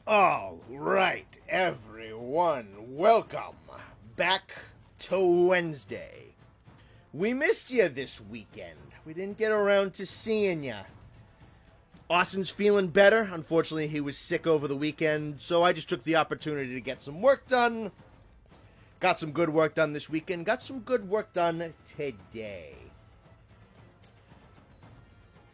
All right, everyone, welcome back to Wednesday. We missed you this weekend. We didn't get around to seeing you. Austin's feeling better. Unfortunately, he was sick over the weekend, so I just took the opportunity to get some work done. Got some good work done this weekend. Got some good work done today.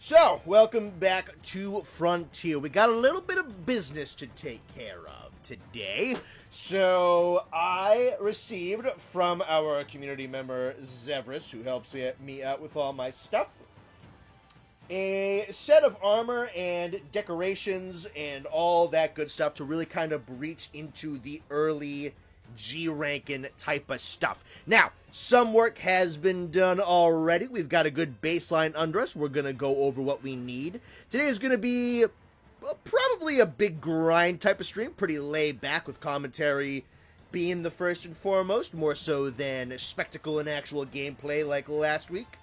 So, welcome back to Frontier. We got a little bit of business to take care of today. So, I received from our community member, Zevris, who helps me out with all my stuff, a set of armor and decorations and all that good stuff to really kind of breach into the early G-ranking type of stuff. Now, some work has been done already. We've got a good baseline under us. We're going to go over what we need. Today is going to be probably a big grind type of stream. Pretty laid back with commentary being the first and foremost, more so than spectacle and actual gameplay like last week.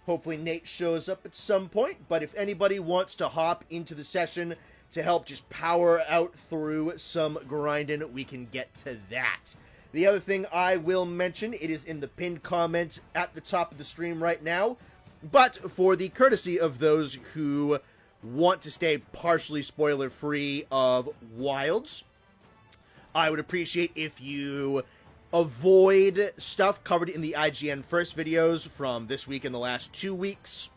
Hopefully Nate shows up at some point, but if anybody wants to hop into the session to help just power out through some grinding, we can get to that. The other thing I will mention, it is in the pinned comment at the top of the stream right now, but for the courtesy of those who want to stay partially spoiler-free of Wilds, I would appreciate if you avoid stuff covered in the IGN first videos from this week and the last 2 weeks.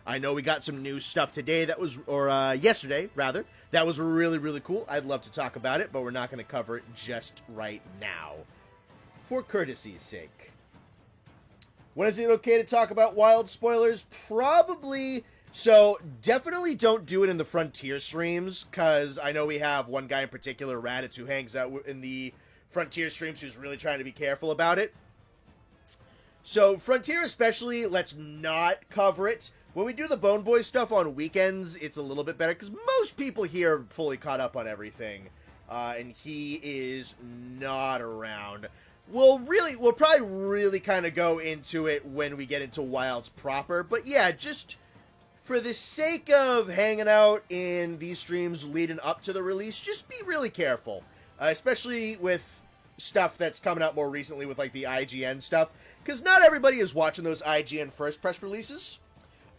I know we got some new stuff today that was, or yesterday, rather. That was really, really cool. I'd love to talk about it, but we're not going to cover it just right now, for courtesy's sake. When is it okay to talk about Wild spoilers? Probably. So, definitely don't do it in the Frontier streams, because I know we have one guy in particular, Raditz, who hangs out in the Frontier streams who's really trying to be careful about it. So, Frontier especially, let's not cover it. When we do the Bone Boy stuff on weekends, it's a little bit better, because most people here are fully caught up on everything, and he is not around. We'll probably really kind of go into it when we get into Wilds proper, but yeah, just for the sake of hanging out in these streams leading up to the release, just be really careful, especially with stuff that's coming out more recently with like the IGN stuff, because not everybody is watching those IGN first press releases.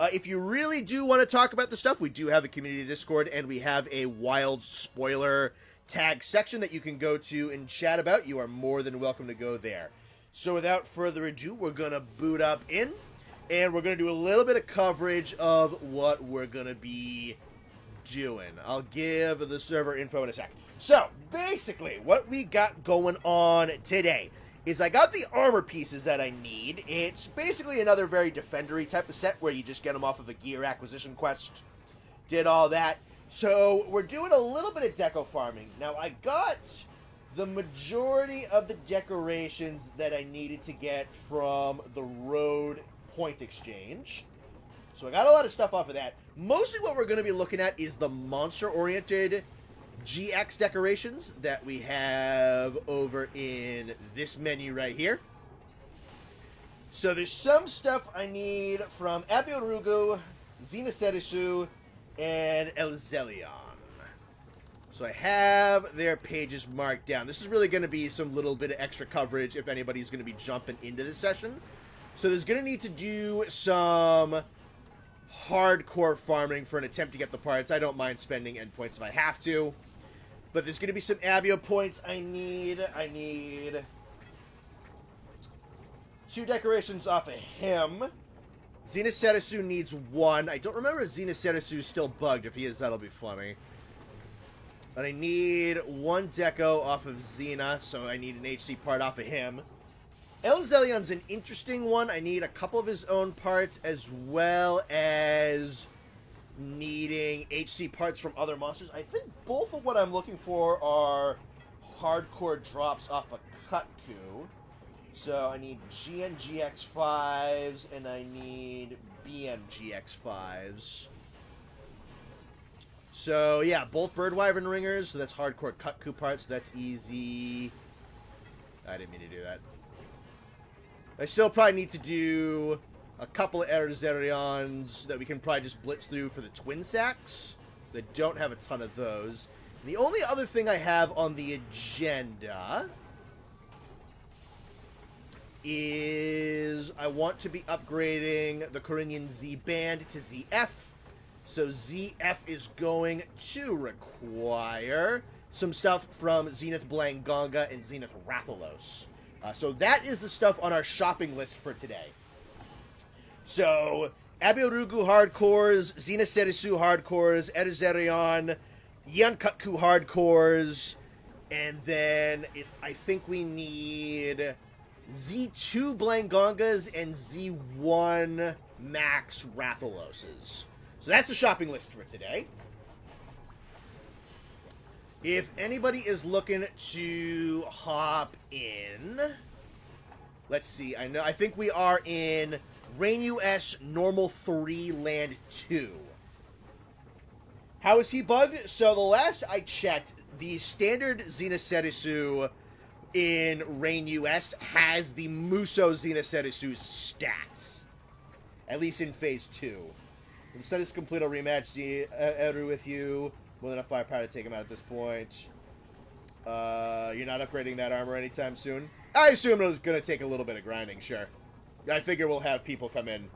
If you really do want to talk about the stuff, we do have a community Discord, and we have a Wild spoiler tag section that you can go to and chat about. You are more than welcome to go there. So without further ado, we're going to boot up in, and we're going to do a little bit of coverage of what we're going to be doing. I'll give the server info in a sec. So, basically, what we got going on today is I got the armor pieces that I need. It's basically another very defendery type of set where you just get them off of a gear acquisition quest. Did all that. So we're doing a little bit of deco farming. Now I got the majority of the decorations that I needed to get from the road point exchange. So I got a lot of stuff off of that. Mostly what we're going to be looking at is the monster-oriented GX decorations that we have over in this menu right here. So there's some stuff I need from Abiorugu, Zenith, and Elzelion. So I have their pages marked down. This is really going to be some little bit of extra coverage if anybody's going to be jumping into this session. So there's going to need to do some hardcore farming for an attempt to get the parts. I don't mind spending endpoints if I have to. But there's going to be some Abio points I need. I need 2 decorations off of him. Zenith needs 1. I don't remember if Zenith is still bugged. If he is, that'll be funny. But I need 1 deco off of Xena, so I need an HC part off of him. Elzelion's an interesting one. I need a couple of his own parts, as well as needing HC parts from other monsters. I think both of what I'm looking for are hardcore drops off of Kutku. So I need GNGX5s and I need BMGX5s. So yeah, both Bird Wyvern ringers, so that's hardcore Kutku parts, so that's easy. I didn't mean to do that. I still probably need to do a couple of Erzerions that we can probably just blitz through for the twin sacks. I don't have a ton of those. The only other thing I have on the agenda is I want to be upgrading the Corinian Z band to ZF. So ZF is going to require some stuff from Zenith Blanganga and Zenith Rathalos. So that is the stuff on our shopping list for today. So Abirugu hardcores, Zenith Serisu hardcores, Erizerion, Yankutku hardcores, and then I think we need Z2 Blangongas and Z1 Max Rathaloses. So that's the shopping list for today. If anybody is looking to hop in, let's see. I think we are in Rain US Normal 3 Land 2. How is he bugged? So the last I checked, the standard Zenith Serisu in Rain US has the Muso Zenith Serisu's stats. At least in Phase 2. Instead of complete, I'll rematch Eru with you. More than enough firepower to take him out at this point. You're not upgrading that armor anytime soon? I assume it was going to take a little bit of grinding, sure. I figure we'll have people come in.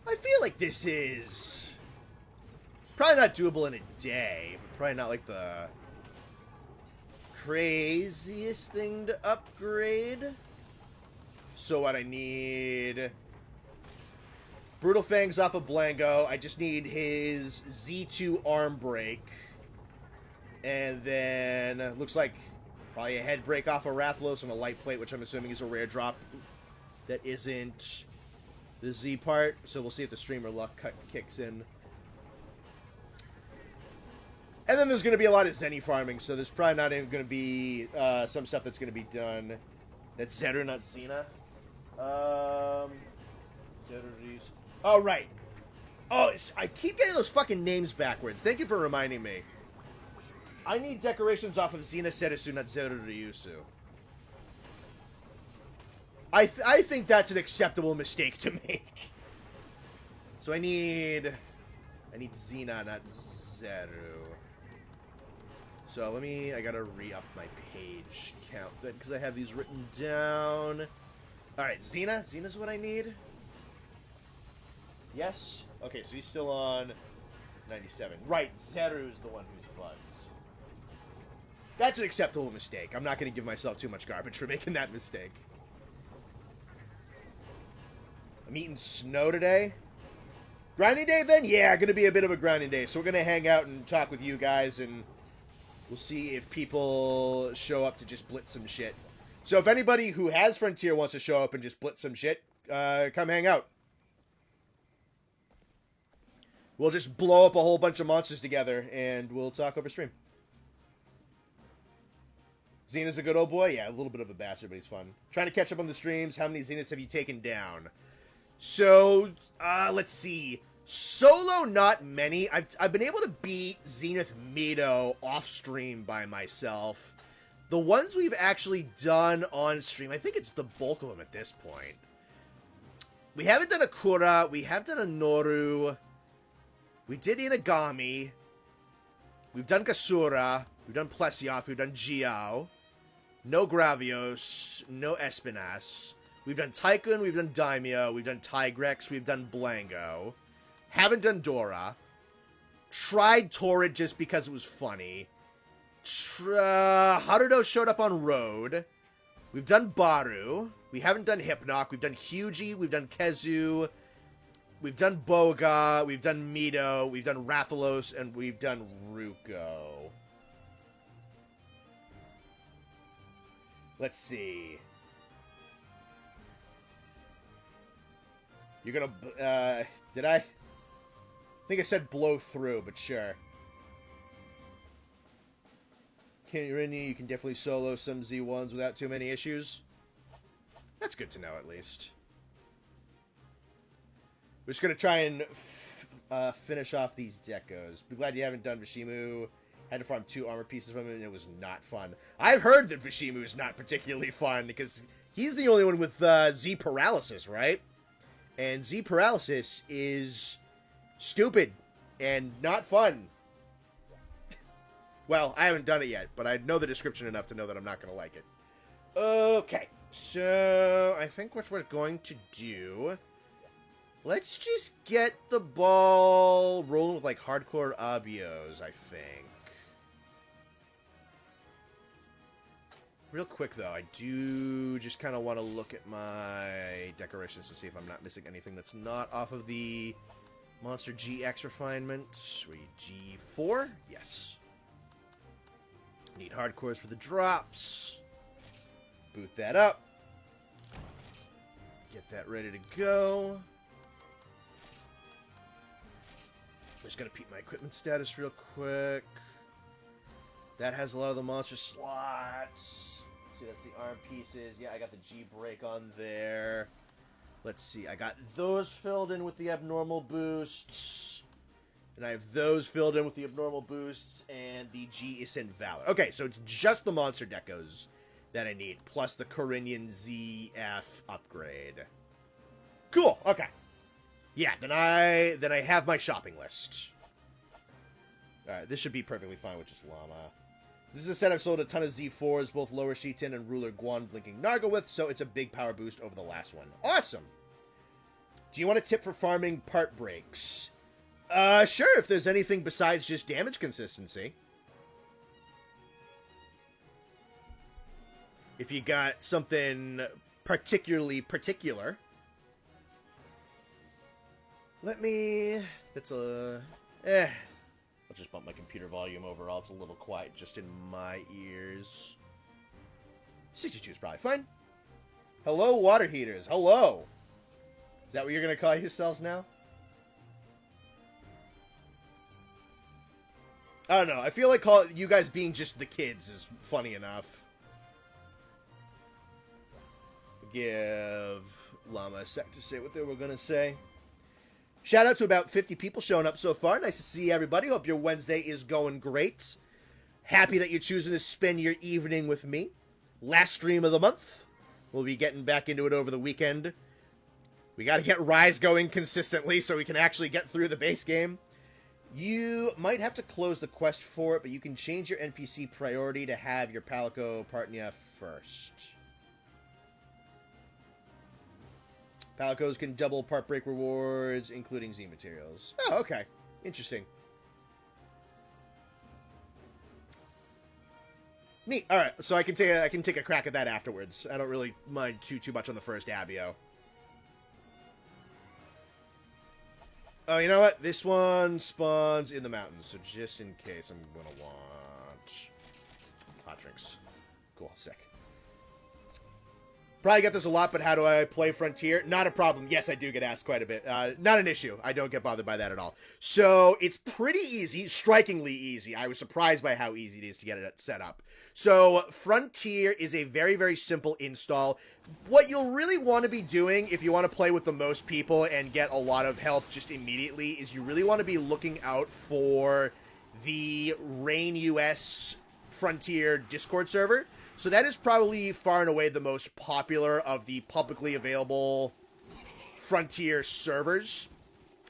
I feel like this is probably not doable in a day, but probably not like the craziest thing to upgrade. So what I need... Brutal Fangs off of Blango. I just need his Z2 arm break. And then looks like probably a head break off of Rathalos and a light plate, which I'm assuming is a rare drop that isn't the Z part. So we'll see if the streamer luck kicks in. And then there's going to be a lot of Zenny farming, so there's probably not even going to be some stuff that's going to be done. That's Zeru, not Xena. Oh, right. Oh, I keep getting those fucking names backwards. Thank you for reminding me. I need decorations off of Xena Serisu, not Zeru Ryusu. I think that's an acceptable mistake to make. So I need Xena, not Zeru. So I gotta re-up my page count then, because I have these written down. Alright, Xena's what I need. Yes? Okay, so he's still on 97. Right, Zeru's the one who's bugged. That's an acceptable mistake. I'm not going to give myself too much garbage for making that mistake. I'm eating snow today. Grinding day then? Yeah, going to be a bit of a grinding day. So we're going to hang out and talk with you guys, and we'll see if people show up to just blitz some shit. So if anybody who has Frontier wants to show up and just blitz some shit, come hang out. We'll just blow up a whole bunch of monsters together, and we'll talk over stream. Xena's a good old boy? Yeah, a little bit of a bastard, but he's fun. Trying to catch up on the streams. How many Zeniths have you taken down? So, let's see. Solo, not many. I've been able to beat Zenith Mido off-stream by myself. The ones we've actually done on stream, I think it's the bulk of them at this point. We haven't done a Kura. We have done a Noru. We did Inagami. We've done Kasura. We've done Plesioth. We've done Jiao. No Gravios. No Espinas. We've done Tycoon. We've done Daimyo. We've done Tigrex. We've done Blango. Haven't done Dora. Tried Torrid just because it was funny. Haruto showed up on Road. We've done Baru. We haven't done Hypnoc. We've done Hyuji. We've done Kezu. We've done Boga, we've done Mido, we've done Rathalos, and we've done Ruko. Let's see. You're gonna, did I? I think I said blow through, but sure. You can definitely solo some Z1s without too many issues. That's good to know, at least. We're just going to try and finish off these decos. Be glad you haven't done Vishimu. Had to farm 2 armor pieces from him, and it was not fun. I've heard that Vishimu is not particularly fun, because he's the only one with Z Paralysis, right? And Z Paralysis is stupid and not fun. Well, I haven't done it yet, but I know the description enough to know that I'm not going to like it. Okay, so I think what we're going to do... Let's just get the ball rolling with, like, hardcore abios, I think. Real quick, though, I do just kind of want to look at my decorations to see if I'm not missing anything that's not off of the Monster GX refinement. We G4? Yes. Need hardcores for the drops. Boot that up. Get that ready to go. I'm just going to peep my equipment status real quick. That has a lot of the monster slots. See, that's the arm pieces. Yeah, I got the G brake on there. Let's see. I got those filled in with the abnormal boosts. And I have those filled in with the abnormal boosts and the G Ascent Valor. Okay, so it's just the monster decos that I need, plus the Corinian ZF upgrade. Cool, okay. Yeah, then I have my shopping list. Alright, this should be perfectly fine with just Llama. This is a set I've sold a ton of Z4s, both Lower Sheetin and Ruler Guan blinking Narga with, so it's a big power boost over the last one. Awesome! Do you want a tip for farming part breaks? Sure, if there's anything besides just damage consistency. If you got something particularly particular. Let me... That's a... I'll just bump my computer volume overall. It's a little quiet just in my ears. 62 is probably fine. Hello, water heaters. Hello! Is that what you're going to call yourselves now? I don't know. I feel like you guys being just the kids is funny enough. Give Llama a sec to say what they were going to say. Shout out to about 50 people showing up so far. Nice to see everybody. Hope your Wednesday is going great. Happy that you're choosing to spend your evening with me. Last stream of the month. We'll be getting back into it over the weekend. We got to get Rise going consistently so we can actually get through the base game. You might have to close the quest for it, but you can change your NPC priority to have your Palico Partnia first. Palicos can double part break rewards, including Z materials. Oh, okay. Interesting. Neat. All right, so I can take a crack at that afterwards. I don't really mind too much on the first Abio. Oh, you know what? This one spawns in the mountains, so just in case, I'm gonna want hot drinks. Cool, sick. Probably get this a lot, but how do I play Frontier? Not a problem. Yes, I do get asked quite a bit. Not an issue. I don't get bothered by that at all. So it's pretty easy, strikingly easy. I was surprised by how easy it is to get it set up. So Frontier is a very, very simple install. What you'll really want to be doing if you want to play with the most people and get a lot of help just immediately is you really want to be looking out for the Rain US Frontier Discord server. So that is probably far and away the most popular of the publicly available Frontier servers.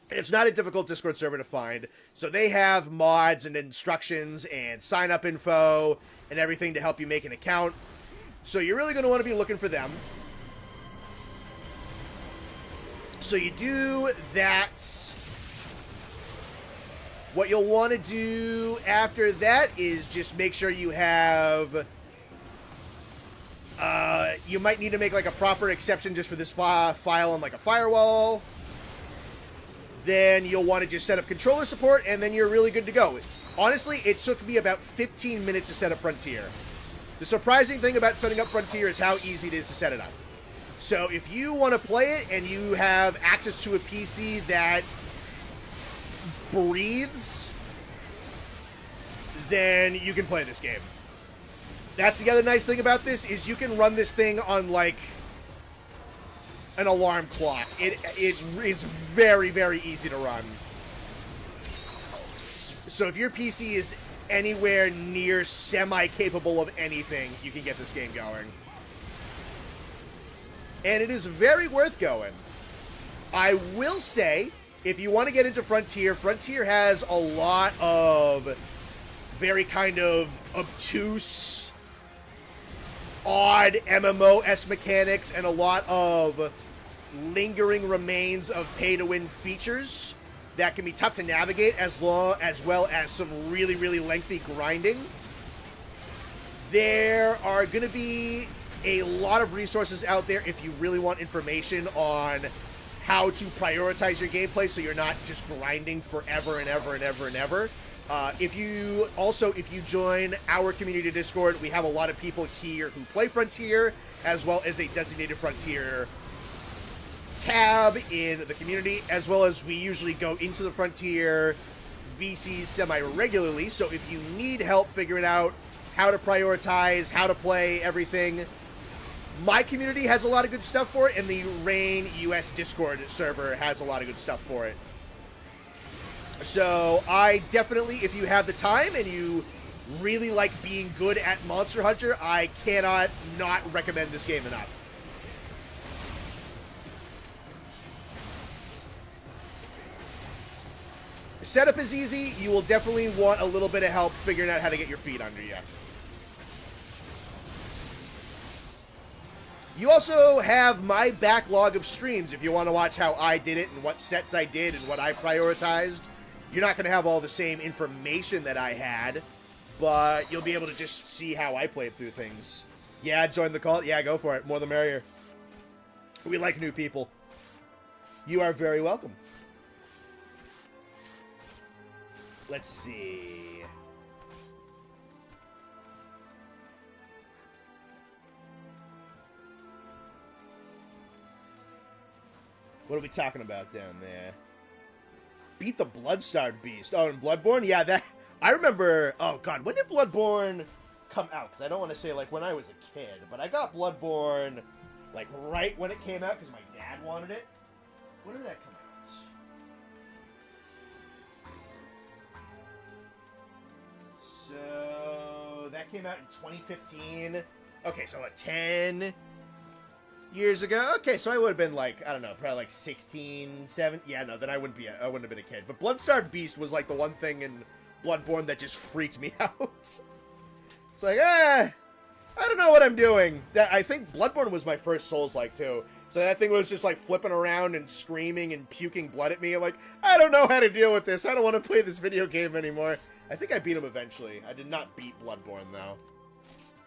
It's not a difficult Discord server to find. So they have mods and instructions and sign-up info and everything to help you make an account. So you're really going to want to be looking for them. So you do that. What you'll want to do after that is just make sure you have... you might need to make like a proper exception just for this file on like a firewall. Then you'll want to just set up controller support, and then you're really good to go. Honestly, it took me about 15 minutes to set up Frontier. The surprising thing about setting up Frontier is how easy it is to set it up. So if you want to play it and you have access to a PC that breathes, then you can play this game. That's the other nice thing about this, is you can run this thing on, like, an alarm clock. It is very, very easy to run. So if your PC is anywhere near semi-capable of anything, you can get this game going. And it is very worth going. I will say, if you want to get into Frontier, Frontier has a lot of very kind of obtuse, odd MMO-esque mechanics and a lot of lingering remains of pay-to-win features that can be tough to navigate, as well as some really, really lengthy grinding. There are going to be a lot of resources out there if you really want information on how to prioritize your gameplay so you're not just grinding forever and ever and ever and ever. If you join our community Discord, we have a lot of people here who play Frontier, as well as a designated Frontier tab in the community, as well as we usually go into the Frontier VCs semi-regularly. So if you need help figuring out how to prioritize, how to play everything, my community has a lot of good stuff for it, and the Rain US Discord server has a lot of good stuff for it. So I definitely, if you have the time and you really like being good at Monster Hunter, I cannot not recommend this game enough. Setup is easy. You will definitely want a little bit of help figuring out how to get your feet under you. You also have my backlog of streams if you want to watch how I did it and what sets I did and what I prioritized. You're not going to have all the same information that I had, but you'll be able to just see how I played through things. Yeah, join the call. Yeah, go for it. More the merrier. We like new people. You are very welcome. Let's see. What are we talking about down there? Beat the Blood-Starved Beast. Oh, and Bloodborne? Yeah, that... I remember... Oh, God. When did Bloodborne come out? Because I don't want to say, like, when I was a kid. But I got Bloodborne, like, right when it came out because my dad wanted it. When did that come out? So... That came out in 2015. Okay, so, what, 10... years ago? Okay, so I would have been like, I don't know, probably like 16, 17. Yeah, no, then I wouldn't have been a kid. But Blood-Starved Beast was like the one thing in Bloodborne that just freaked me out. It's like, I don't know what I'm doing. I think Bloodborne was my first Souls-like too. So that thing was just like flipping around and screaming and puking blood at me. I'm like, I don't know how to deal with this. I don't want to play this video game anymore. I think I beat him eventually. I did not beat Bloodborne though.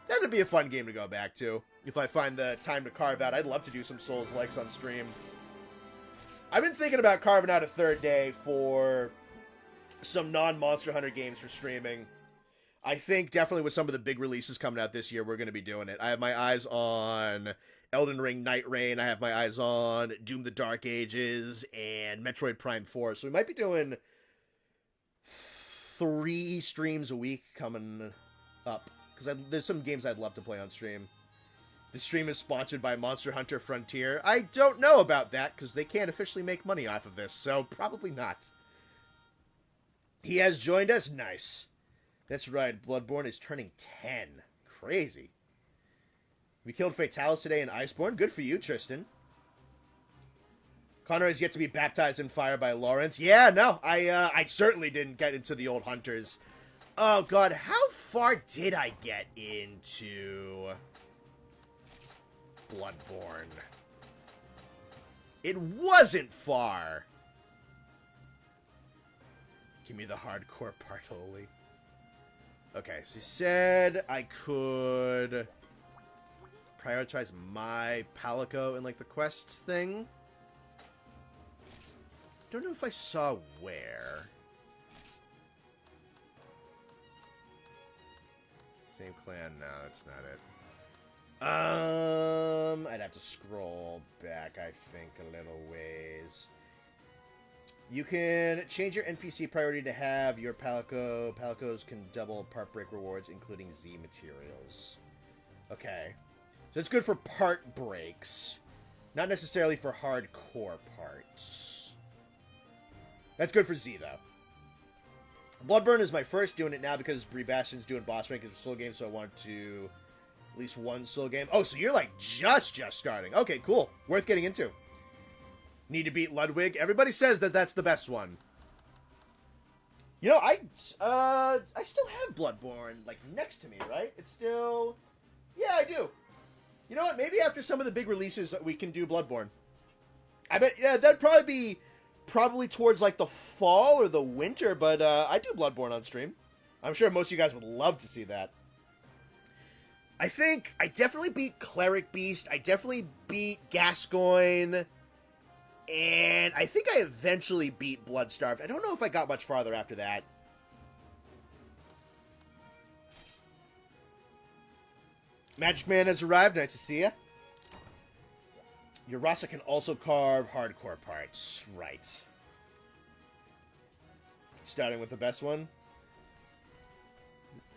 That would be a fun game to go back to. If I find the time to carve out, I'd love to do some Souls-likes on stream. I've been thinking about carving out a third day for some non-Monster Hunter games for streaming. I think definitely with some of the big releases coming out this year, we're going to be doing it. I have my eyes on Elden Ring Night Rain. I have my eyes on Doom the Dark Ages and Metroid Prime 4. So we might be doing 3 streams a week coming up. Because there's some games I'd love to play on stream. The stream is sponsored by Monster Hunter Frontier. I don't know about that, because they can't officially make money off of this, so probably not. He has joined us? Nice. That's right, Bloodborne is turning 10. Crazy. We killed Fatalis today in Iceborne. Good for you, Tristan. Connor has yet to be baptized in fire by Lawrence. Yeah, no, I certainly didn't get into the old hunters. Oh, God, how far did I get into Bloodborne? It wasn't far. Give me the hardcore part, holy. Okay, so he said I could prioritize my Palico in, like, the quests thing. Don't know if I saw where. Same clan? No, that's not it. I'd have to scroll back, I think, a little ways. You can change your NPC priority to have your Palico. Palicos can double part break rewards, including Z materials. Okay. So it's good for part breaks. Not necessarily for hardcore parts. That's good for Z, though. Bloodborne is my first doing it now because Bree Bastion's doing boss rank as a soul game, so I wanted to at least one soul game. Oh, so you're like just starting. Okay, cool. Worth getting into. Need to beat Ludwig. Everybody says that that's the best one. You know, I still have Bloodborne, like, next to me, right? It's still... Yeah, I do. You know what? Maybe after some of the big releases, we can do Bloodborne. I bet, yeah, that'd probably towards, like, the fall or the winter, but I do Bloodborne on stream. I'm sure most of you guys would love to see that. I think I definitely beat Cleric Beast. I definitely beat Gascoigne. And I think I eventually beat Bloodstarved. I don't know if I got much farther after that. Magic Man has arrived. Nice to see you. Urasa can also carve hardcore parts. Right. Starting with the best one.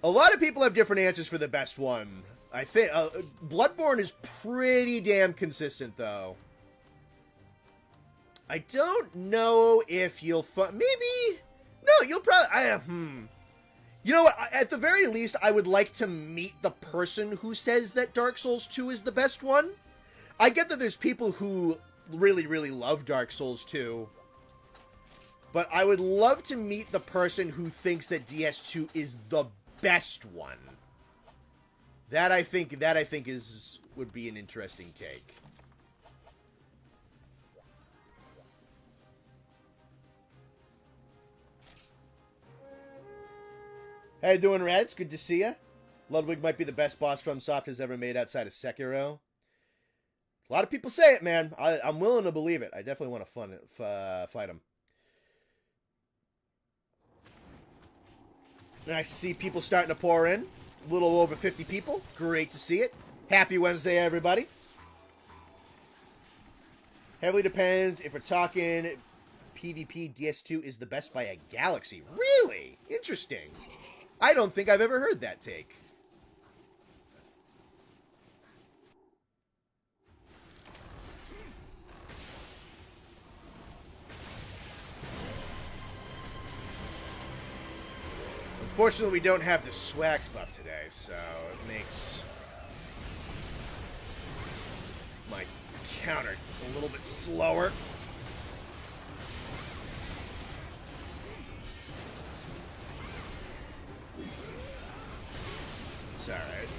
A lot of people have different answers for the best one. I think Bloodborne is pretty damn consistent, though. I don't know if you'll maybe. No, you'll probably. You know what? At the very least, I would like to meet the person who says that Dark Souls 2 is the best one. I get that there's people who really, really love Dark Souls 2. But I would love to meet the person who thinks that DS2 is the best one. That I think would be an interesting take. How you doing, Reds? Good to see you. Ludwig might be the best boss FromSoft has ever made outside of Sekiro. A lot of people say it, man. I'm willing to believe it. I definitely want to fight him. Nice to see people starting to pour in. A little over 50 people. Great to see it. Happy Wednesday, everybody. Heavily depends if we're talking PvP. DS2 is the best by a galaxy. Really? Interesting. I don't think I've ever heard that take. Unfortunately, we don't have the Swax buff today, so it makes my counter a little bit slower. It's alright.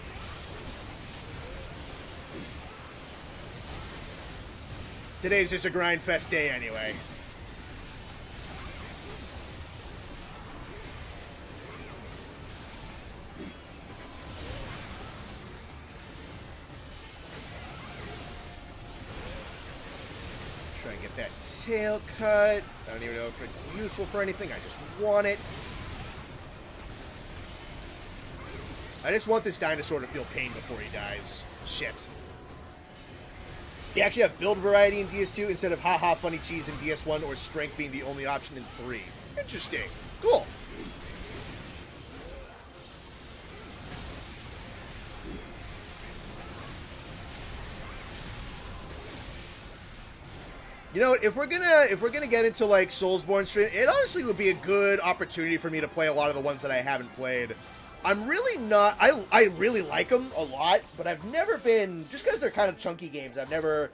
Today's just a grind fest day anyway. Try and get that tail cut. I don't even know if it's useful for anything. I just want it. I just want this dinosaur to feel pain before he dies. Shit. You actually have build variety in DS2 instead of haha funny cheese in DS1 or strength being the only option in 3. Interesting. Cool. You know, if we're gonna get into like Soulsborne stream, it honestly would be a good opportunity for me to play a lot of the ones that I haven't played. I'm really not... I really like them a lot, but I've never been... Just because they're kind of chunky games, I've never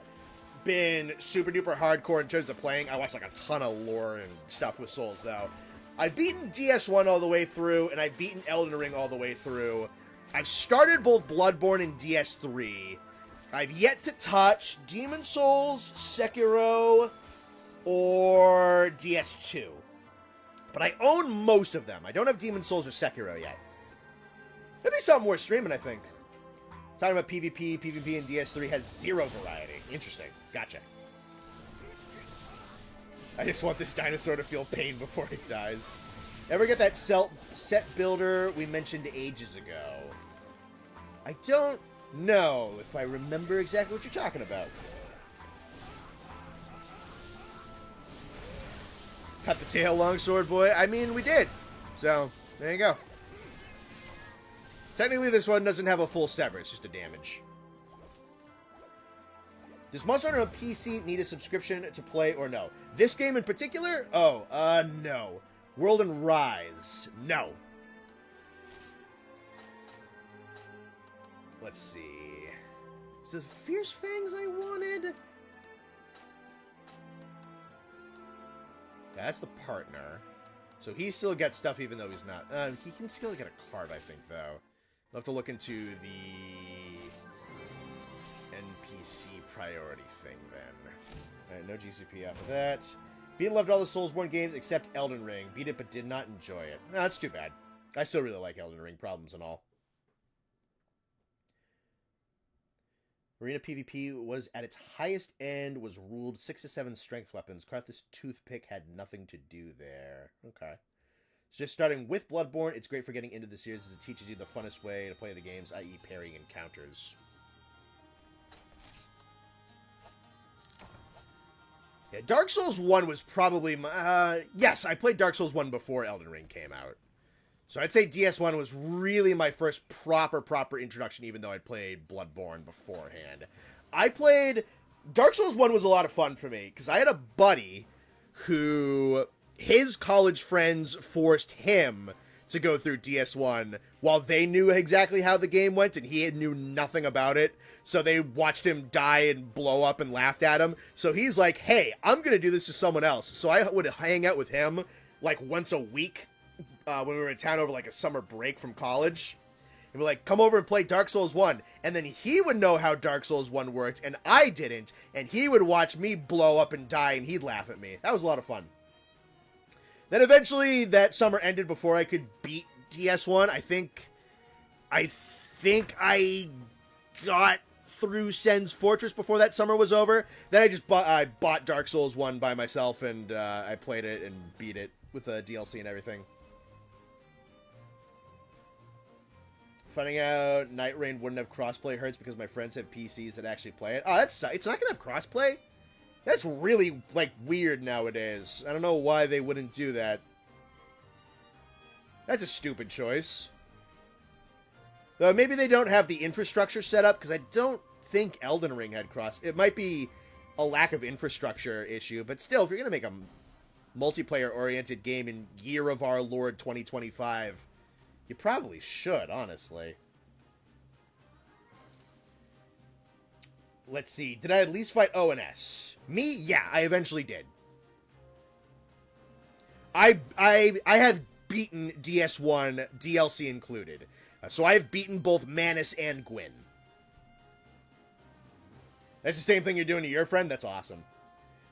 been super duper hardcore in terms of playing. I watch like a ton of lore and stuff with Souls, though. I've beaten DS1 all the way through, and I've beaten Elden Ring all the way through. I've started both Bloodborne and DS3. I've yet to touch Demon Souls, Sekiro, or DS2. But I own most of them. I don't have Demon Souls or Sekiro yet. That'd be something worth streaming, I think. Talking about PvP in DS3 has zero variety. Interesting. Gotcha. I just want this dinosaur to feel pain before it dies. Ever get that set builder we mentioned ages ago? I don't know if I remember exactly what you're talking about. Cut the tail, longsword boy. I mean, we did. So, there you go. Technically, this one doesn't have a full sever. It's just a damage. Does Monster Hunter on PC need a subscription to play or no? This game in particular? Oh, no. World and Rise. No. Let's see. Is it Fierce Fangs I wanted? That's the partner. So he still gets stuff even though he's not. He can still get a card, I think, though. We'll have to look into the NPC priority thing, then. Alright, no GCP after that. Beat and loved all the Soulsborne games except Elden Ring. Beat it but did not enjoy it. No, that's too bad. I still really like Elden Ring, problems and all. Arena PvP was at its highest end, was ruled 6 to 7 strength weapons. Karthus Toothpick had nothing to do there. Okay. So just starting with Bloodborne, it's great for getting into the series as it teaches you the funnest way to play the games, i.e. parrying encounters. Yeah, Dark Souls 1 was probably my... yes, I played Dark Souls 1 before Elden Ring came out. So I'd say DS1 was really my first proper introduction, even though I'd played Bloodborne beforehand. I played... Dark Souls 1 was a lot of fun for me, because I had a buddy who... his college friends forced him to go through DS1 while they knew exactly how the game went and he knew nothing about it. So they watched him die and blow up and laughed at him. So he's like, hey, I'm going to do this to someone else. So I would hang out with him like once a week when we were in town over like a summer break from college. And we're like, come over and play Dark Souls 1. And then he would know how Dark Souls 1 worked and I didn't. And he would watch me blow up and die and he'd laugh at me. That was a lot of fun. Then eventually that summer ended before I could beat DS1. I think I got through Sen's Fortress before that summer was over. Then I bought Dark Souls 1 by myself and I played it and beat it with the DLC and everything. Finding out Night Rain wouldn't have crossplay hurts because my friends have PCs that actually play it. Oh, it's not gonna have crossplay? That's really, like, weird nowadays. I don't know why they wouldn't do that. That's a stupid choice. Though maybe they don't have the infrastructure set up, because I don't think Elden Ring had cross... It might be a lack of infrastructure issue, but still, if you're going to make a multiplayer-oriented game in Year of Our Lord 2025, you probably should, honestly. Let's see. Did I at least fight ONS? Me? Yeah, I eventually did. I have beaten DS1, DLC included. So I have beaten both Manus and Gwyn. That's the same thing you're doing to your friend? That's awesome.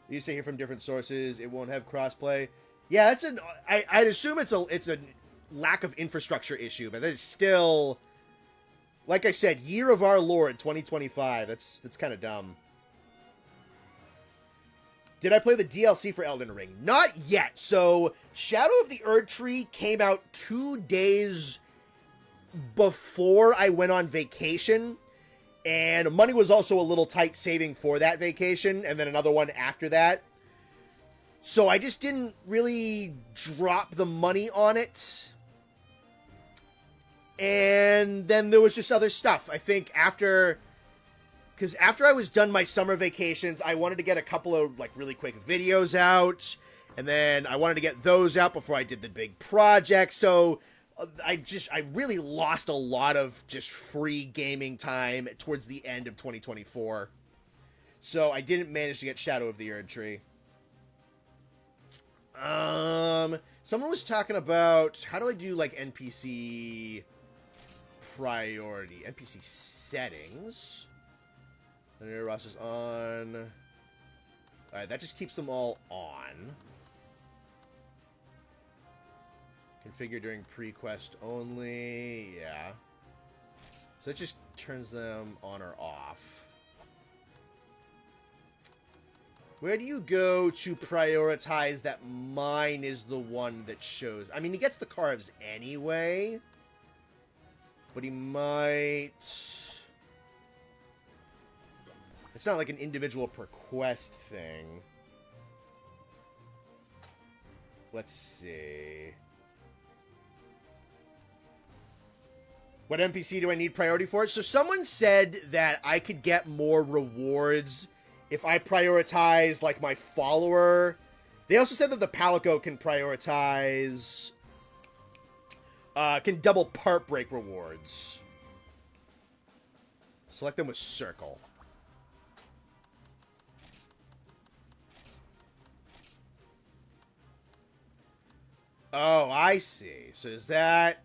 You used to hear from different sources, it won't have crossplay. Yeah, that's I'd assume it's a lack of infrastructure issue, but that's still... Like I said, Year of Our Lord 2025. That's kind of dumb. Did I play the DLC for Elden Ring? Not yet. So, Shadow of the Erdtree came out 2 days before I went on vacation. And money was also a little tight saving for that vacation. And then another one after that. So, I just didn't really drop the money on it. And then there was just other stuff. I think because after I was done my summer vacations, I wanted to get a couple of like really quick videos out. And then I wanted to get those out before I did the big project. So I really lost a lot of just free gaming time towards the end of 2024. So I didn't manage to get Shadow of the Erdtree. Someone was talking about, how do I do like NPC... priority. NPC settings. And Ross is on. Alright, that just keeps them all on. Configure during pre-quest only. Yeah. So it just turns them on or off. Where do you go to prioritize that mine is the one that shows? I mean, he gets the carves anyway. But he might... It's not like an individual per quest thing. Let's see. What NPC do I need priority for? So someone said that I could get more rewards if I prioritize, like, my follower. They also said that the Palico can prioritize... can double part break rewards. Select them with circle. Oh, I see. So is that...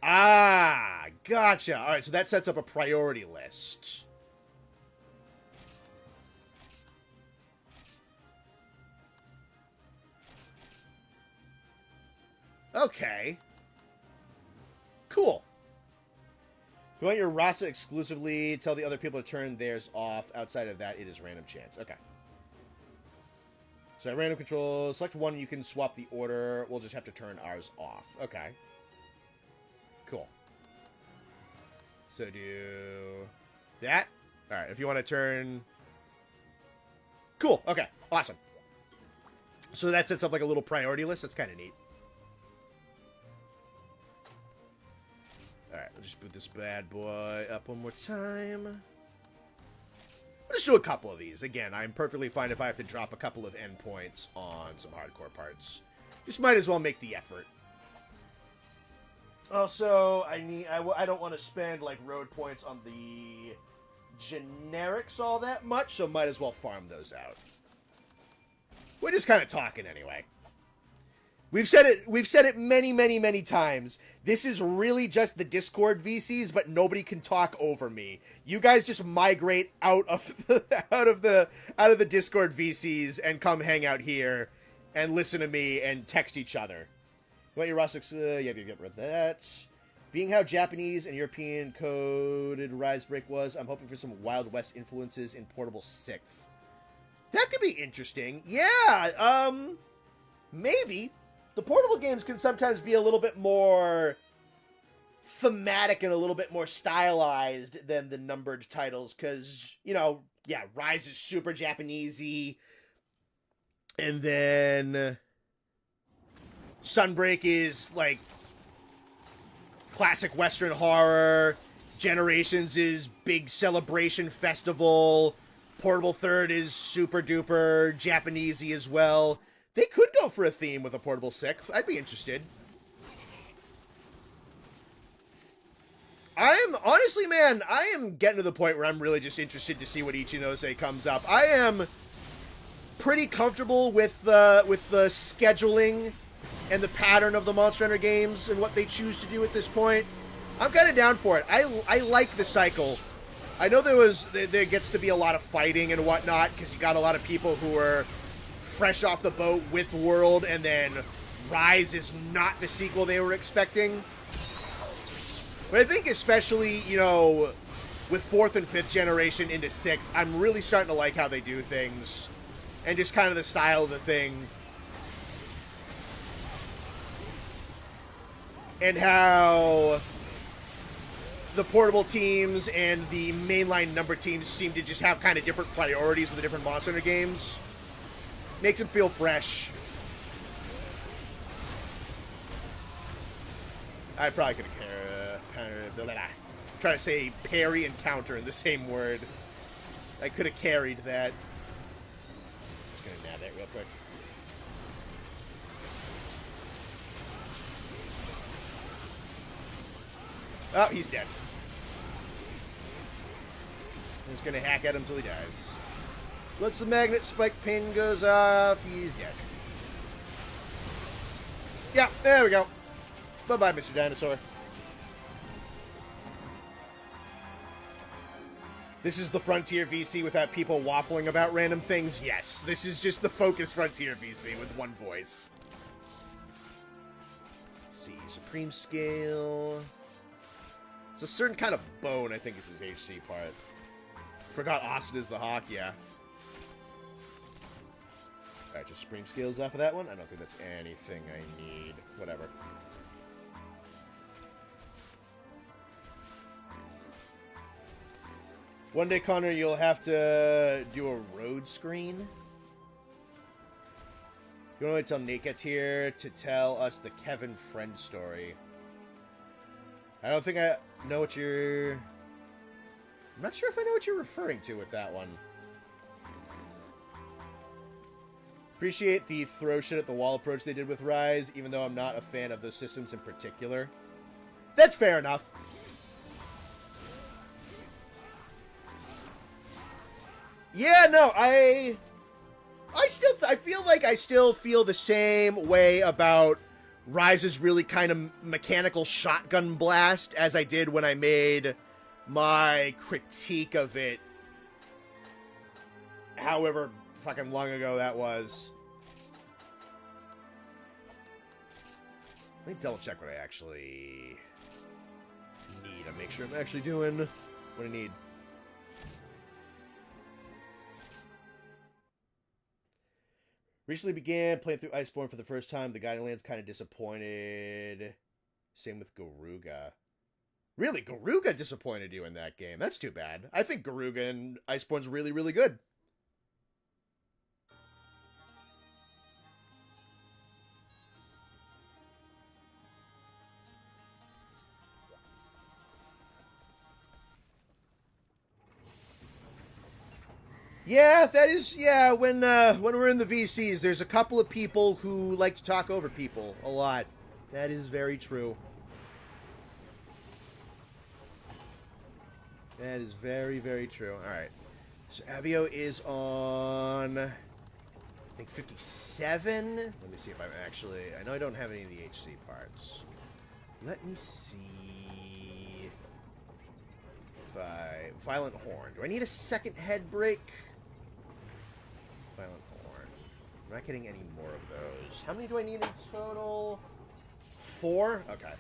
Ah, gotcha. All right, so that sets up a priority list. Okay. Cool. If you want your roster exclusively, tell the other people to turn theirs off. Outside of that, it is random chance. Okay. So at random control, select one, you can swap the order. We'll just have to turn ours off. Okay. Cool. So do that. All right, if you want to turn... Cool. Okay, awesome. So that sets up like a little priority list. That's kind of neat. All right, we'll just boot this bad boy up one more time. We'll just do a couple of these. Again, I'm perfectly fine if I have to drop a couple of endpoints on some hardcore parts. Just might as well make the effort. Also, I don't want to spend like road points on the generics all that much, so might as well farm those out. We're just kind of talking anyway. We've said it many times. This is really just the Discord VCs, but nobody can talk over me. You guys just migrate out of the Discord VCs and come hang out here and listen to me and text each other. You want your roster? Yeah, you get rid of that. Being how Japanese and European coded Rise Break was, I'm hoping for some Wild West influences in Portable 6th. That could be interesting. Yeah, maybe. The portable games can sometimes be a little bit more thematic and a little bit more stylized than the numbered titles, because, you know, yeah, Rise is super Japanese-y, and then Sunbreak is, like, classic Western horror, Generations is big celebration festival, Portable Third is super duper Japanese-y as well. They could go for a theme with a Portable 6th. I'd be interested. Honestly, man, I am getting to the point where I'm really just interested to see what Ichinose comes up. I am pretty comfortable with the scheduling and the pattern of the Monster Hunter games and what they choose to do at this point. I'm kind of down for it. I like the cycle. I know there gets to be a lot of fighting and whatnot, because you got a lot of people who are fresh off the boat with World, and then Rise is not the sequel they were expecting. But I think especially, you know, with 4th and 5th generation into 6th, I'm really starting to like how they do things, and just kind of the style of the thing. And how the portable teams and the mainline number teams seem to just have kind of different priorities with the different Monster Hunter games. Makes him feel fresh. I probably could have try to say parry and counter in the same word. I could have carried that. Just gonna nab that real quick. Oh, he's dead. I'm just gonna hack at him till he dies. Once the magnet spike pin goes off, he's dead. Yeah, there we go. Bye-bye, Mr. Dinosaur. This is the Frontier VC without people waffling about random things? Yes, this is just the focused Frontier VC with one voice. Let's see, Supreme Scale. It's a certain kind of bone, I think is his HC part. Forgot Austin is the Hawk, yeah. Alright, just Supreme Scales off of that one. I don't think that's anything I need. Whatever. One day, Connor, you'll have to do a road screen. You want to wait till Nate gets here to tell us the Kevin Friend story. I don't think I know what you're... I'm not sure if I know what you're referring to with that one. Appreciate the throw shit at the wall approach they did with Rise, even though I'm not a fan of those systems in particular. That's fair enough. Yeah, no, I feel like I still feel the same way about Rise's really kind of mechanical shotgun blast, as I did when I made my critique of it, however fucking long ago that was. Let me double check what I actually need. I'll make sure I'm actually doing what I need. Recently began playing through Iceborne for the first time. The Guiding Land's kind of disappointed. Same with Garuga. Really? Garuga disappointed you in that game? That's too bad. I think Garuga and Iceborne's really, really good. Yeah, that is, yeah, when we're in the VCs, there's a couple of people who like to talk over people a lot. That is very true. That is very, very true. Alright. So Abio is on, I think, 57? Let me see if I'm actually, I know I don't have any of the HC parts. Let me see if I, Violent Horn. Do I need a second head break? Violent Horn. I'm not getting any more of those. How many do I need in total? 4? Okay.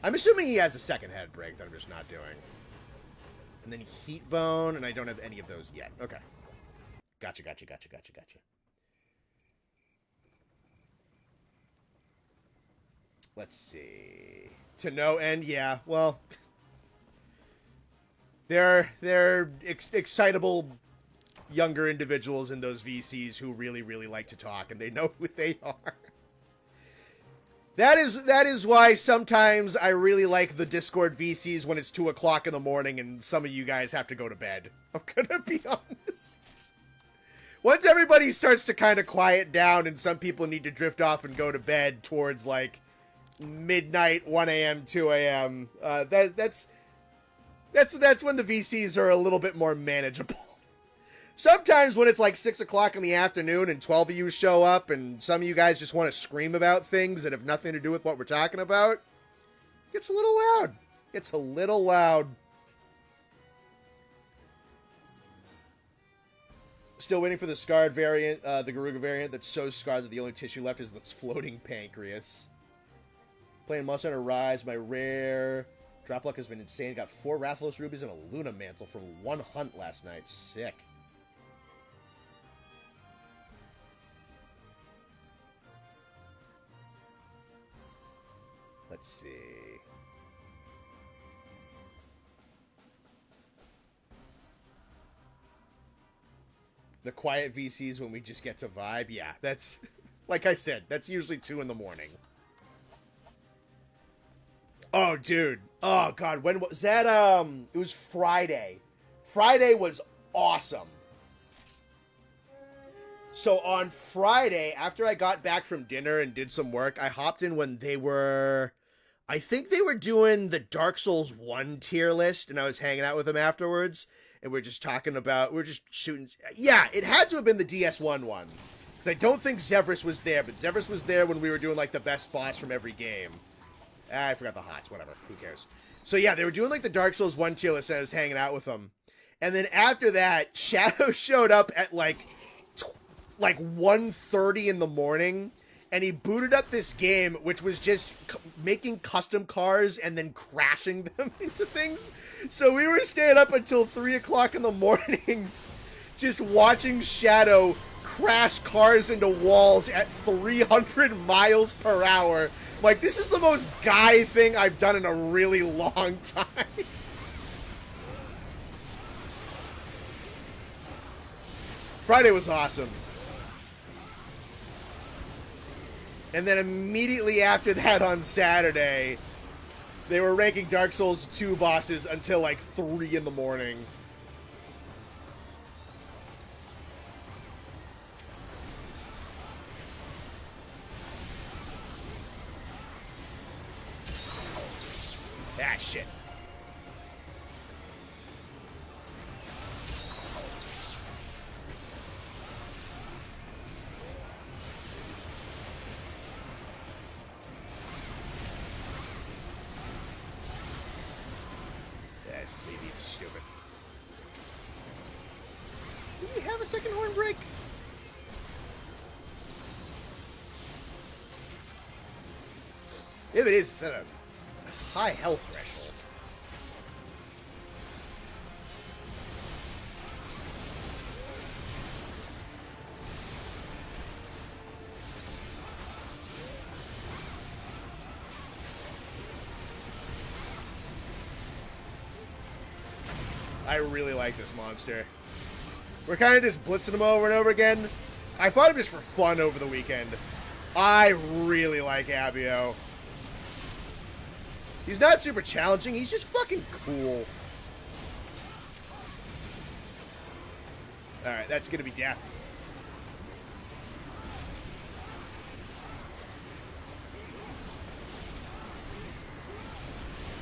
I'm assuming he has a second head break that I'm just not doing. And then Heat Bone, and I don't have any of those yet. Okay. Gotcha. Let's see. To no end, yeah. Well, they're excitable younger individuals in those VCs who really, really like to talk, and they know who they are. That is why sometimes I really like the Discord VCs when it's 2 o'clock in the morning and some of you guys have to go to bed. I'm gonna be honest. Once everybody starts to kind of quiet down and some people need to drift off and go to bed towards, like, midnight, 1 a.m., 2 a.m., that's when the VCs are a little bit more manageable. Sometimes when it's like 6 o'clock in the afternoon and 12 of you show up and some of you guys just want to scream about things that have nothing to do with what we're talking about, it gets a little loud. It's a little loud. Still waiting for the scarred variant, the Garuga variant that's so scarred that the only tissue left is its floating pancreas. Playing Monster Hunter Rise, my rare drop luck has been insane. Got 4 Rathalos rubies and a Luna mantle from 1 hunt last night. Sick. Let's see. The quiet VCs when we just get to vibe. Yeah, that's, like I said, that's usually 2 in the morning. Oh, dude. Oh, God. When was that? It was Friday. Friday was awesome. So on Friday, after I got back from dinner and did some work, I hopped in when they were, I think they were doing the Dark Souls 1 tier list, and I was hanging out with them afterwards, and we're just talking about, we're just shooting. Yeah, it had to have been the DS1 one, because I don't think Zevris was there, but Zevris was there when we were doing, like, the best boss from every game. I forgot the hots, whatever, who cares. So yeah, they were doing, like, the Dark Souls 1 tier list, and I was hanging out with them. And then after that, Shadow showed up at, like 1:30 in the morning, and he booted up this game, which was just making custom cars and then crashing them into things. So we were staying up until 3 o'clock in the morning, just watching Shadow crash cars into walls at 300 miles per hour. Like, this is the most guy thing I've done in a really long time. Friday was awesome. And then immediately after that on Saturday, they were ranking Dark Souls 2 bosses until like 3 in the morning. Ah, shit. this is me being stupid. Does he have a second horn break? If it is, it's at a high health threshold. I really like this monster. We're kind of just blitzing him over and over again. I fought him just for fun over the weekend. I really like Abio. He's not super challenging. He's just fucking cool. Alright, that's gonna be death.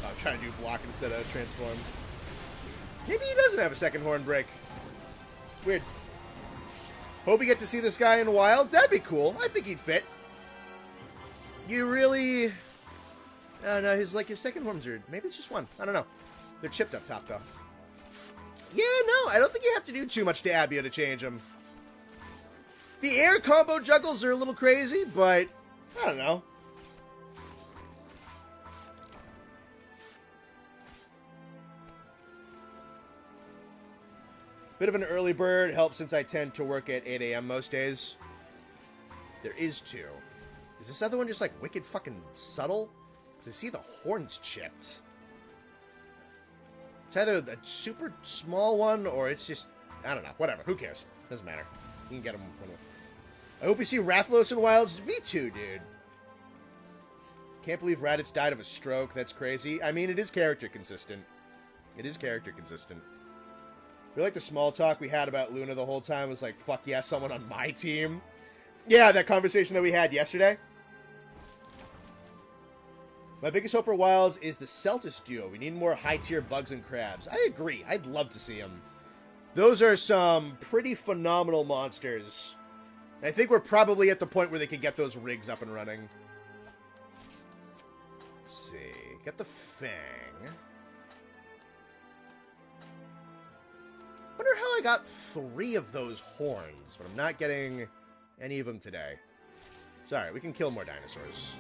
I'm trying to do block instead of transform. Maybe he doesn't have a second horn break. Weird. Hope we get to see this guy in Wilds. That'd be cool. I think he'd fit. You really... no, his second horns are... Maybe it's just one. I don't know. They're chipped up top, though. Yeah, no. I don't think you have to do too much to Abio to change them. The air combo juggles are a little crazy, but... I don't know. Bit of an early bird helps since I tend to work at 8 a.m. most days. There is two. Is this other one just like wicked fucking subtle? Because I see the horns chipped. It's either a super small one or it's just... I don't know. Whatever. Who cares? Doesn't matter. You can get them. I hope we see Rathalos in Wilds. Me too, dude. Can't believe Raditz died of a stroke. That's crazy. I mean, it is character consistent. It is character consistent. I feel like the small talk we had about Luna the whole time was like, fuck yeah, someone on my team. Yeah, that conversation that we had yesterday. My biggest hope for Wilds is the Celtis duo. We need more high-tier bugs and crabs. I agree. I'd love to see them. Those are some pretty phenomenal monsters. I think we're probably at the point where they could get those rigs up and running. Let's see. Get the Fang. Wonder how I got 3 of those horns, but I'm not getting any of them today. Sorry, we can kill more dinosaurs.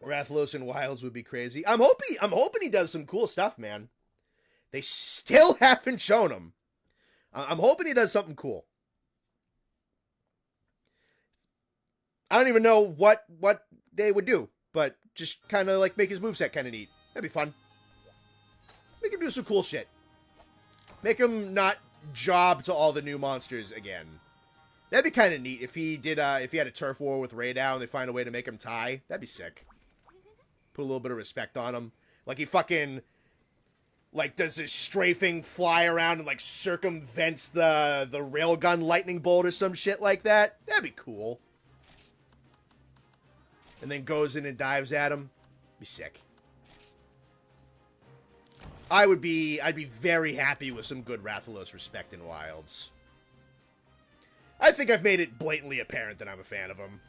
Rathalos in Wilds would be crazy. I'm hoping he does some cool stuff, man. They still haven't shown him. I'm hoping he does something cool. I don't even know what they would do, but just kind of like make his moveset kind of neat. That'd be fun. Make him do some cool shit. Make him not job to all the new monsters again. That'd be kind of neat if he did. If he had a turf war with Raydown, and they find a way to make him tie. That'd be sick. Put a little bit of respect on him. Like he fucking like does this strafing fly around and like circumvents the railgun lightning bolt or some shit like that. That'd be cool. And then goes in and dives at him. Be sick. I'd be very happy with some good Rathalos respect in Wilds. I think I've made it blatantly apparent that I'm a fan of him.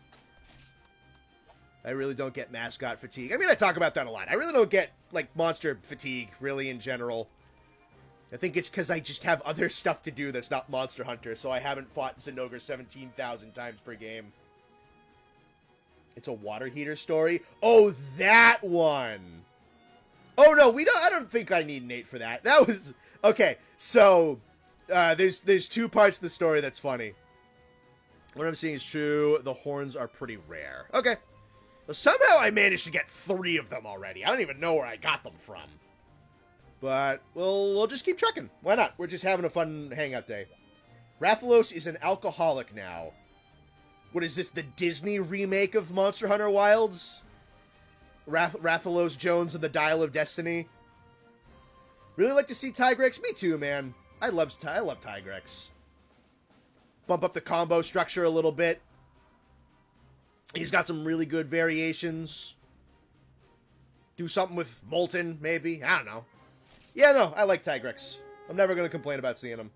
I really don't get mascot fatigue. I mean, I talk about that a lot. I really don't get, like, monster fatigue, really, in general. I think it's because I just have other stuff to do that's not Monster Hunter, so I haven't fought Zinogre 17,000 times per game. It's a water heater story? Oh, that one! Oh, no, I don't think I need Nate for that. That was... Okay, so, there's 2 parts of the story that's funny. What I'm seeing is true. The horns are pretty rare. Okay. Well, somehow I managed to get 3 of them already. I don't even know where I got them from. But we'll just keep trucking. Why not? We're just having a fun hangout day. Rathalos is an alcoholic now. What is this, the Disney remake of Monster Hunter Wilds? Rathalos Jones and the Dial of Destiny? Really like to see Tigrex? Me too, man. I love Tigrex. Bump up the combo structure a little bit. He's got some really good variations. Do something with Molten, maybe. I don't know. Yeah, no, I like Tigrex. I'm never going to complain about seeing him.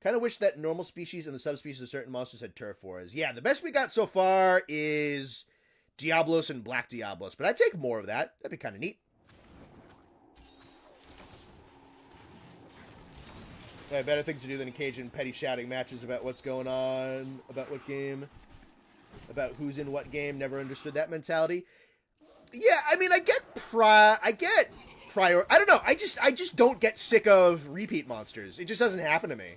Kind of wish that normal species and the subspecies of certain monsters had turf wars. Yeah, the best we got so far is Diablos and Black Diablos, but I'd take more of that. That'd be kind of neat. I have better things to do than engage in petty shouting matches about what's going on, about what game, about who's in what game. Never understood that mentality. Yeah, I mean, I get prior. I don't know. I just don't get sick of repeat monsters. It just doesn't happen to me.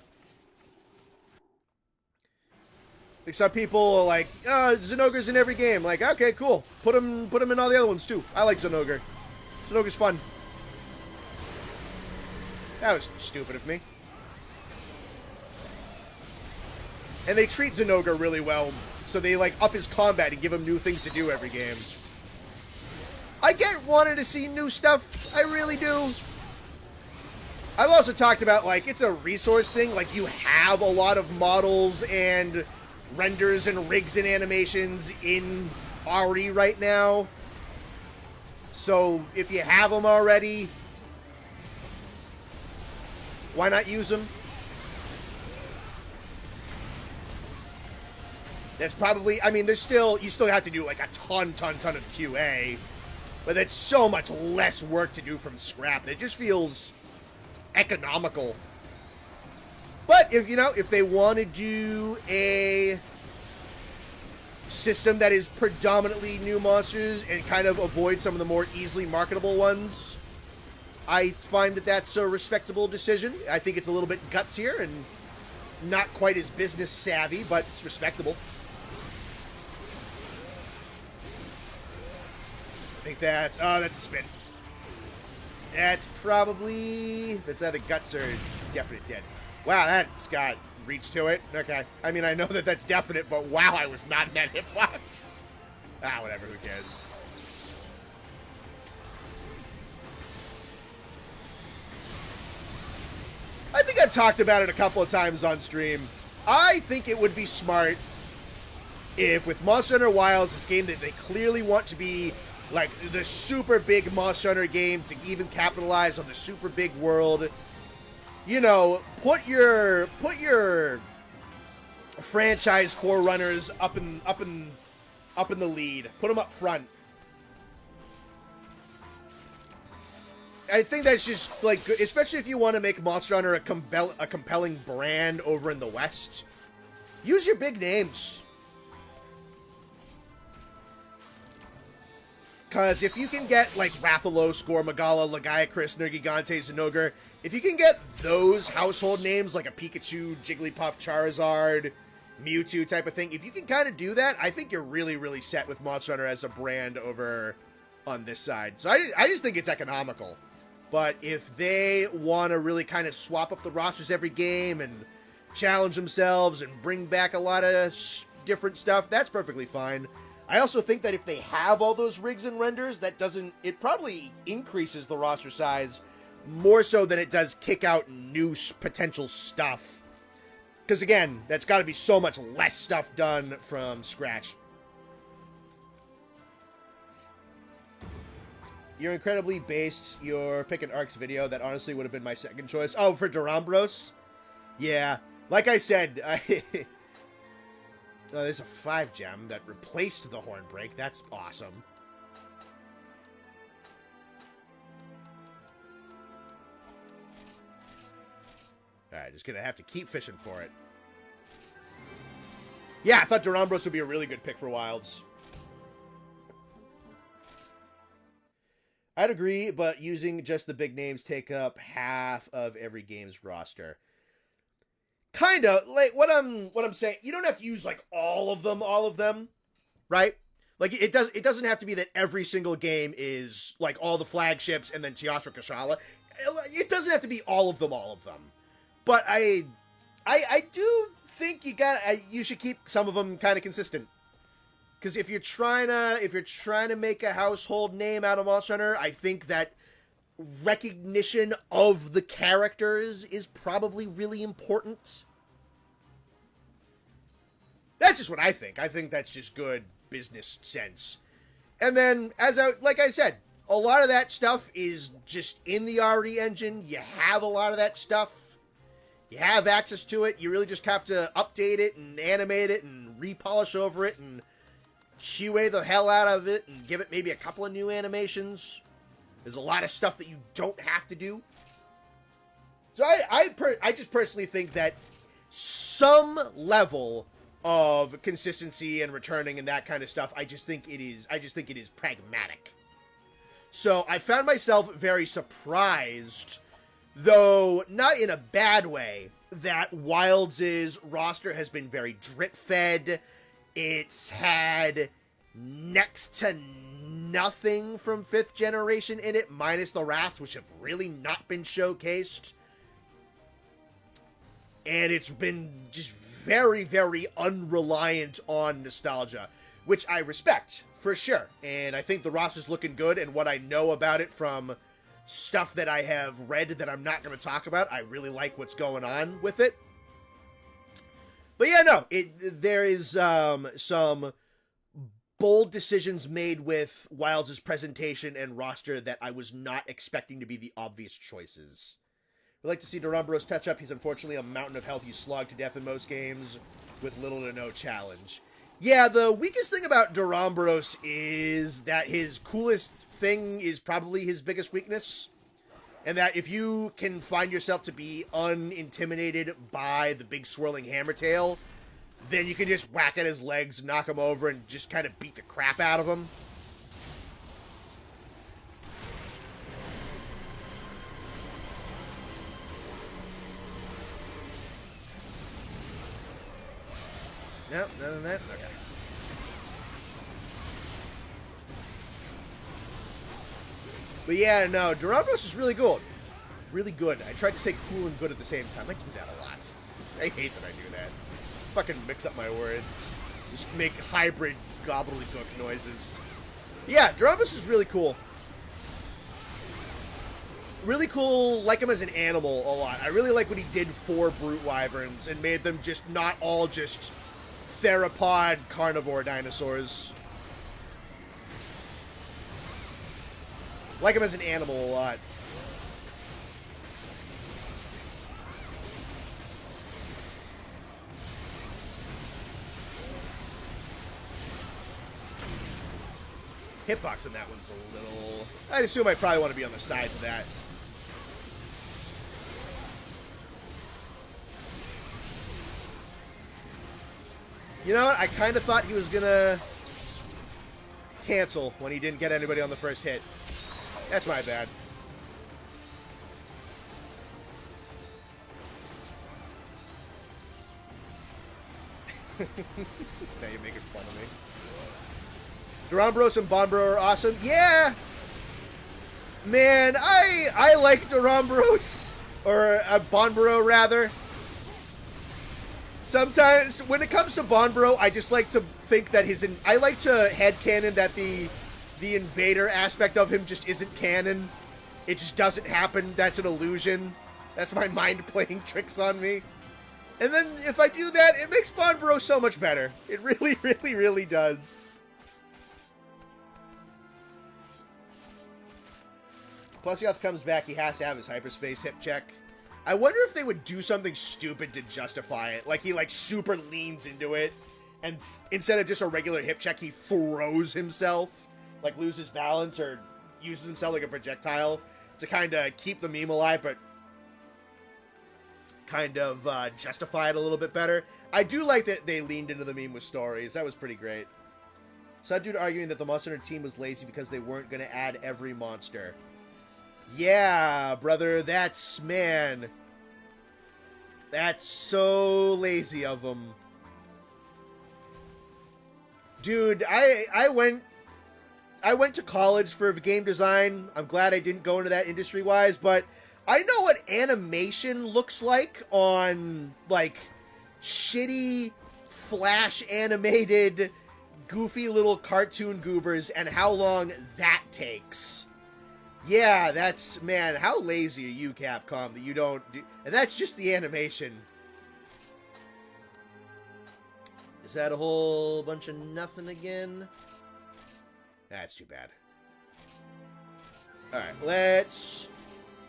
Like some people are like, oh, Zenogre's in every game. Like, okay, cool. Put him in all the other ones too. I like Zenogre. Zenogre's fun. That was stupid of me. And they treat Zenogre really well, so they like up his combat and give him new things to do every game. I get wanting to see new stuff. I really do. I've also talked about, like, it's a resource thing. Like, you have a lot of models and renders and rigs and animations in RE right now. So, if you have them already, why not use them? That's probably, I mean, you still have to do, like, a ton of QA. But that's so much less work to do from scrap. It just feels economical. But if they want to do a system that is predominantly new monsters and kind of avoid some of the more easily marketable ones, I find that that's a respectable decision. I think it's a little bit gutsier and not quite as business savvy, but it's respectable. I think that's a spin. That's either guts or definite dead. Wow, that's got reach to it. Okay. I mean, I know that that's definite, but wow, I was not in that hitbox. Ah, whatever, who cares? I think I've talked about it a couple of times on stream. I think it would be smart if with Monster Hunter Wilds, this game that they clearly want to be like the super big Monster Hunter game to even capitalize on the super big world. You know, put your franchise forerunners up in the lead. Put them up front. I think that's just like, especially if you want to make Monster Hunter a compelling brand over in the West. Use your big names. Because if you can get, like, Rathalos, Skormagala, Lagiacrus, Nergigante, Zenogre, if you can get those household names, like a Pikachu, Jigglypuff, Charizard, Mewtwo type of thing, if you can kind of do that, I think you're really, really set with Monster Hunter as a brand over on this side. So I just think it's economical. But if they want to really kind of swap up the rosters every game and challenge themselves and bring back a lot of different stuff, that's perfectly fine. I also think that if they have all those rigs and renders, it probably increases the roster size more so than it does kick out new potential stuff. Because again, that's got to be so much less stuff done from scratch. You're incredibly based. Your pick and arcs video, that honestly would have been my second choice. Oh, for Durambros? Yeah. Like I said, there's a 5-gem that replaced the Hornbreak. That's awesome. Alright, just gonna have to keep fishing for it. Yeah, I thought Durambros would be a really good pick for Wilds. I'd agree, but using just the big names take up half of every game's roster. Kind of, like, what I'm saying, you don't have to use, like, all of them, right? Like, it doesn't have to be that every single game is, like, all the flagships and then Teostra Kashala. It doesn't have to be all of them. But I do think you should keep some of them kind of consistent. Because if you're trying to make a household name out of Monster Hunter, I think that recognition of the characters is probably really important. That's just what I think. I think that's just good business sense. And then, like I said, a lot of that stuff is just in the RE engine. You have a lot of that stuff. You have access to it. You really just have to update it and animate it and repolish over it and QA the hell out of it and give it maybe a couple of new animations. There's a lot of stuff that you don't have to do. So I just personally think that some level of consistency and returning and that kind of stuff, I just think it is pragmatic. So I found myself very surprised, though not in a bad way, that Wilds' roster has been very drip-fed. It's had next to nothing from 5th generation in it, minus the Wraths, which have really not been showcased. And it's been just very, very unreliant on nostalgia, which I respect, for sure. And I think the roster's looking good, and what I know about it from stuff that I have read that I'm not going to talk about, I really like what's going on with it. But yeah, no, there is some bold decisions made with Wilds' presentation and roster that I was not expecting to be the obvious choices. We'd like to see Durambros touch up. He's unfortunately a mountain of health you slog to death in most games with little to no challenge. Yeah, the weakest thing about Durambros is that his coolest thing is probably his biggest weakness. And that if you can find yourself to be unintimidated by the big swirling hammer tail, then you can just whack at his legs, knock him over, and just kind of beat the crap out of him. Nope, none of that? Okay. But yeah, no, Durambros is really good. Really good. I tried to say cool and good at the same time. I do that a lot. I hate that I do that. Fucking mix up my words. Just make hybrid gobbledygook noises. Yeah, Durambros is really cool. Really cool, like him as an animal a lot. I really like what he did for Brute Wyverns and made them just not all just theropod carnivore dinosaurs. Like him as an animal a lot. Hitbox in that one's a little... I'd assume I probably want to be on the sides of that. You know what? I kind of thought he was going to cancel when he didn't get anybody on the first hit. That's my bad. Now you're making fun of me. Durambros and Bonbro are awesome. Yeah! Man, I like Durambros. Or Bonbro, rather. Sometimes, when it comes to Bonbro, I just like to think that I like to headcanon that the invader aspect of him just isn't canon. It just doesn't happen. That's an illusion. That's my mind playing tricks on me. And then, if I do that, it makes Bonbro so much better. It really, really, really does. Plusioth comes back, he has to have his hyperspace hip check. I wonder if they would do something stupid to justify it. Like, he, super leans into it, and instead of just a regular hip check, he throws himself, like, loses balance, or uses himself like a projectile to kind of keep the meme alive, but kind of justify it a little bit better. I do like that they leaned into the meme with stories. That was pretty great. Saw a dude arguing that the Monster Hunter team was lazy because they weren't going to add every monster. Yeah, brother, that's so lazy of them. Dude, I went to college for game design. I'm glad I didn't go into that industry-wise, but I know what animation looks like on, shitty, flash-animated, goofy little cartoon goobers and how long that takes. Yeah, man, how lazy are you, Capcom, that you don't do... And that's just the animation. Is that a whole bunch of nothing again? That's too bad. Alright,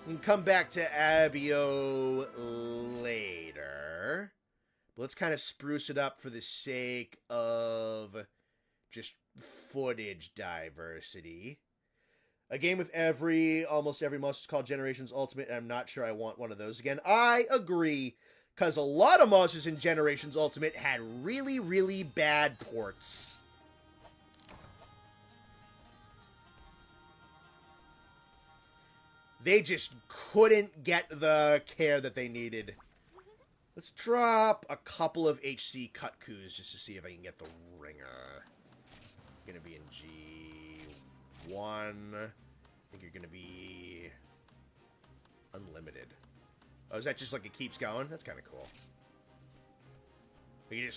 we can come back to Abio later. better. But let's kind of spruce it up for the sake of just footage diversity. A game with almost every monster is called Generations Ultimate, and I'm not sure I want one of those again. I agree, because a lot of monsters in Generations Ultimate had really, really bad ports. They just couldn't get the care that they needed. Let's drop a couple of HC Cutcoos just to see if I can get the ringer. Gonna be in G1. I think you're gonna be unlimited. Oh, is that just like it keeps going? That's kind of cool. You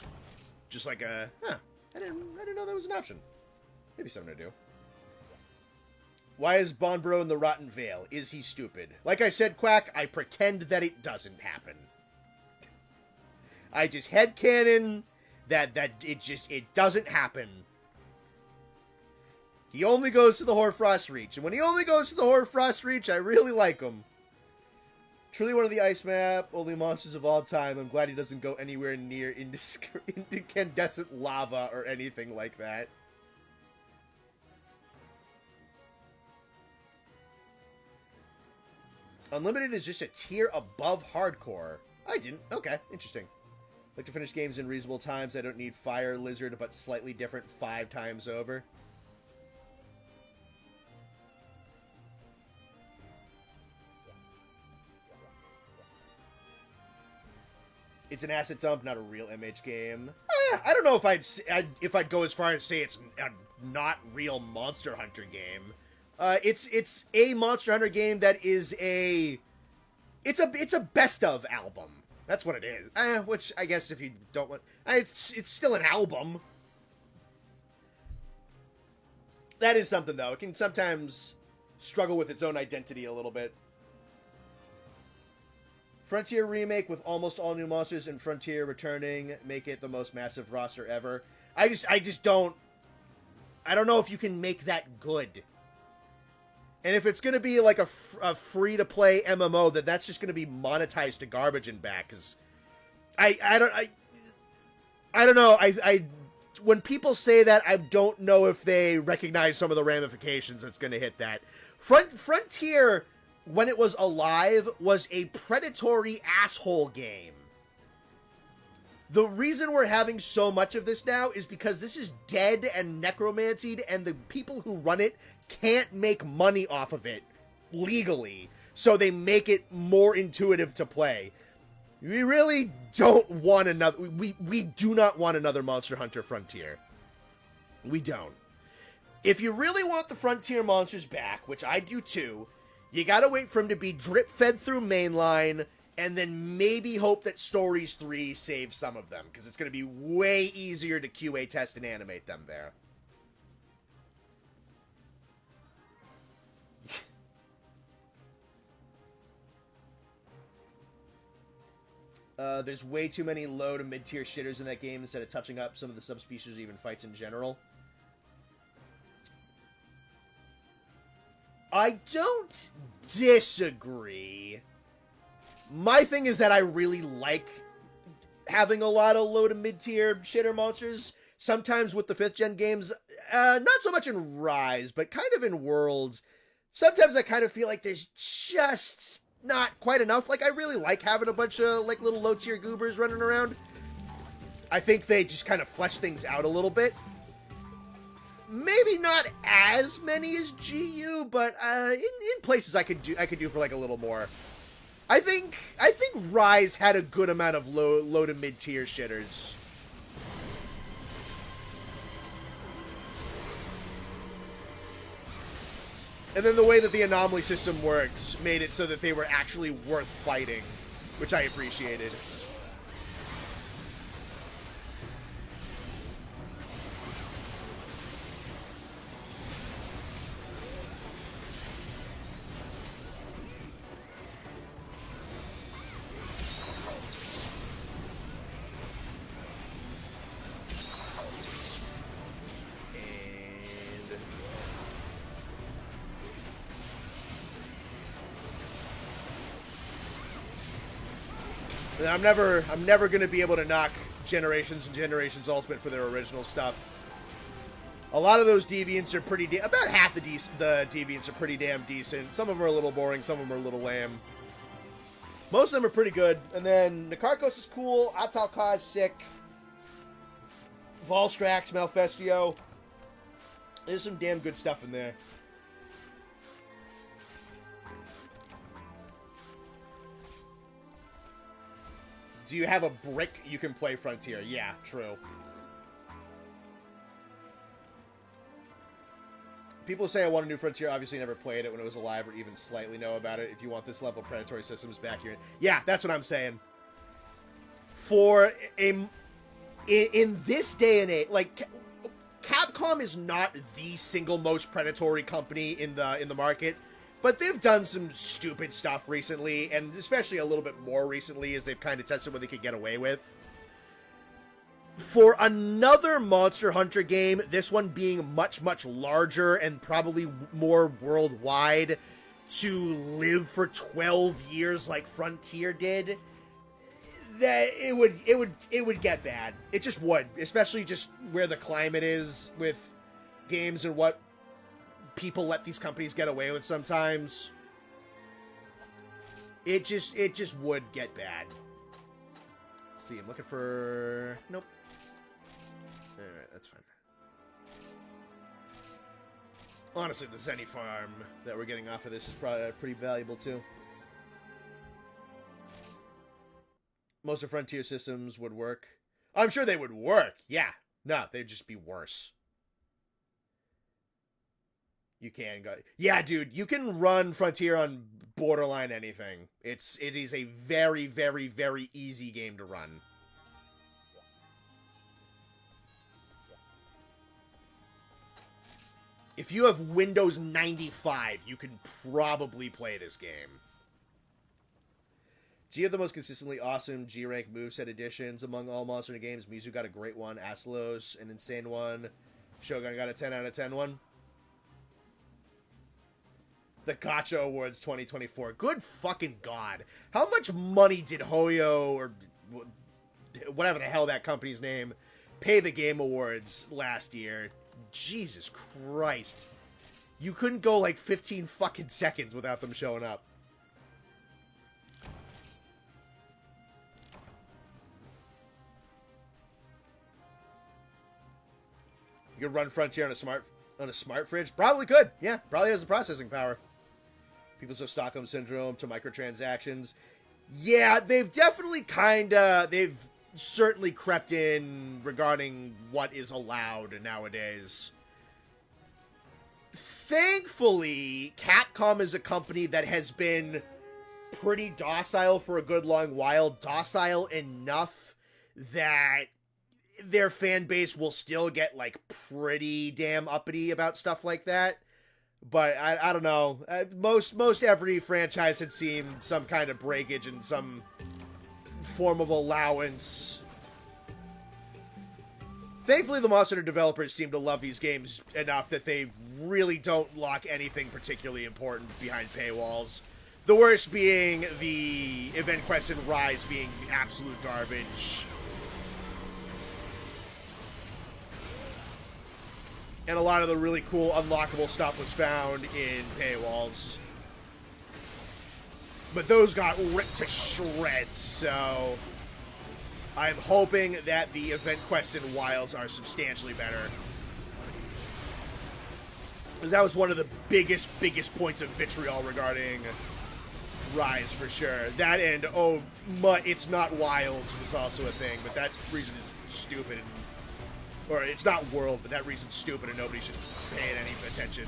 just like a, huh? I didn't know that was an option. Maybe something to do. Why is Bonbro in the Rotten Vale? Is he stupid? Like I said, Quack, I pretend that it doesn't happen. I just headcanon that it doesn't happen. He only goes to the Hoarfrost Reach, and when he only goes to the Hoarfrost Reach, I really like him. Truly one of the ice map, only monsters of all time. I'm glad he doesn't go anywhere near incandescent lava or anything like that. Unlimited is just a tier above hardcore. I didn't. Okay, interesting. Like to finish games in reasonable times. I don't need Fire Lizard, but slightly different 5 times over. It's an asset dump, not a real MH game. I don't know if I'd go as far as say it's a not real Monster Hunter game. It's a Monster Hunter game that is it's a best of album. That's what it is. Which I guess if you don't want, it's still an album. That is something though. It can sometimes struggle with its own identity a little bit. Frontier remake with almost all new monsters and Frontier returning, make it the most massive roster ever. I just don't. I don't know if you can make that good. And if it's going to be like a free-to-play MMO, then that's just going to be monetized to garbage and back. Because I don't know. When people say that, I don't know if they recognize some of the ramifications that's going to hit that. Frontier, when it was alive, was a predatory asshole game. The reason we're having so much of this now is because this is dead and necromancied, and the people who run it can't make money off of it legally, so they make it more intuitive to play. We really don't want another... We do not want another Monster Hunter Frontier. We don't. If you really want the Frontier monsters back, which I do too, you gotta wait for them to be drip-fed through mainline, and then maybe hope that Stories 3 saves some of them, because it's going to be way easier to QA test and animate them there. There's way too many low to mid-tier shitters in that game instead of touching up some of the subspecies or even fights in general. I don't disagree. My thing is that I really like having a lot of low to mid-tier shitter monsters. Sometimes with the 5th gen games, not so much in Rise, but kind of in Worlds. Sometimes I kind of feel like there's just not quite enough. Like, I really like having a bunch of, like, little low-tier goobers running around. I think they just kind of flesh things out a little bit. Maybe not as many as GU, but in places I could do for, like, a little more. I think Rise had a good amount of low to mid-tier shitters. And then the way that the anomaly system works made it so that they were actually worth fighting, which I appreciated. And I'm never gonna be able to knock Generations and Generations Ultimate for their original stuff. A lot of those deviants are pretty about half the deviants are pretty damn decent. Some of them are a little boring, some of them are a little lame. Most of them are pretty good. And then Nakarkos is cool, Atalka is sick. Volstrax, Malfestio. There's some damn good stuff in there. Do you have a brick you can play Frontier? Yeah, true. People say I want a new Frontier. Obviously never played it when it was alive or even slightly know about it. If you want this level of predatory systems back here. Yeah, that's what I'm saying. For in this day and age, like, Capcom is not the single most predatory company in the market. But they've done some stupid stuff recently, and especially a little bit more recently as they've kind of tested what they could get away with. For another Monster Hunter game, this one being much, much larger and probably more worldwide, to live for 12 years like Frontier did, that it would get bad. It just would, especially just where the climate is with games and what people let these companies get away with sometimes. It just would get bad. Let's see, I'm looking for... Nope. Alright, that's fine. Honestly, the Zenith farm that we're getting off of this is probably pretty valuable too. Most of Frontier systems would work. I'm sure they would work, yeah. No, they'd just be worse. You can go... Yeah, dude, you can run Frontier on borderline anything. It is a very, very, very easy game to run. If you have Windows 95, you can probably play this game. G have the most consistently awesome G-rank moveset additions among all Monster Hunter games. Mizu got a great one. Astalos, an insane one. Shogun got a 10 out of 10 one. The Gacha Awards 2024. Good fucking God. How much money did Hoyo, or whatever the hell that company's name, pay the Game Awards last year? Jesus Christ. You couldn't go like 15 fucking seconds without them showing up. You could run Frontier on a smart fridge? Probably could. Yeah, probably has the processing power. People say Stockholm Syndrome to microtransactions. Yeah, they've definitely they've certainly crept in regarding what is allowed nowadays. Thankfully, Capcom is a company that has been pretty docile for a good long while. Docile enough that their fan base will still get, like, pretty damn uppity about stuff like that. But I don't know. Most every franchise had seen some kind of breakage and some form of allowance. Thankfully, the Monster Hunter developers seem to love these games enough that they really don't lock anything particularly important behind paywalls. The worst being the Event Quest and Rise being absolute garbage. And a lot of the really cool unlockable stuff was found in paywalls. But those got ripped to shreds, so I'm hoping that the Event Quests and Wilds are substantially better. Because that was one of the biggest points of vitriol regarding Rise, for sure. That and, it's not Wilds was also a thing, but that reason is stupid. Or it's not World, but that reason's stupid and nobody should pay it any attention.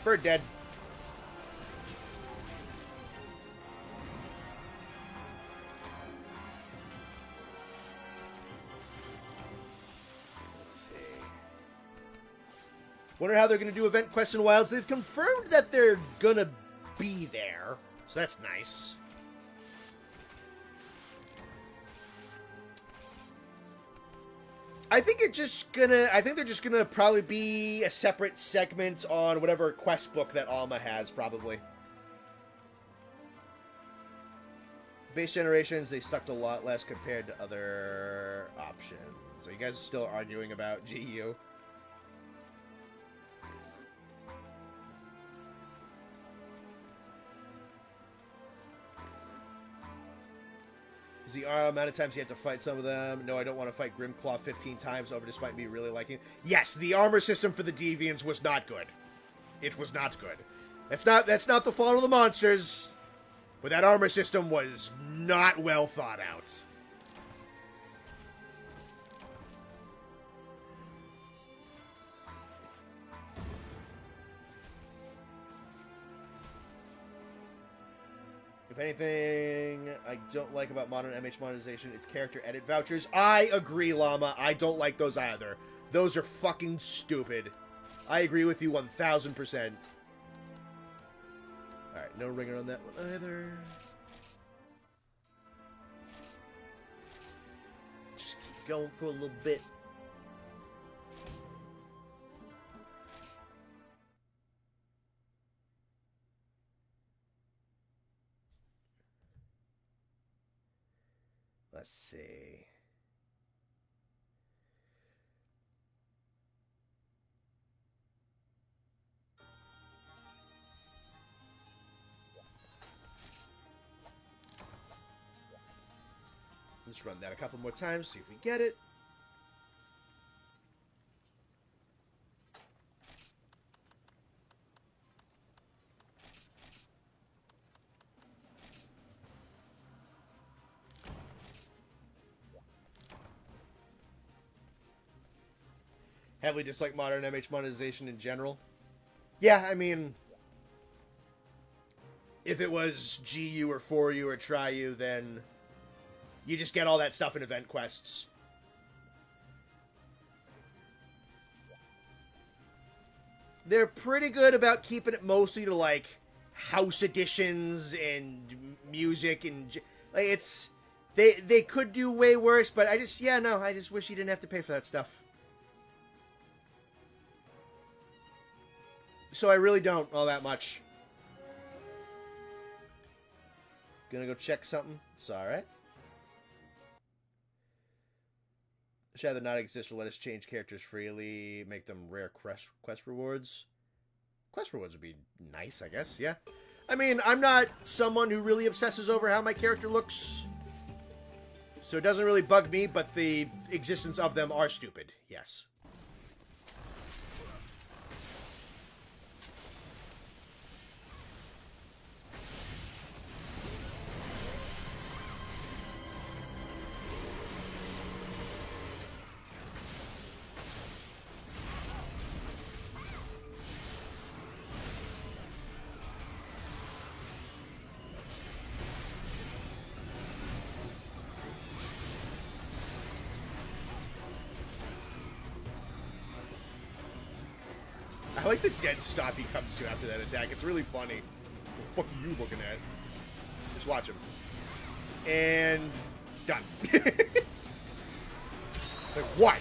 Bird dead. Wonder how they're going to do event quests and wilds. They've confirmed that they're going to be there, so that's nice. I think they're just gonna probably be a separate segment on whatever quest book that Alma has, probably. Base generations, they sucked a lot less compared to other options. Are you guys still arguing about GU? Is the amount of times you have to fight some of them? No, I don't want to fight Grimclaw 15 times over, despite me really liking it. Yes, the armor system for the Deviants was not good. It was not good. That's not the fault of the monsters, but that armor system was not well thought out. If anything I don't like about modern MH monetization, it's character edit vouchers. I agree, Llama. I don't like those either. Those are fucking stupid. I agree with you 1000%. Alright, no ringer on that one either. Just keep going for a little bit. Let's see. Let's run that a couple more times, see if we get it. Heavily dislike modern MH monetization in general. Yeah, I mean, if it was GU or for you or try you, then you just get all that stuff in event quests. They're pretty good about keeping it mostly to, like, house editions and music and, like, it's, they could do way worse, but I just wish you didn't have to pay for that stuff. So I really don't all that much. Gonna go check something? It's alright. Should either not exist or let us change characters freely, make them rare quest rewards. Quest rewards would be nice, I guess, yeah. I mean, I'm not someone who really obsesses over how my character looks, so it doesn't really bug me, but the existence of them are stupid, yes. I like the dead stop he comes to after that attack. It's really funny. What the fuck are you looking at? Just watch him. And done. Like, what?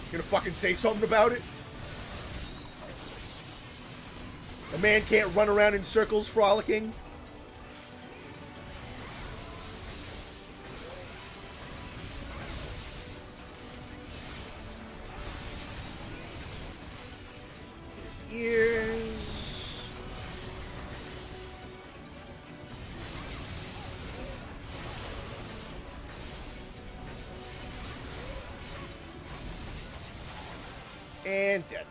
You gonna fucking say something about it? A man can't run around in circles frolicking? Ears. And dead.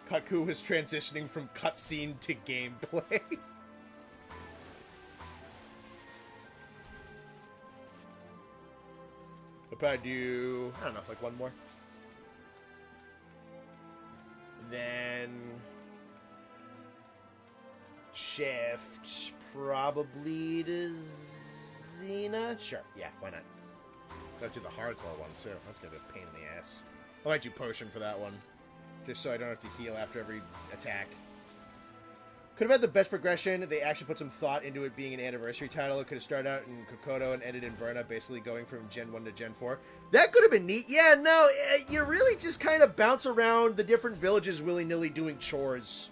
Kaku was transitioning from cutscene to gameplay. I'll probably do, I don't know, like one more. Then shift probably to Xena. Sure, yeah, why not? Let's do the hardcore one too. That's gonna be a pain in the ass. I might do potion for that one, just so I don't have to heal after every attack. Could have had the best progression. They actually put some thought into it being an anniversary title. It could have started out in Kokoto and ended in Burna, basically going from Gen 1 to Gen 4. That could have been neat. Yeah, no, you really just kind of bounce around the different villages willy-nilly doing chores.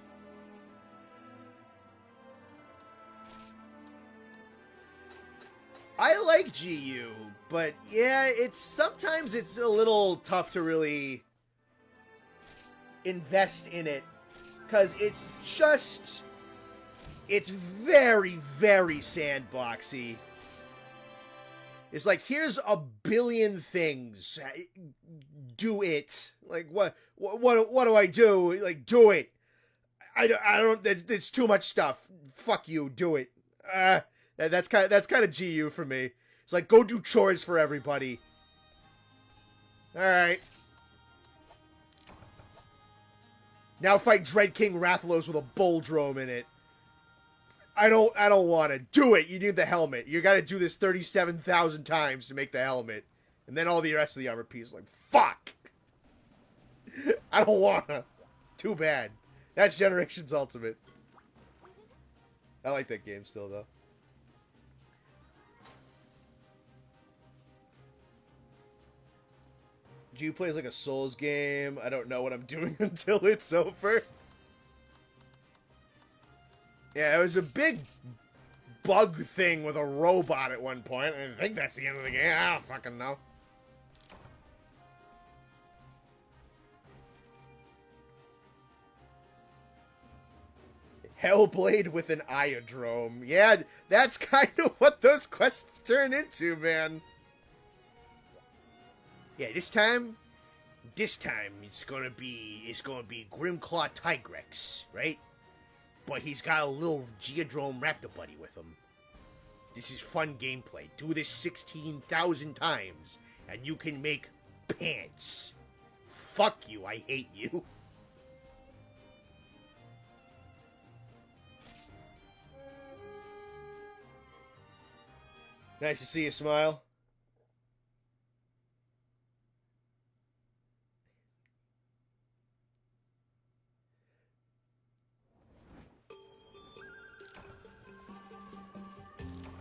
I like GU, but yeah, sometimes it's a little tough to really invest in it, because it's very, very sandboxy. It's like, here's a billion things. Do it. Like, what do I do? Like, do it. I don't, it's too much stuff. Fuck you, do it. That's kind of GU for me. It's like, go do chores for everybody. Alright. Now fight Dread King Rathalos with a Boldrome in it. I don't want to. Do it! You need the helmet. You gotta do this 37,000 times to make the helmet. And then all the rest of the armor piece. Like, fuck! I don't wanna. Too bad. That's Generations Ultimate. I like that game still, though. G plays like a Souls game. I don't know what I'm doing until it's over. Yeah, it was a big bug thing with a robot at one point. I think that's the end of the game. I don't fucking know. Hellblade with an Iodrome. Yeah, that's kind of what those quests turn into, man. Yeah, this time it's gonna be Grimclaw Tigrex, right? But he's got a little Geodrome Raptor buddy with him. This is fun gameplay. Do this 16,000 times, and you can make pants. Fuck you, I hate you. Nice to see you smile.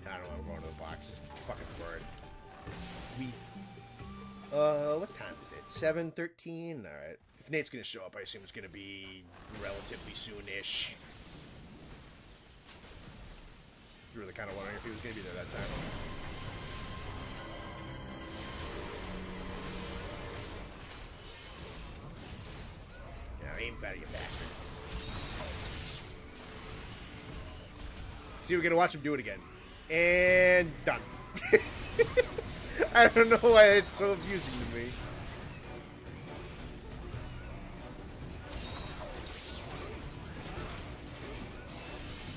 I don't want to go into the box. Fucking bird. What time is it? 7:13? Alright. If Nate's gonna show up, I assume it's gonna be relatively soon-ish. Really kind of wondering if he was gonna be there that time. Now, aim better, you bastard. See, we're gonna watch him do it again. And done. I don't know why it's so amusing to me.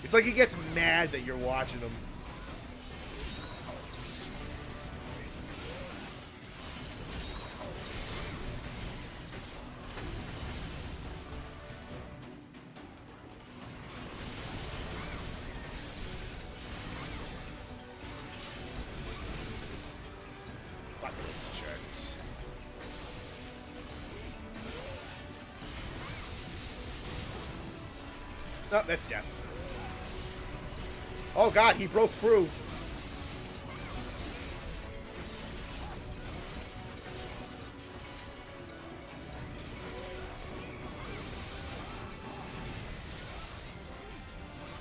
It's like he gets mad that you're watching him. Oh, that's death. Oh god, he broke through.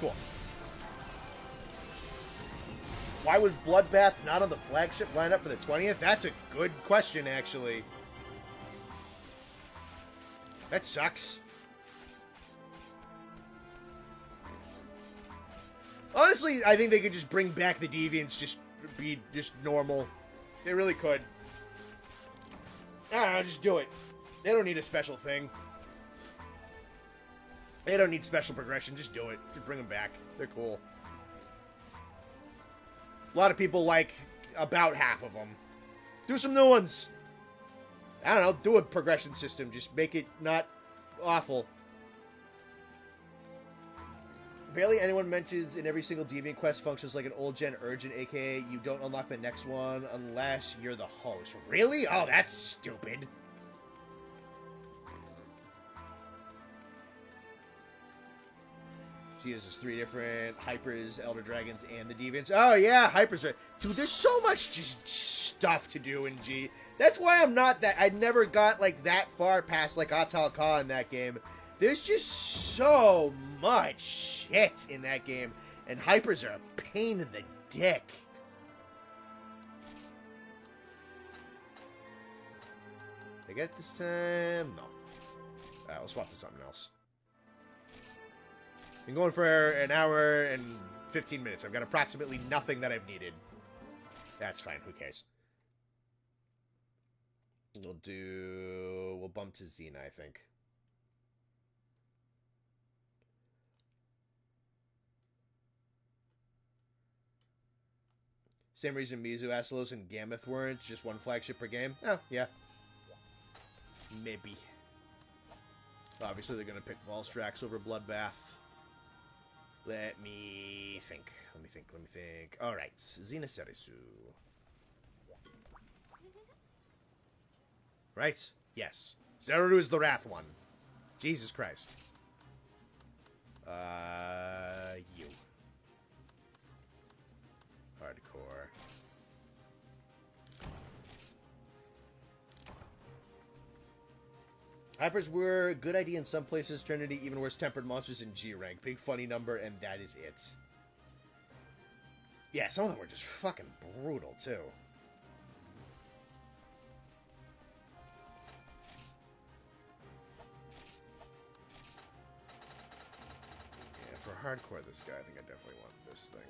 Cool. Why was Bloodbath not on the flagship lineup for the 20th? That's a good question, actually. That sucks. Honestly, I think they could just bring back the Deviants, just be just normal. They really could. I don't know, just do it. They don't need a special thing. They don't need special progression. Just do it. Just bring them back. They're cool. A lot of people like about half of them. Do some new ones. I don't know. Do a progression system. Just make it not awful. Barely anyone mentions in every single Deviant Quest functions like an old-gen urgent, aka you don't unlock the next one unless you're the host. Really? Oh, that's stupid. She uses 3 different Hypers, Elder Dragons, and the Deviants. Oh, yeah, Hypers are... Dude, there's so much just stuff to do in G. That's why I'm not that... I never got, like, that far past, like, Atal Ka in that game. There's just so much shit in that game. And Hypers are a pain in the dick. Did I get it this time? No. Alright, we'll swap to something else. Been going for an hour and 15 minutes. I've got approximately nothing that I've needed. That's fine. Who cares? We'll bump to Xena, I think. Same reason Mizu, Astalos, and Gameth weren't. Just one flagship per game. Oh, yeah. Maybe. Obviously, they're going to pick Volstrax over Bloodbath. Let me think. Alright, Xena Serisu. Right? Yes. Zeru is the Wrath one. Jesus Christ. You. Hardcore. Hypers were a good idea in some places. Trinity, even worse tempered monsters in G rank. Big funny number, and that is it. Yeah, some of them were just fucking brutal, too. Yeah, for hardcore this guy, I think I definitely want this thing.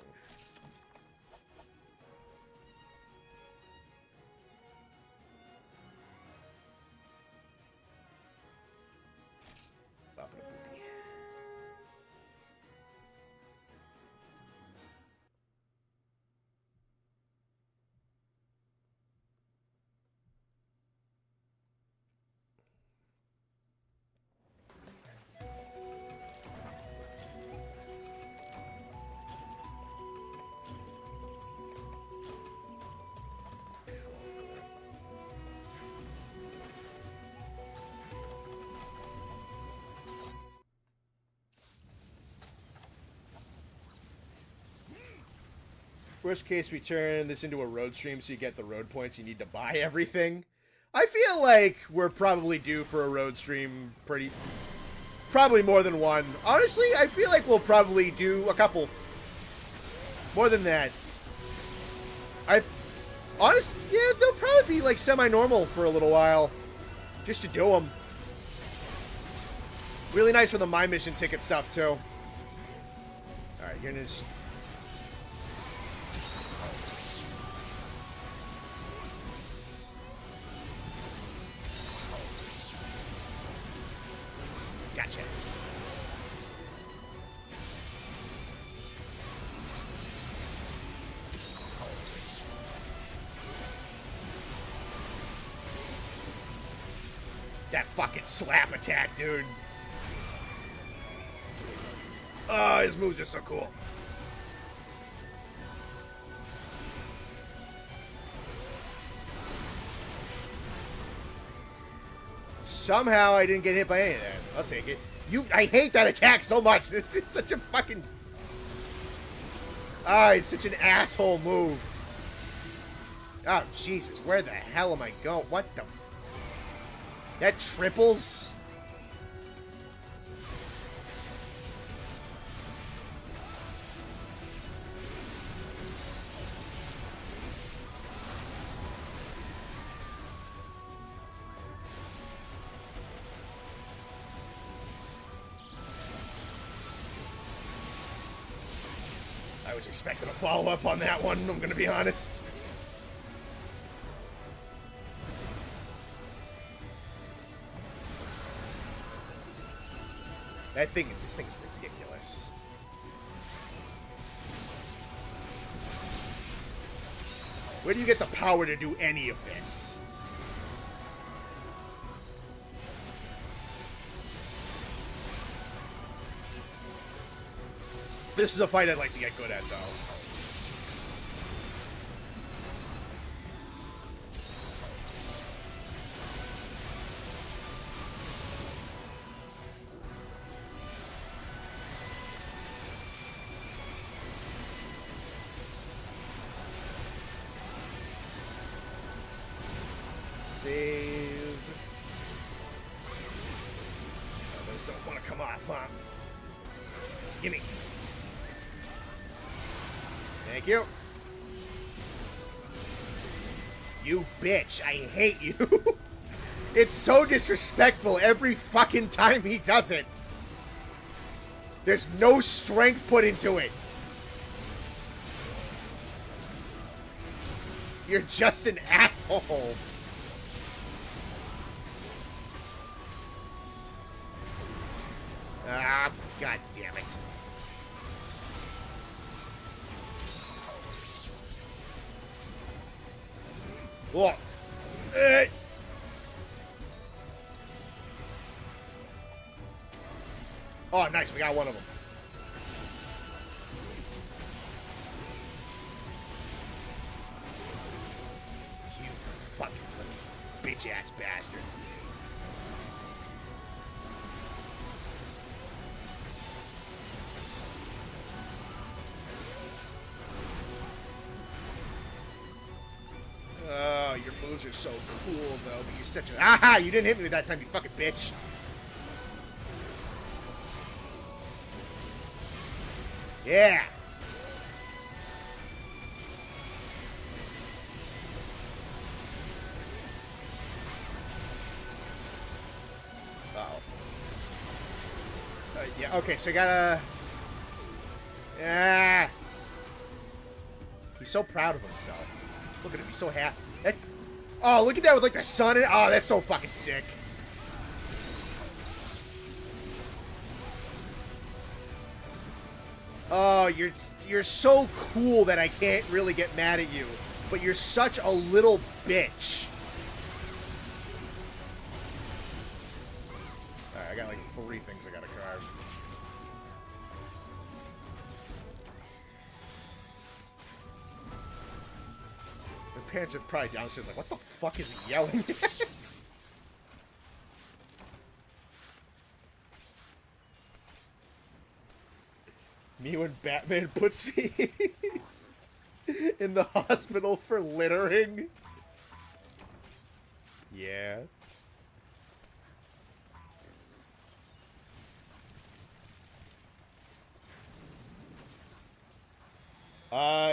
Worst case, we turn this into a road stream so you get the road points. You need to buy everything. I feel like we're probably due for a road stream probably more than one. Honestly, I feel like we'll probably do a couple. More than that. Honestly, yeah, they'll probably be like semi-normal for a little while. Just to do them. Really nice for the My Mission ticket stuff, too. Alright, you're gonna just... Gotcha. That fucking slap attack, dude. Oh, his moves are so cool. Somehow I didn't get hit by any of that. I'll take it. I hate that attack so much. It's such a fucking... Ah, it's such an asshole move. Oh, Jesus. Where the hell am I going? What the... That triples? I was expecting a follow-up on that one, I'm gonna be honest. This thing is ridiculous. Where do you get the power to do any of this? This is a fight I'd like to get good at, though. Save. Oh, those don't want to come off, huh? Gimme. Thank you. You bitch. I hate you. It's so disrespectful every fucking time he does it. There's no strength put into it. You're just an asshole. Ah, god damn it. Whoa. Oh, nice. We got one of them. You fucking little bitch-ass bastard. Oh, your moves are so cool, though, but you're such a... Aha! You didn't hit me that time, you fucking bitch. Yeah! Uh-oh. Yeah, okay, so I gotta... Yeah. He's so proud of himself. Look at him, he's so happy. That's... Oh, look at that with, like, the sun in it. Oh, that's so fucking sick. Oh, you're so cool that I can't really get mad at you. But you're such a little bitch. Alright, I got, like, 3 things I gotta carve. The pants are probably downstairs like, what the fuck is he yelling at? Me when Batman puts me in the hospital for littering. Yeah.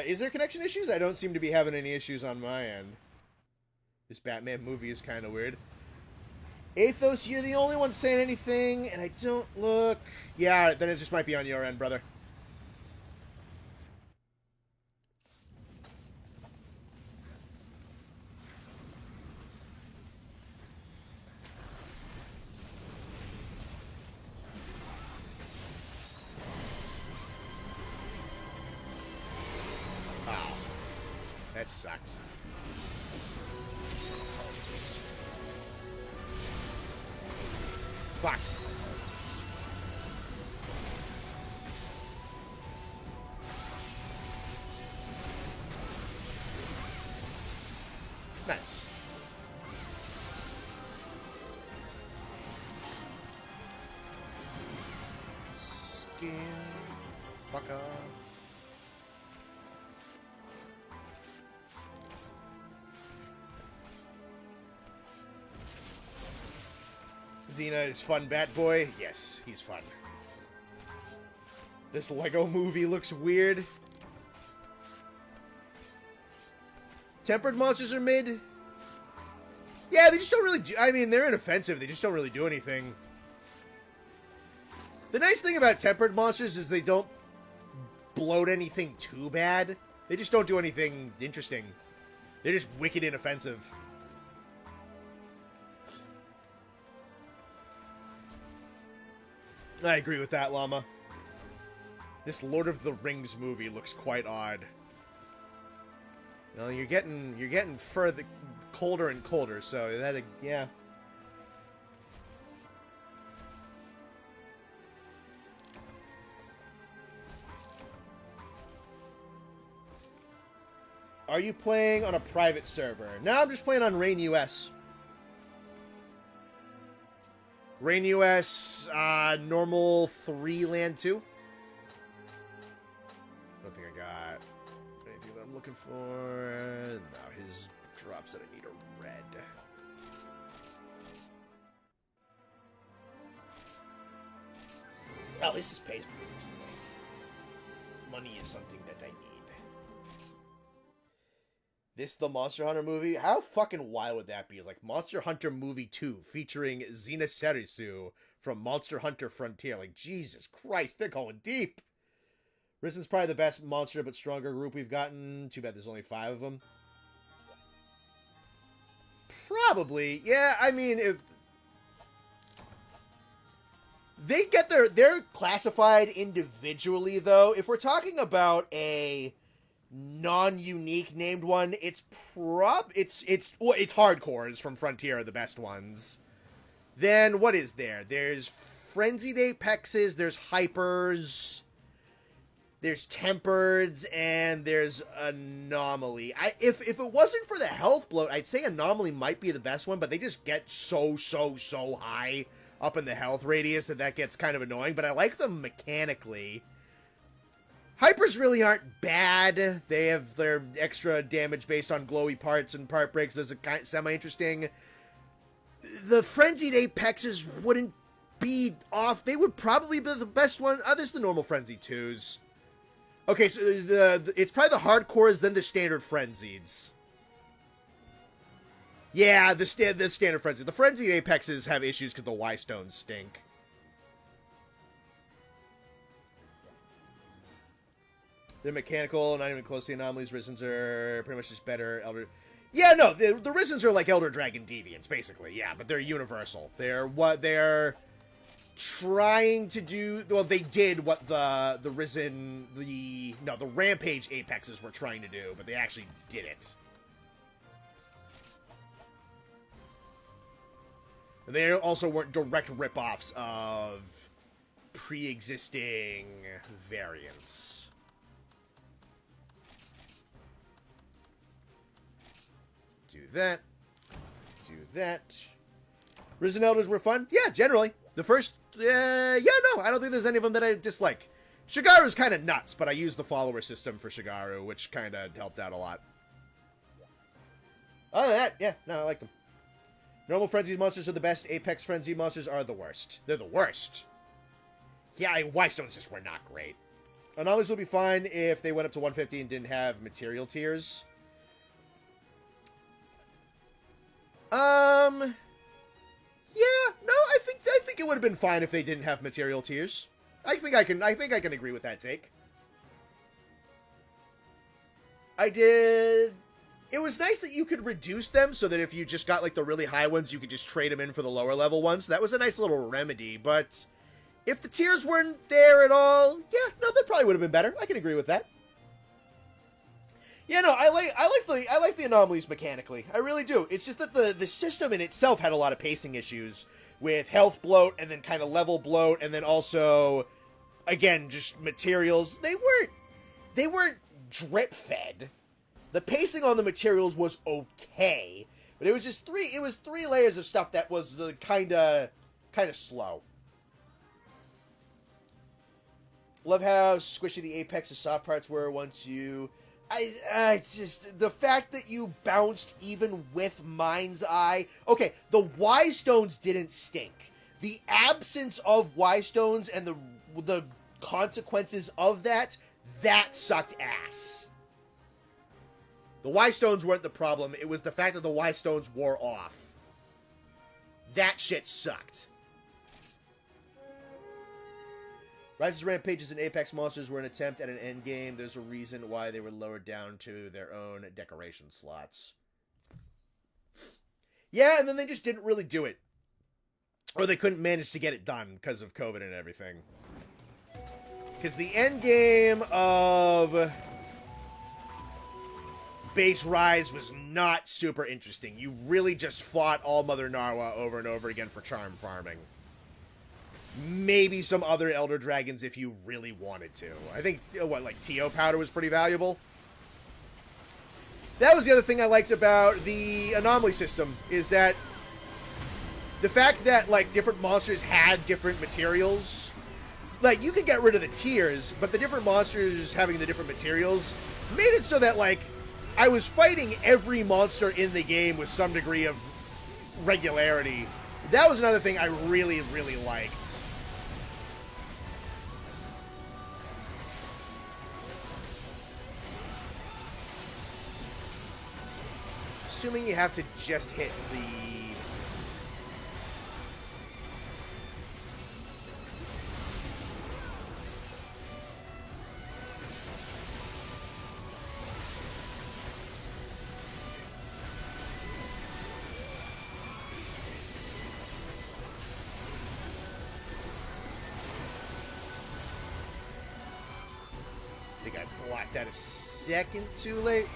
Is there connection issues? I don't seem to be having any issues on my end. This Batman movie is kind of weird. Athos, you're the only one saying anything, and I don't look... Yeah, then it just might be on your end, brother. That sucks. Fuck. Nice. Skin. Fuck off. Zenith is fun, Bat Boy. Yes, he's fun. This Lego movie looks weird. Tempered monsters are mid. Yeah, they just don't really do... I mean, they're inoffensive. They just don't really do anything. The nice thing about tempered monsters is they don't bloat anything too bad. They just don't do anything interesting. They're just wicked inoffensive. I agree with that, Llama. This Lord of the Rings movie looks quite odd. Well, you're getting further colder and colder, so that yeah. Are you playing on a private server? No, I'm just playing on Rain US. Rain US, normal 3, land 2. Don't think I got anything that I'm looking for. No, his drops that I need are red. Oh, this is pays pretty decently. Money is something that I need. This the Monster Hunter movie? How fucking wild would that be? Like Monster Hunter Movie 2 featuring Zenith from Monster Hunter Frontier. Like, Jesus Christ, they're going deep. Risen's probably the best monster but stronger group we've gotten. Too bad there's only 5 of them. Probably. Yeah, I mean, if they get they're classified individually, though. If we're talking about a non-unique named one, it's hardcores from Frontier are the best ones. Then what is there? There's frenzied apexes, there's hypers, there's tempereds, and there's anomaly. If it wasn't for the health bloat, I'd say anomaly might be the best one, but they just get so high up in the health radius that gets kind of annoying, but I like them mechanically. Hypers really aren't bad. They have their extra damage based on glowy parts and part breaks. Those are kind of semi-interesting. The Frenzied Apexes wouldn't be off. They would probably be the best one. There's the normal Frenzy 2s. Okay, so it's probably the hardcores, then the standard Frenzieds. Yeah, the standard Frenzy. The Frenzied Apexes have issues because the Y-Stones stink. They're mechanical, not even close to the anomalies. Risens are pretty much just better. Elder... Yeah, no, the Risens are like Elder Dragon Deviants, basically. Yeah, but they're universal. They're what they're trying to do. Well, they did what the Rampage Apexes were trying to do, but they actually did it. And they also weren't direct ripoffs of pre-existing variants. Do that. Risen Elders were fun? Yeah, generally. The first, no, I don't think there's any of them that I dislike. Shigaru's kind of nuts, but I used the follower system for Shigaru, which kind of helped out a lot. Other than that, yeah, no, I like them. Normal Frenzied monsters are the best. Apex Frenzied monsters are the worst. They're the worst. Yeah, Y-Stones just were not great. Anomalies would be fine if they went up to 150 and didn't have material tiers. Yeah, no, I think it would have been fine if they didn't have material tiers. I think I can agree with that take. It was nice that you could reduce them so that if you just got like the really high ones, you could just trade them in for the lower level ones. That was a nice little remedy, but if the tiers weren't there at all, yeah, no, that probably would have been better. I can agree with that. Yeah, no, I like the anomalies mechanically. I really do. It's just that the system in itself had a lot of pacing issues with health bloat and then kind of level bloat and then also, again, just materials. They weren't drip fed. The pacing on the materials was okay, but it was just three layers of stuff that was kind of slow. Love how squishy the apex of soft parts were once you... it's just the fact that you bounced even with Mind's Eye. Okay, the Y-Stones didn't stink. The absence of Y-Stones and the consequences of that sucked ass. The Y-Stones weren't the problem. It was the fact that the Y-Stones wore off. That shit sucked. Rise's Rampages and Apex monsters were an attempt at an endgame. There's a reason why they were lowered down to their own decoration slots. Yeah, and then they just didn't really do it. Or they couldn't manage to get it done because of COVID and everything. Because the end game of Base Rise was not super interesting. You really just fought All Mother Narwa over and over again for charm farming. Maybe some other Elder Dragons if you really wanted to. I think, what, like TO Powder was pretty valuable. That was the other thing I liked about the anomaly system, is that the fact that, like, different monsters had different materials. Like, you could get rid of the tiers, but the different monsters having the different materials made it so that, like, I was fighting every monster in the game with some degree of regularity. That was another thing I really, really liked. Assuming you have to just hit the... I think I blocked that a second too late.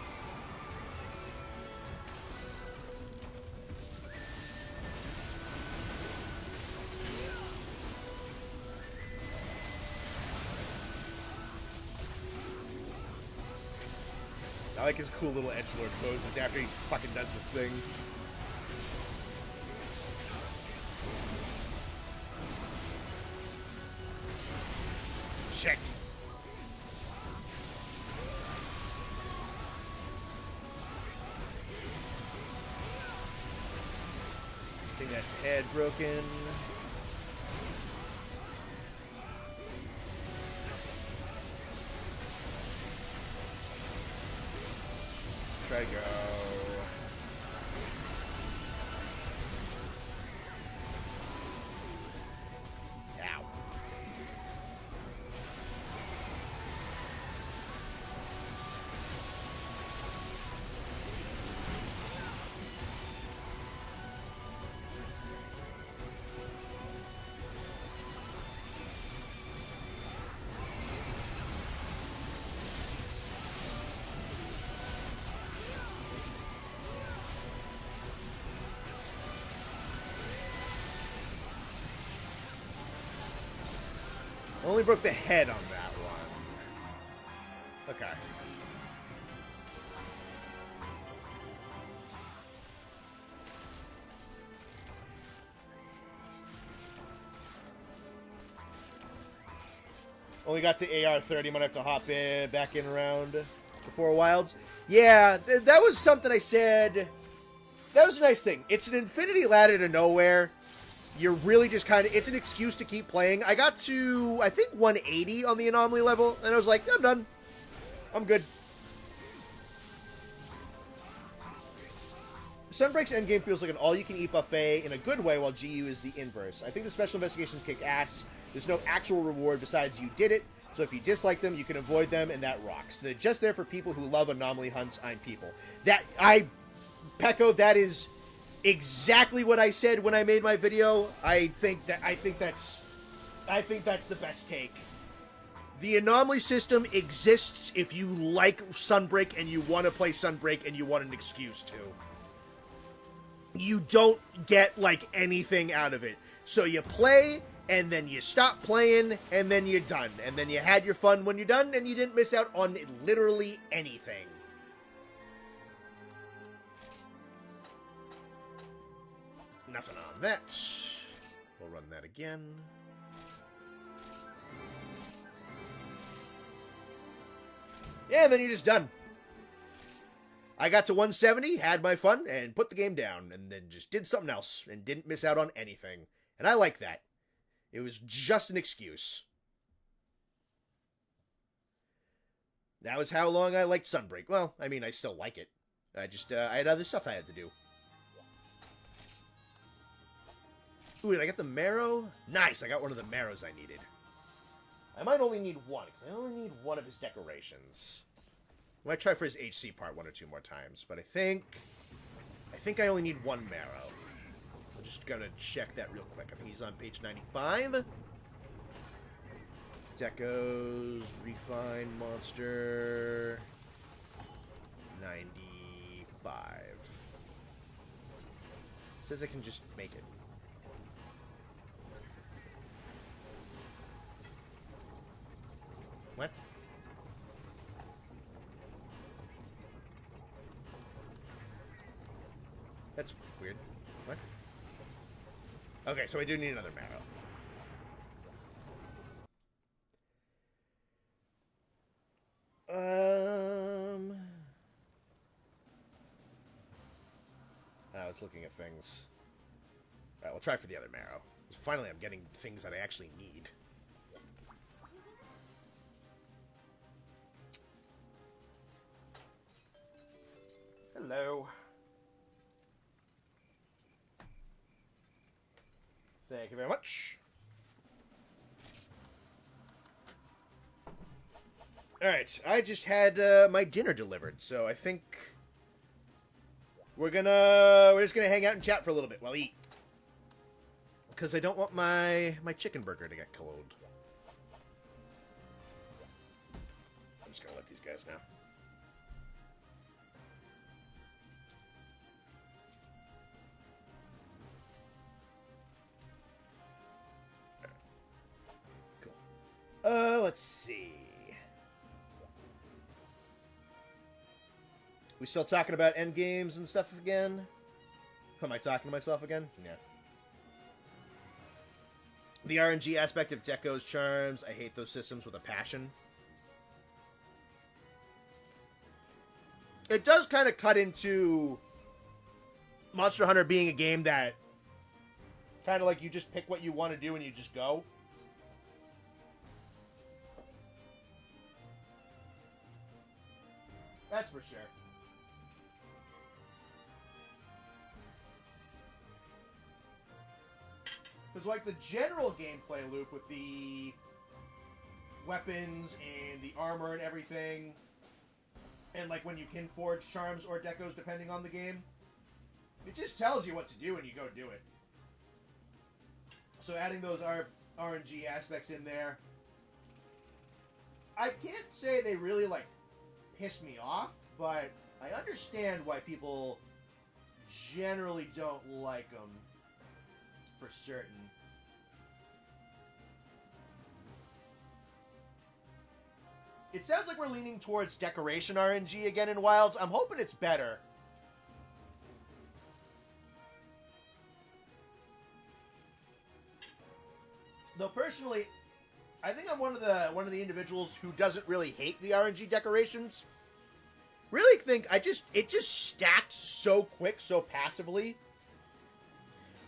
I like his cool little edgelord poses after he fucking does this thing. Shit. I think that's head broken. Try to go. Ow. Only broke the head on that one. Okay. Only got to AR-30. Might have to hop in, back in around before Wilds. Yeah, that was something I said. That was a nice thing. It's an infinity ladder to nowhere. You're really just kind of... It's an excuse to keep playing. I got to, I think, 180 on the anomaly level, and I was like, I'm done. I'm good. Sunbreak's endgame feels like an all-you-can-eat buffet in a good way, while GU is the inverse. I think the special investigations kick ass. There's no actual reward besides you did it, so if you dislike them, you can avoid them, and that rocks. They're just there for people who love anomaly hunts on people. Pecco, that is... exactly what I said when I made my video. I think that's the best take. The anomaly system exists if you like Sunbreak and you want to play Sunbreak and you want an excuse to. You don't get like anything out of it. So you play and then you stop playing and then you're done. And then you had your fun when you're done and you didn't miss out on literally anything. Nothing on that. We'll run that again. Yeah, and then you're just done. I got to 170, had my fun, and put the game down, and then just did something else, and didn't miss out on anything. And I like that. It was just an excuse. That was how long I liked Sunbreak. Well, I mean, I still like it. I had other stuff I had to do. Ooh, did I get the marrow? Nice, I got one of the marrows I needed. I might only need one, because I only need one of his decorations. I might try for his HC part one or two more times, but I think I only need one marrow. Which just gonna check that real quick. I think he's on page 95. Deco's Refine Monster 95. Says I can just make it. What? That's weird. What? Okay, so I do need another marrow. I was looking at things. Alright, we'll try for the other marrow. Finally, I'm getting things that I actually need. Hello. Thank you very much. Alright, I just had my dinner delivered, so I think we're just gonna hang out and chat for a little bit while I eat. Because I don't want my chicken burger to get cold. I'm just gonna let these guys know. Cool. Let's see. We still talking about end games and stuff again? Am I talking to myself again? Yeah. The RNG aspect of Deco's charms. I hate those systems with a passion. It does kind of cut into Monster Hunter being a game that kind of like you just pick what you want to do and you just go. That's for sure. Because, like, the general gameplay loop with the weapons and the armor and everything, and, like, when you can forge charms or decos depending on the game, it just tells you what to do and you go do it. So adding those RNG aspects in there, I can't say they really, like, piss me off, but I understand why people generally don't like them. For certain. It sounds like we're leaning towards decoration RNG again in Wilds. I'm hoping it's better. Though personally, I think I'm one of the individuals who doesn't really hate the RNG decorations. Really think it just stacks so quick, so passively.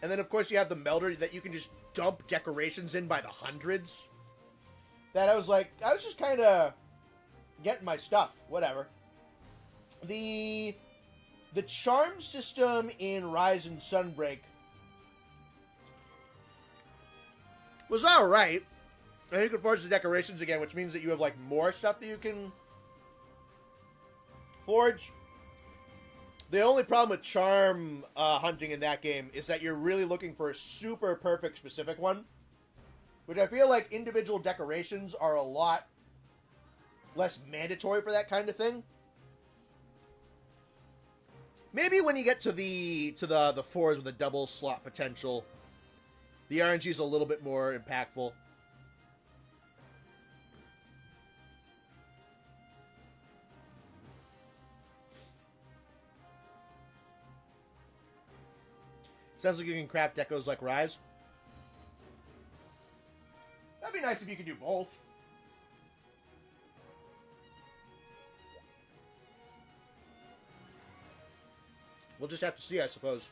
And then, of course, you have the melter that you can just dump decorations in by the hundreds. That I was just kind of getting my stuff. Whatever. The charm system in Rise and Sunbreak was alright. And you can forge the decorations again, which means that you have, like, more stuff that you can forge. The only problem with charm hunting in that game is that you're really looking for a super perfect specific one. Which I feel like individual decorations are a lot less mandatory for that kind of thing. Maybe when you get to the fours with a double slot potential, the RNG is a little bit more impactful. Sounds like you can craft decos like Rise. That'd be nice if you could do both. We'll just have to see, I suppose.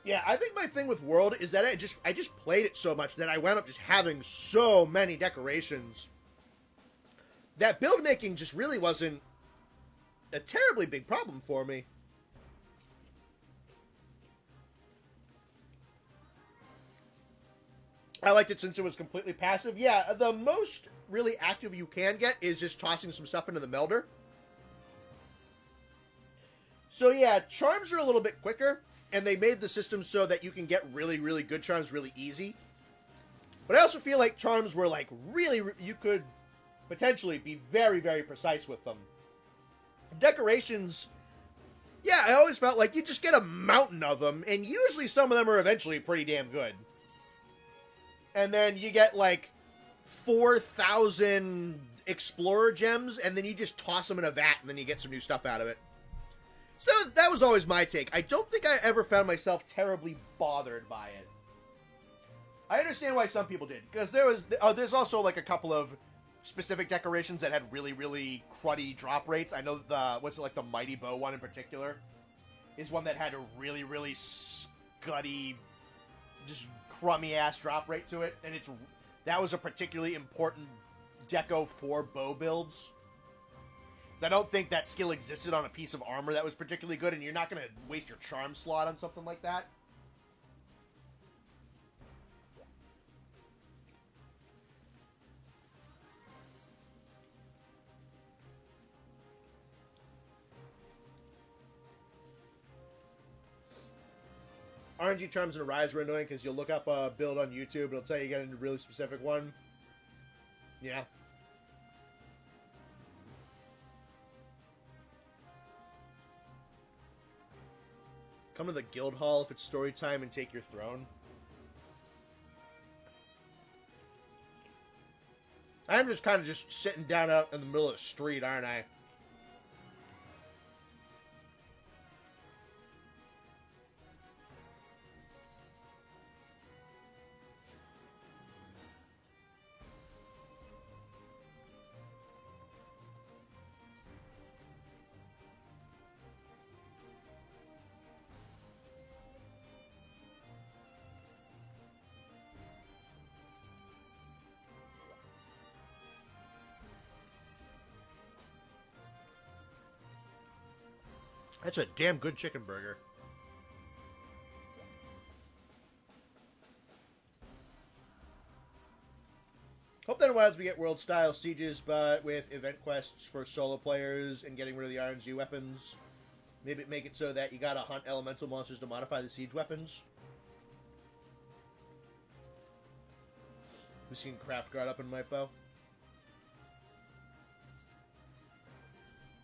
Yeah, I think my thing with World is that I just played it so much that I wound up just having so many decorations that build making just really wasn't a terribly big problem for me. I liked it since it was completely passive. Yeah, the most really active you can get is just tossing some stuff into the melder. So yeah, charms are a little bit quicker, and they made the system so that you can get really, really good charms really easy. But I also feel like charms were like really, you could potentially be very, very precise with them. Decorations, yeah, I always felt like you just get a mountain of them, and usually some of them are eventually pretty damn good. And then you get like 4,000 explorer gems, and then you just toss them in a vat, and then you get some new stuff out of it. So that was always my take. I don't think I ever found myself terribly bothered by it. I understand why some people did, because there's also like a couple of specific decorations that had really, really cruddy drop rates. I know the Mighty Bow one in particular is one that had a really, really scuddy, just crummy ass drop rate to it, and that was a particularly important deco for bow builds. I don't think that skill existed on a piece of armor that was particularly good, and you're not going to waste your charm slot on something like that. RNG charms and Arise were annoying because you'll look up a build on YouTube, it'll tell you get into a really specific one. Yeah. Come to the guild hall if it's story time and take your throne. I'm just kind of just sitting down out in the middle of the street, aren't I? That's a damn good chicken burger. Hope that allows we get world-style sieges, but with event quests for solo players and getting rid of the RNG weapons. Maybe make it so that you gotta hunt elemental monsters to modify the siege weapons. We seen craft guard up in my bow.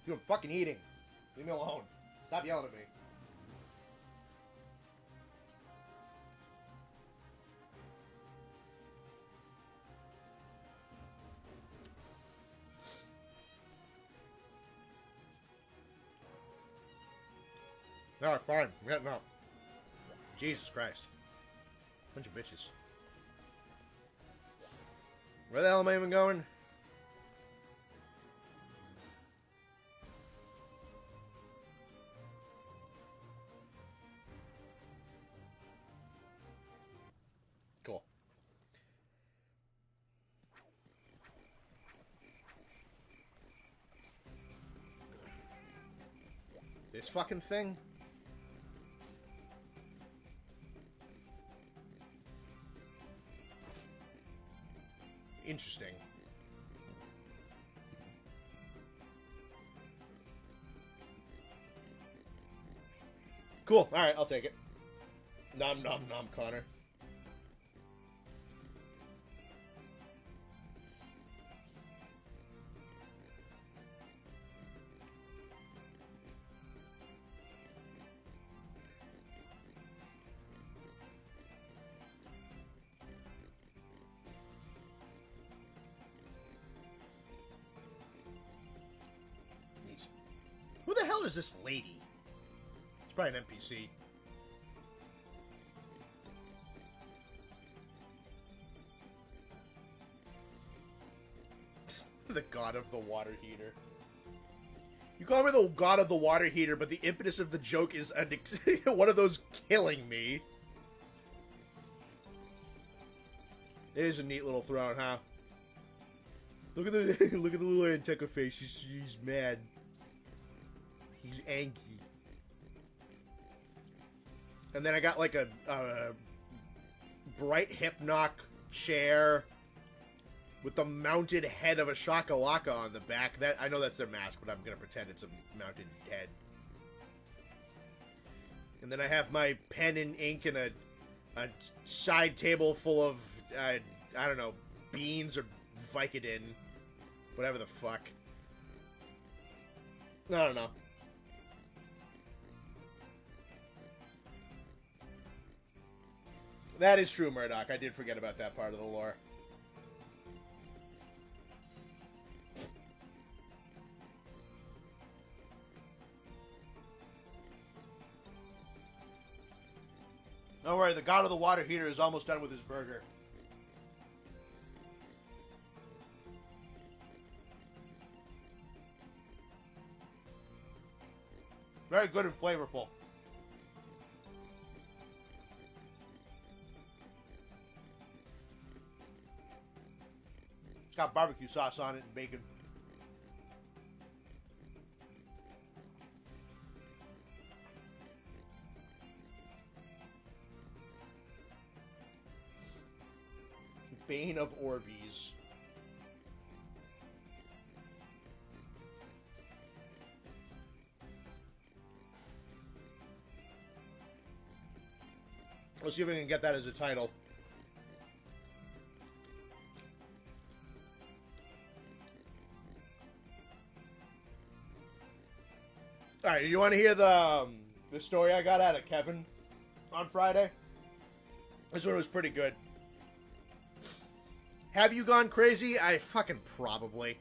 Dude, I'm fucking eating. Leave me alone. Stop yelling at me. Alright, fine. I'm getting up. Jesus Christ. Bunch of bitches. Where the hell am I even going? Cool. This fucking thing? Interesting. Cool. Alright, I'll take it. Nom nom nom, Connor. Who the hell is this lady? It's probably an NPC. The god of the water heater. You call me the god of the water heater, but the impetus of the joke is one of those killing me. It is a neat little throne, huh? Look at the look at the little Anteca face. He's mad. He's angry. And then I got like a bright hypnoc chair with the mounted head of a shakalaka on the back. That I know that's their mask, but I'm gonna pretend it's a mounted head. And then I have my pen and ink and a side table full of I don't know, beans or Vicodin, whatever the fuck. I don't know. That is true, Murdoch. I did forget about that part of the lore. Don't worry, the god of the water heater is almost done with his burger. Very good and flavorful. It's got barbecue sauce on it and bacon. Bane of Orbeez. Let's see if we can get that as a title. All right, you want to hear the story I got out of Kevin on Friday? This one was pretty good. Have you gone crazy? I fucking probably.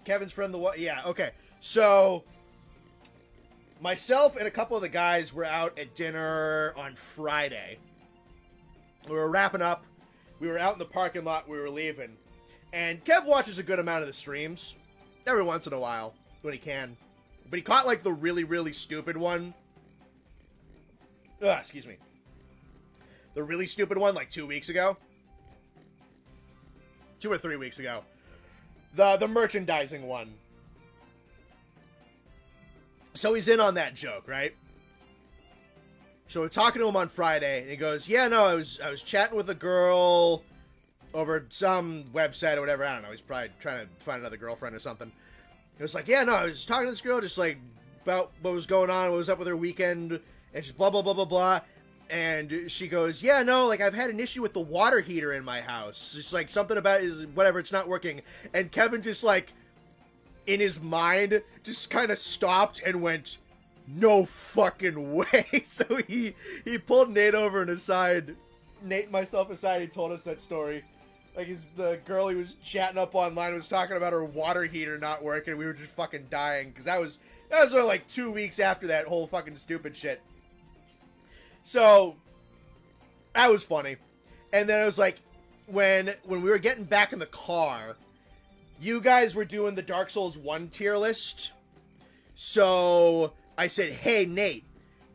Kevin's friend, the what? Yeah, okay. So, myself and a couple of the guys were out at dinner on Friday. We were wrapping up. We were out in the parking lot. We were leaving. And Kev watches a good amount of the streams. Every once in a while. When he can. But he caught, like, the really, really stupid one. Excuse me. The really stupid one, like 2 weeks ago. 2 or 3 weeks ago. The merchandising one. So he's in on that joke, right? So we're talking to him on Friday, and he goes, yeah, no, I was chatting with a girl over some website or whatever. I don't know. He's probably trying to find another girlfriend or something. It was like, yeah, no, I was talking to this girl just, like, about what was going on, what was up with her weekend, and she's blah, blah, blah, blah, blah. And she goes, yeah, no, like, I've had an issue with the water heater in my house. It's like something about it, whatever, it's not working. And Kevin just, like, in his mind, just kind of stopped and went, no fucking way. So he pulled Nate over and aside. Nate and myself aside, he told us that story. Like, the girl he was chatting up online was talking about her water heater not working. We were just fucking dying. Because that was only like 2 weeks after that whole fucking stupid shit. So, that was funny. And then it was like, when we were getting back in the car, you guys were doing the Dark Souls 1 tier list. So, I said, hey, Nate,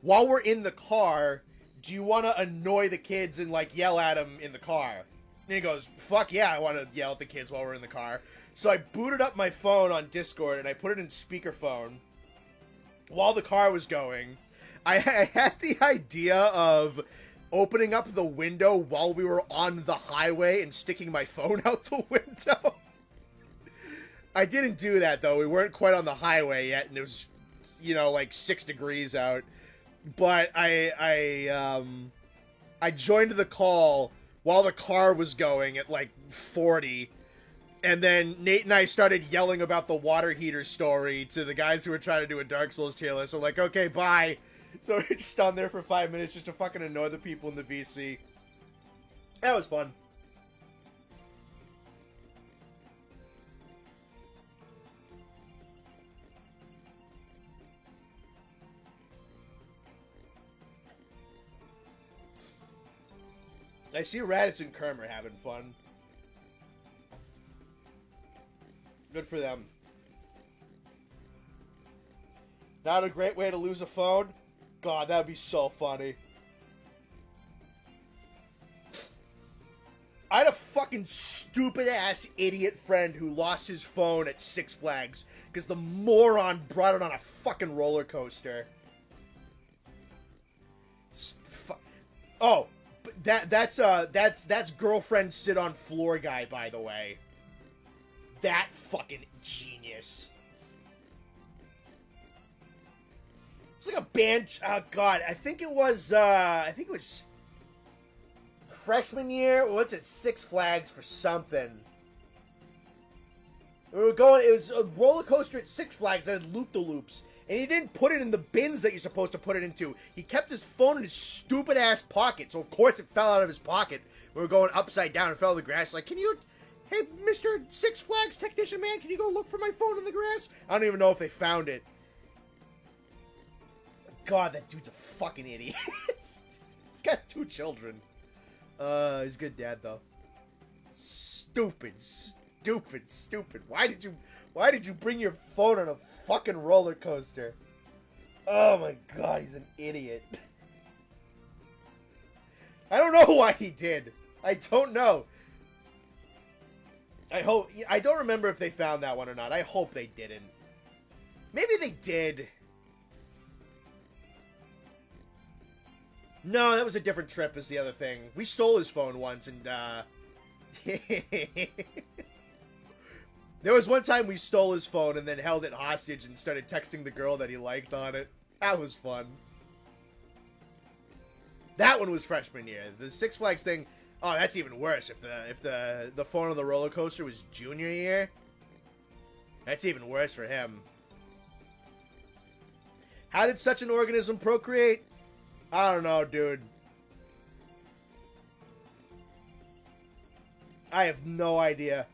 while we're in the car, do you want to annoy the kids and, like, yell at them in the car? And he goes, fuck yeah, I want to yell at the kids while we're in the car. So I booted up my phone on Discord and I put it in speakerphone while the car was going. I had the idea of opening up the window while we were on the highway and sticking my phone out the window. I didn't do that, though. We weren't quite on the highway yet, and it was, you know, like 6 degrees out. But I joined the call while the car was going at, like, 40. And then Nate and I started yelling about the water heater story to the guys who were trying to do a Dark Souls tier list. So, like, okay, bye. So we're just on there for 5 minutes just to fucking annoy the people in the VC. That was fun. I see Raditz and Kerm are having fun. Good for them. Not a great way to lose a phone? God, that'd be so funny. I had a fucking stupid-ass idiot friend who lost his phone at Six Flags because the moron brought it on a fucking roller coaster. Oh, that's girlfriend sit on floor guy, by the way. That fucking genius. It's like a band. Oh God, I think it was freshman year. What's it? Six Flags for something. We were going. It was a roller coaster at Six Flags that had loop-de-loops. And he didn't put it in the bins that you're supposed to put it into. He kept his phone in his stupid-ass pocket. So, of course, it fell out of his pocket. We were going upside down and fell in the grass. Like, can you... Hey, Mr. Six Flags technician man, can you go look for my phone in the grass? I don't even know if they found it. God, that dude's a fucking idiot. He's got 2 children. He's a good dad, though. Stupid. Why did you bring your phone on a fucking roller coaster? Oh my God, he's an idiot. I don't know why he did. I don't know. I don't remember if they found that one or not. I hope they didn't. Maybe they did. No, that was a different trip is the other thing. We stole his phone once and, there was one time we stole his phone and then held it hostage and started texting the girl that he liked on it. That was fun. That one was freshman year. The Six Flags thing, oh, that's even worse. If the phone on the roller coaster was junior year, that's even worse for him. How did such an organism procreate? I don't know, dude. I have no idea.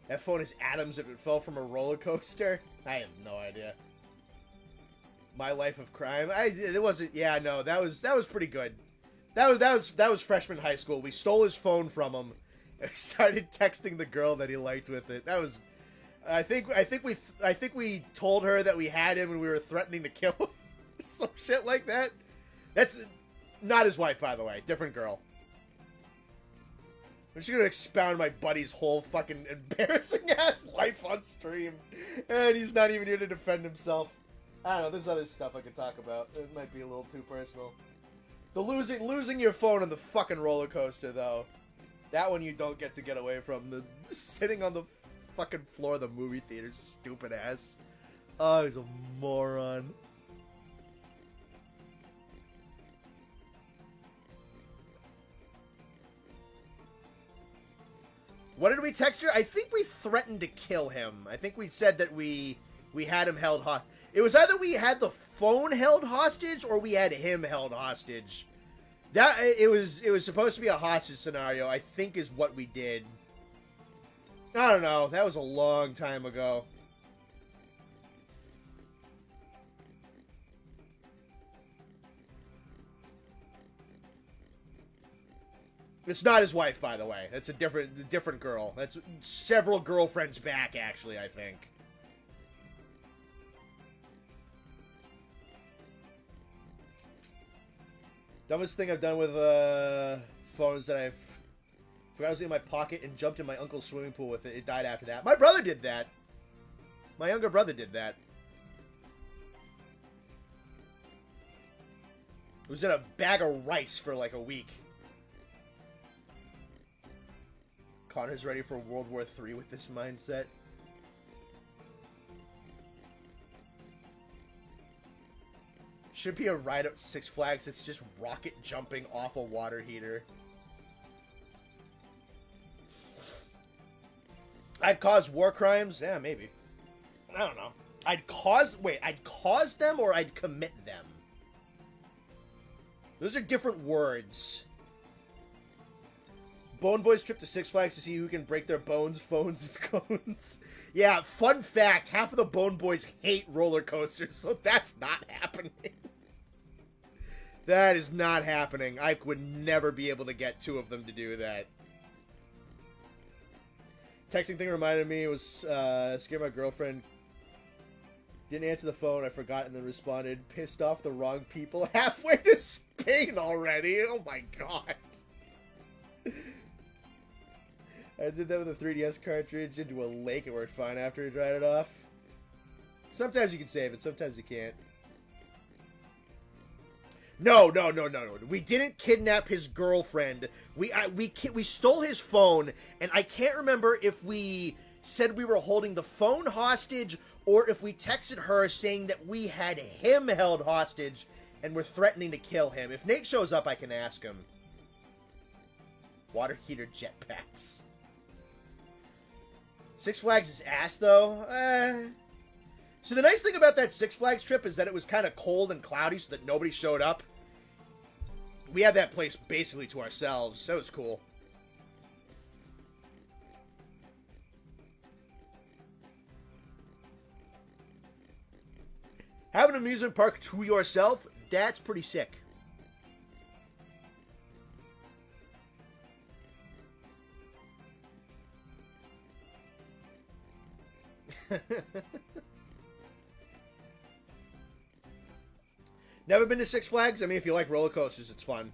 That phone is atoms if it fell from a roller coaster. I have no idea. My life of crime. It wasn't. Yeah, no. That was pretty good. That was freshman high school. We stole his phone from him and started texting the girl that he liked with it. That was. I think we told her that we had him and we were threatening to kill him. Some shit like that. That's not his wife, by the way. Different girl. I'm just gonna expound my buddy's whole fucking embarrassing ass life on stream. And he's not even here to defend himself. I don't know, there's other stuff I could talk about. It might be a little too personal. The losing your phone on the fucking roller coaster, though. That one you don't get away from. The sitting on the fucking floor of the movie theater, stupid ass. Oh, he's a moron. What did we text her? I think we threatened to kill him. I think we said that we had him held hostage. It was either we had the phone held hostage or we had him held hostage. It was supposed to be a hostage scenario, I think is what we did. I don't know. That was a long time ago. It's not his wife, by the way. That's a different girl. That's several girlfriends back, actually, I think. Dumbest thing I've done with phones that I've forgot I was in my pocket and jumped in my uncle's swimming pool with it. It died after that. My brother did that. My younger brother did that. It was in a bag of rice for like a week. Connor's ready for World War III with this mindset. Should be a ride at Six Flags. It's just rocket jumping off a water heater. I'd cause war crimes? Yeah, maybe. I don't know. I'd cause them or I'd commit them? Those are different words. Bone Boys trip to Six Flags to see who can break their bones, phones, and cones. Yeah, fun fact, half of the Bone Boys hate roller coasters, so that's not happening. That is not happening. I would never be able to get 2 of them to do that. Texting thing reminded me, it was scared my girlfriend. Didn't answer the phone, I forgot, and then responded, pissed off the wrong people halfway to Spain already. Oh my god. I did that with a 3DS cartridge into a lake. It worked fine after he dried it off. Sometimes you can save it, sometimes you can't. No. We didn't kidnap his girlfriend. We stole his phone, and I can't remember if we said we were holding the phone hostage or if we texted her saying that we had him held hostage and were threatening to kill him. If Nate shows up, I can ask him. Water heater jetpacks. Six Flags is ass, though. So the nice thing about that Six Flags trip is that it was kind of cold and cloudy so that nobody showed up. We had that place basically to ourselves. That was cool. Have an amusement park to yourself, that's pretty sick. Never been to Six Flags? I mean, if you like roller coasters, it's fun.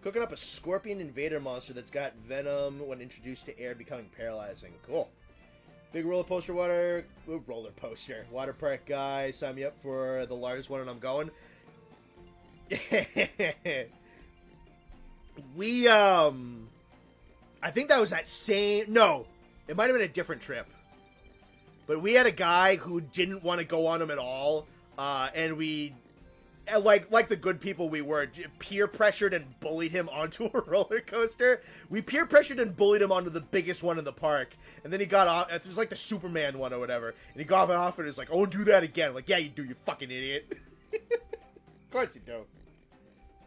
Cooking up a scorpion invader monster that's got venom when introduced to air, becoming paralyzing. Cool. Big roller park guy. Sign me up for the largest one and I'm going. I think that was that same... No, it might have been a different trip. But we had a guy who didn't want to go on them at all. And we... Like the good people we were, peer pressured and bullied him onto a roller coaster. We peer pressured and bullied him onto the biggest one in the park, and then he got off. It was like the Superman one or whatever, and he got off and was like, "Oh, do that again." I'm like, yeah, you do, you fucking idiot. Of course you do.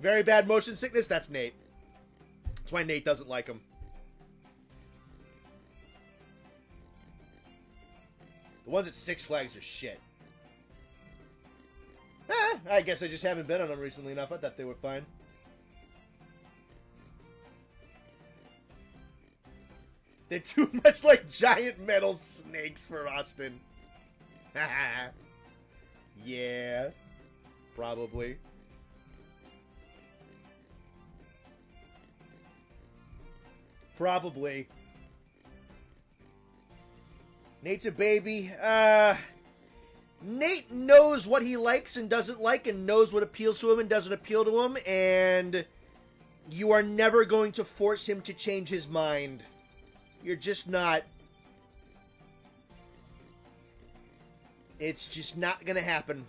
Very bad motion sickness. That's Nate. That's why Nate doesn't like him. The ones at Six Flags are shit. I guess I just haven't been on them recently enough. I thought they were fine. They're too much like giant metal snakes for Austin. Yeah. Probably. Probably. Nate's a baby. Nate knows what he likes and doesn't like and knows what appeals to him and doesn't appeal to him, and you are never going to force him to change his mind. You're just not. It's just not going to happen.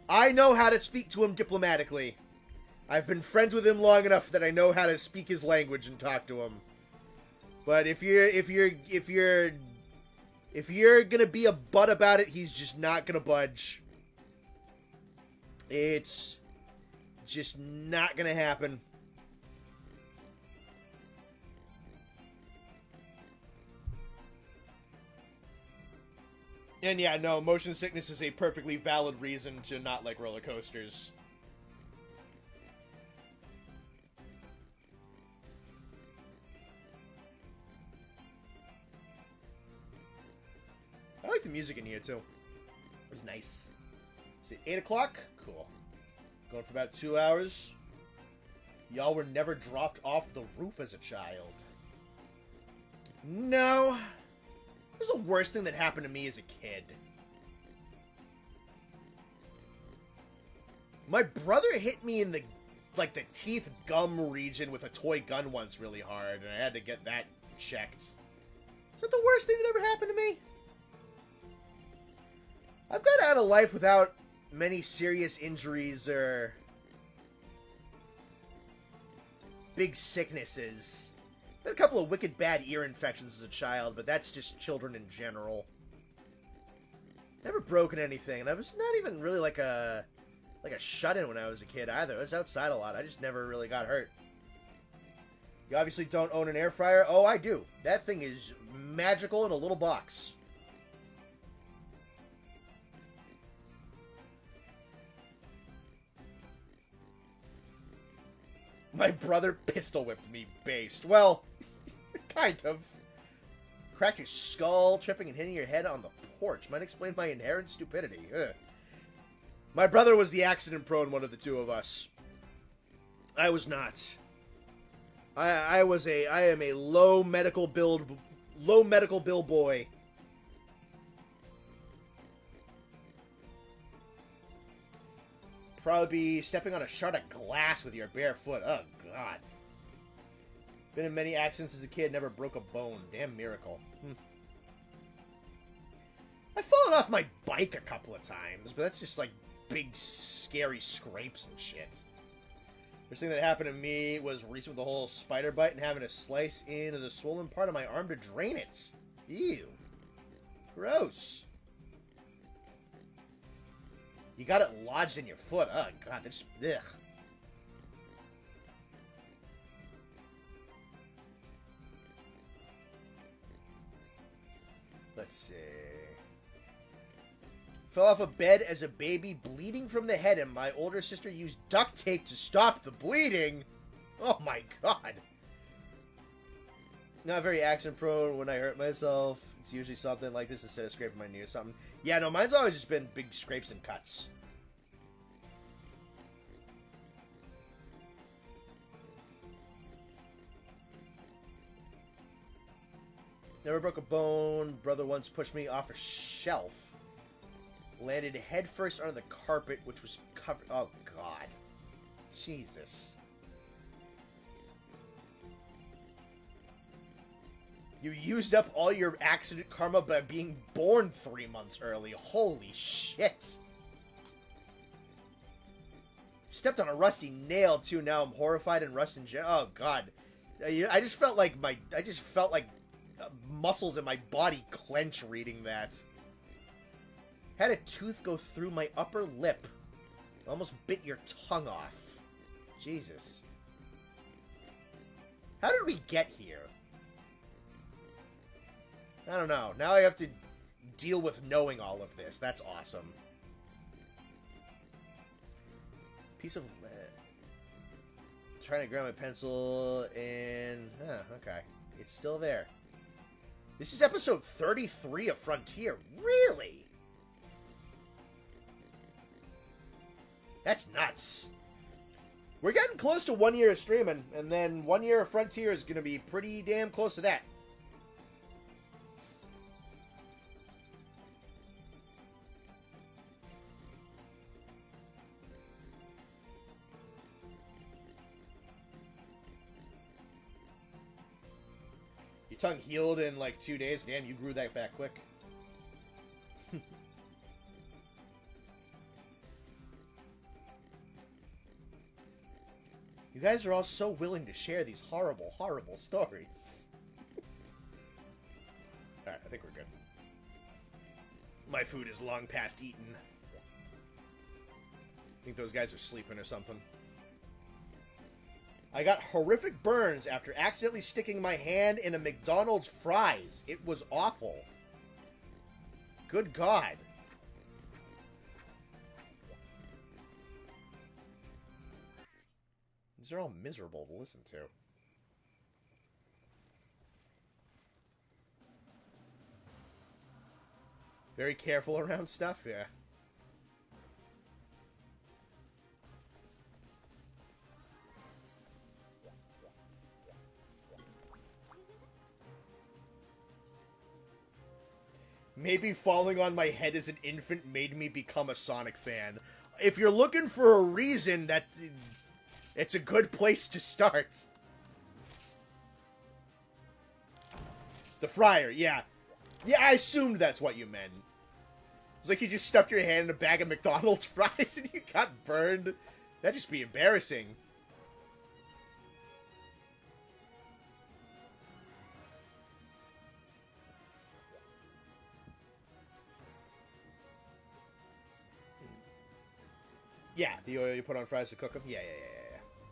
I know how to speak to him diplomatically. I've been friends with him long enough that I know how to speak his language and talk to him. But if you're gonna be a butt about it, he's just not gonna budge. It's just not gonna happen. And yeah, no, motion sickness is a perfectly valid reason to not like roller coasters. I like the music in here, too. It's nice. Is it 8 o'clock? Cool. Going for about 2 hours. Y'all were never dropped off the roof as a child. No. It was the worst thing that happened to me as a kid. My brother hit me in the teeth gum region with a toy gun once really hard, and I had to get that checked. Is that the worst thing that ever happened to me? I've got out of life without many serious injuries or big sicknesses. I had a couple of wicked bad ear infections as a child, but that's just children in general. Never broken anything, and I was not even really like a shut-in when I was a kid either. I was outside a lot. I just never really got hurt. You obviously don't own an air fryer. Oh, I do. That thing is magical in a little box. My brother pistol whipped me based. Well, kind of. Cracked your skull, tripping and hitting your head on the porch. Might explain my inherent stupidity. Ugh. My brother was the accident-prone one of the two of us. I was not. I am a low medical bill boy. Probably be stepping on a shard of glass with your bare foot. Oh, God. Been in many accidents as a kid, never broke a bone. Damn miracle. I've fallen off my bike a couple of times, but that's just like big, scary scrapes and shit. First thing that happened to me was recent with the whole spider bite and having to slice into the swollen part of my arm to drain it. Ew. Gross. You got it lodged in your foot. Oh, God, that's... Ugh. Let's see. Fell off a bed as a baby, bleeding from the head, and my older sister used duct tape to stop the bleeding. Oh, my God. Not very accident-prone. When I hurt myself, it's usually something like this instead of scraping my knee or something. Yeah, no, mine's always just been big scrapes and cuts. Never broke a bone. Brother once pushed me off a shelf. Landed headfirst onto the carpet, which was covered... Oh, God. Jesus. You used up all your accident karma by being born 3 months early. Holy shit. Stepped on a rusty nail, too. Now I'm horrified and rust in general. Oh, God. I just felt like muscles in my body clench reading that. Had a tooth go through my upper lip. Almost bit your tongue off. Jesus. How did we get here? I don't know. Now I have to deal with knowing all of this. That's awesome. Piece of... trying to grab my pencil and... okay. It's still there. This is episode 33 of Frontier. Really? That's nuts. We're getting close to 1 year of streaming, and then 1 year of Frontier is going to be pretty damn close to that. Your tongue healed in like 2 days. Damn, you grew that back quick. You guys are all so willing to share these horrible, horrible stories. Alright, I think we're good. My food is long past eaten. I think those guys are sleeping or something. I got horrific burns after accidentally sticking my hand in a McDonald's fries. It was awful. Good God. These are all miserable to listen to. Very careful around stuff, yeah. Maybe falling on my head as an infant made me become a Sonic fan. If you're looking for a reason, it's a good place to start. The fryer, yeah. Yeah, I assumed that's what you meant. It's like you just stuffed your hand in a bag of McDonald's fries and you got burned. That'd just be embarrassing. Yeah, the oil you put on fries to cook them? Yeah.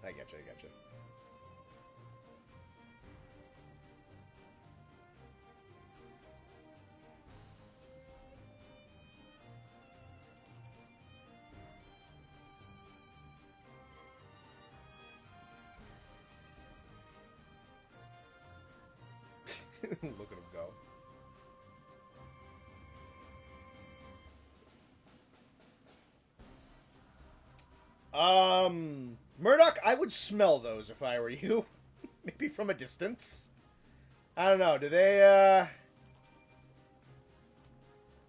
I getcha. Look at him go. Murdoch, I would smell those if I were you. Maybe from a distance. I don't know. Do they,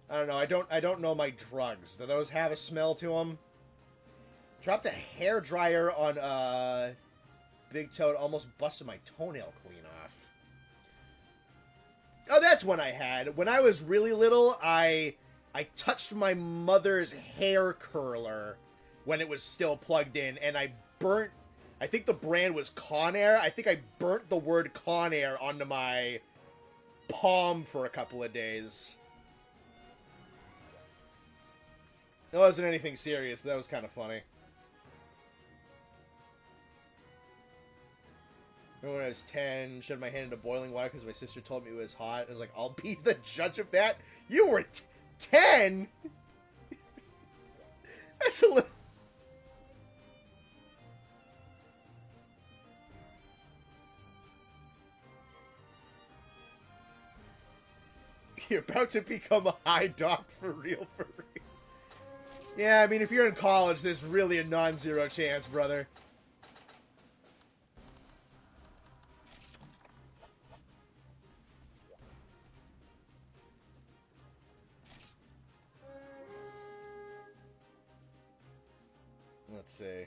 I don't know. I don't know my drugs. Do those have a smell to them? Dropped a hairdryer on, Big Toad. Almost busted my toenail clean off. Oh, that's one I had. When I was really little, I touched my mother's hair curler when it was still plugged in, and I burnt, I think the brand was Conair. I think I burnt the word Conair onto my palm for a couple of days. It wasn't anything serious, but that was kind of funny. Remember when I was 10, shoved my hand into boiling water because my sister told me it was hot. I was like, I'll be the judge of that? You were 10? That's a little... You're about to become a high doc for real, for real. Yeah, I mean, if you're in college, there's really a non-zero chance, brother. Let's see.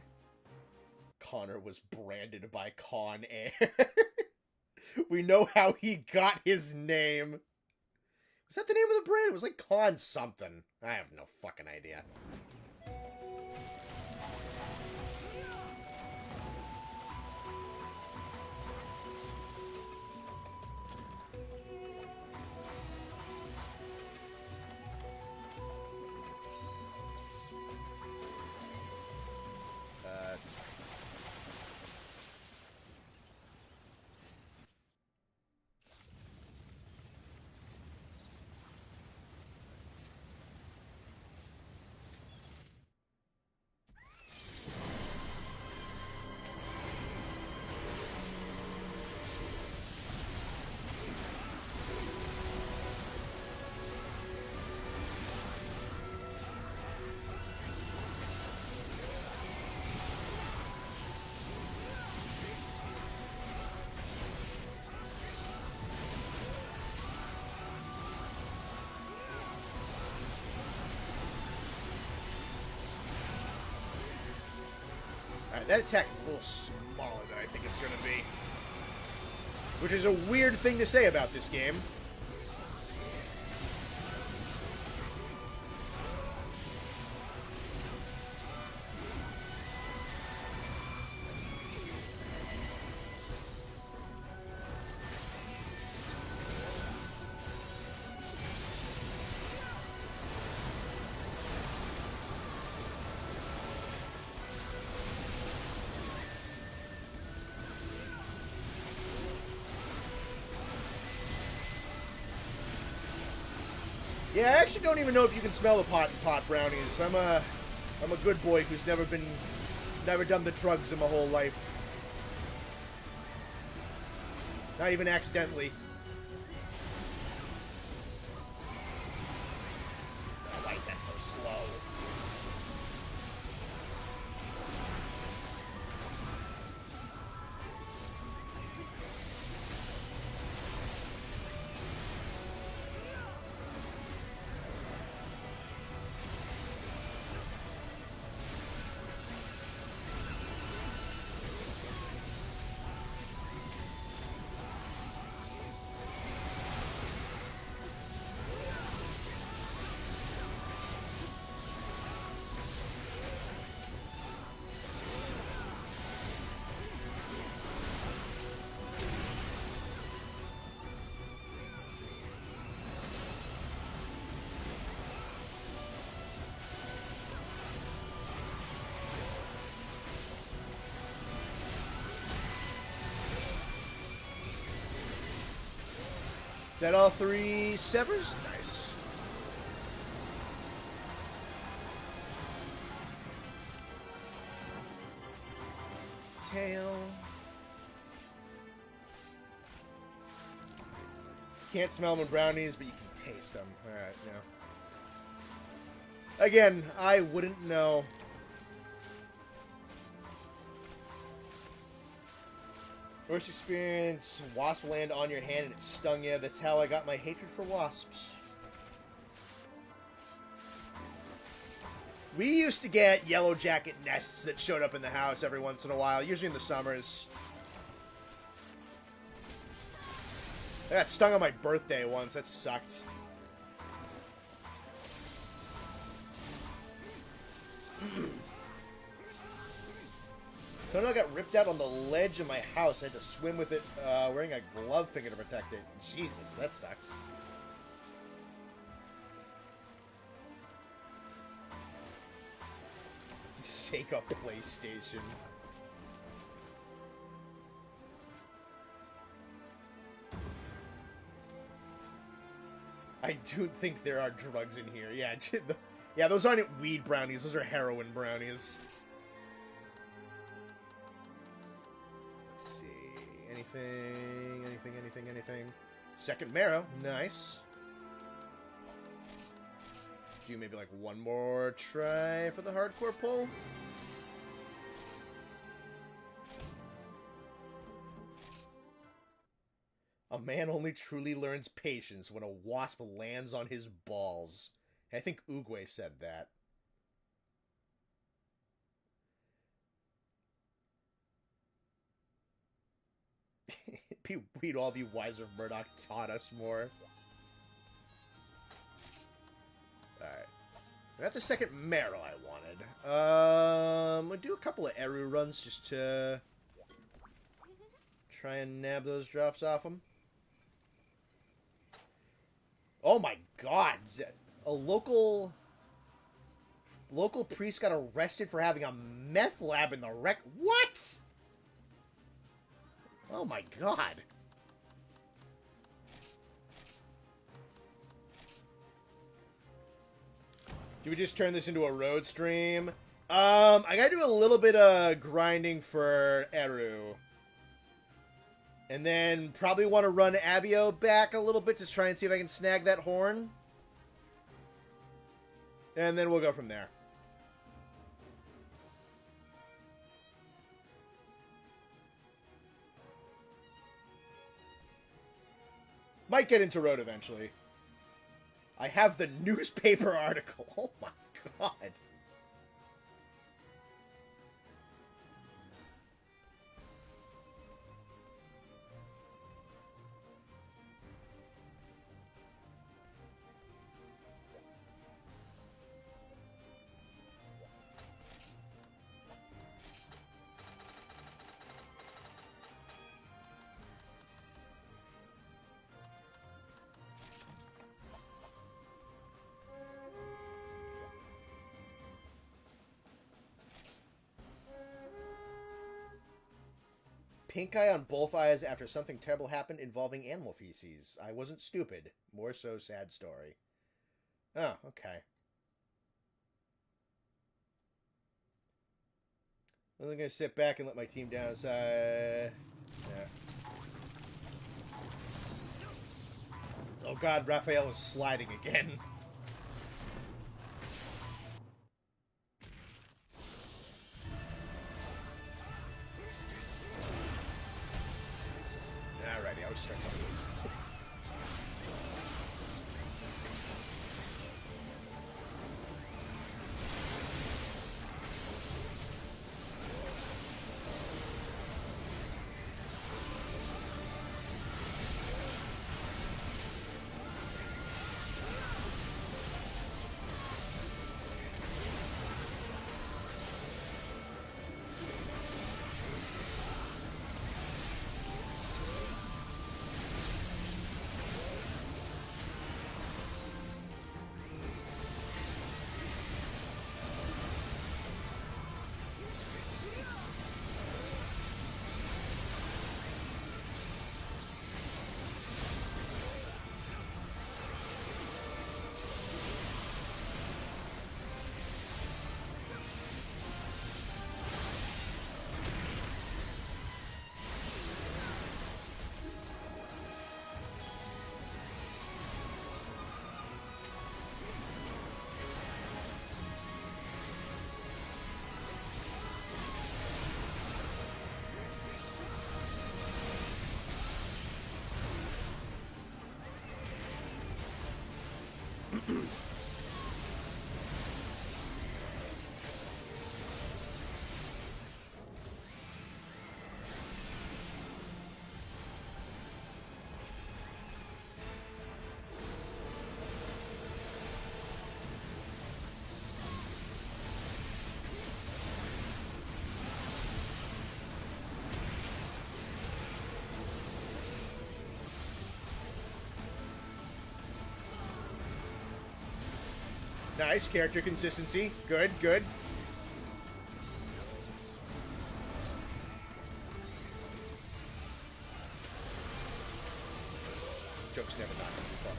Connor was branded by Con Air. We know how he got his name. Was that the name of the brand? It was like Con something. I have no fucking idea. Alright, that attack is a little smaller than I think it's going to be. Which is a weird thing to say about this game. Yeah, I actually don't even know if you can smell the pot brownies. I'm a good boy who's never done the drugs in my whole life. Not even accidentally. Oh, why is that so slow? Is that all three severs? Nice. Tail. Can't smell them in brownies, but you can taste them. Alright, yeah. Again, I wouldn't know. Worst experience, wasp land on your hand and it stung you. That's how I got my hatred for wasps. We used to get yellow jacket nests that showed up in the house every once in a while, usually in the summers. I got stung on my birthday once. That sucked. Toenail got ripped out on the ledge of my house. I had to swim with it wearing a glove finger to protect it. Jesus, that sucks. Sega PlayStation. I do think there are drugs in here. Yeah, yeah, those aren't weed brownies. Those are heroin brownies. Let's see. Anything. Second marrow. Nice. Do maybe like one more try for the hardcore pull. A man only truly learns patience when a wasp lands on his balls. I think Oogway said that. We'd all be wiser if Murdoch taught us more. Alright. I got the second marrow I wanted. We'll do a couple of Eru runs just to try and nab those drops off them. Oh my god! A local priest got arrested for having a meth lab in the wreck. What? Oh my god. Do we just turn this into a road stream? I gotta do a little bit of grinding for Eru. And then probably want to run Abio back a little bit to try and see if I can snag that horn. And then we'll go from there. Might get into road eventually. I have the newspaper article. Oh my god. Pink eye on both eyes after something terrible happened involving animal feces. I wasn't stupid. More so sad story. Oh, okay. I'm going to sit back and let my team downside. Yeah. Oh god, Raphael is sliding again. Alrighty, I was start something. Nice character consistency. Good, good. Joke's never not gonna be funny.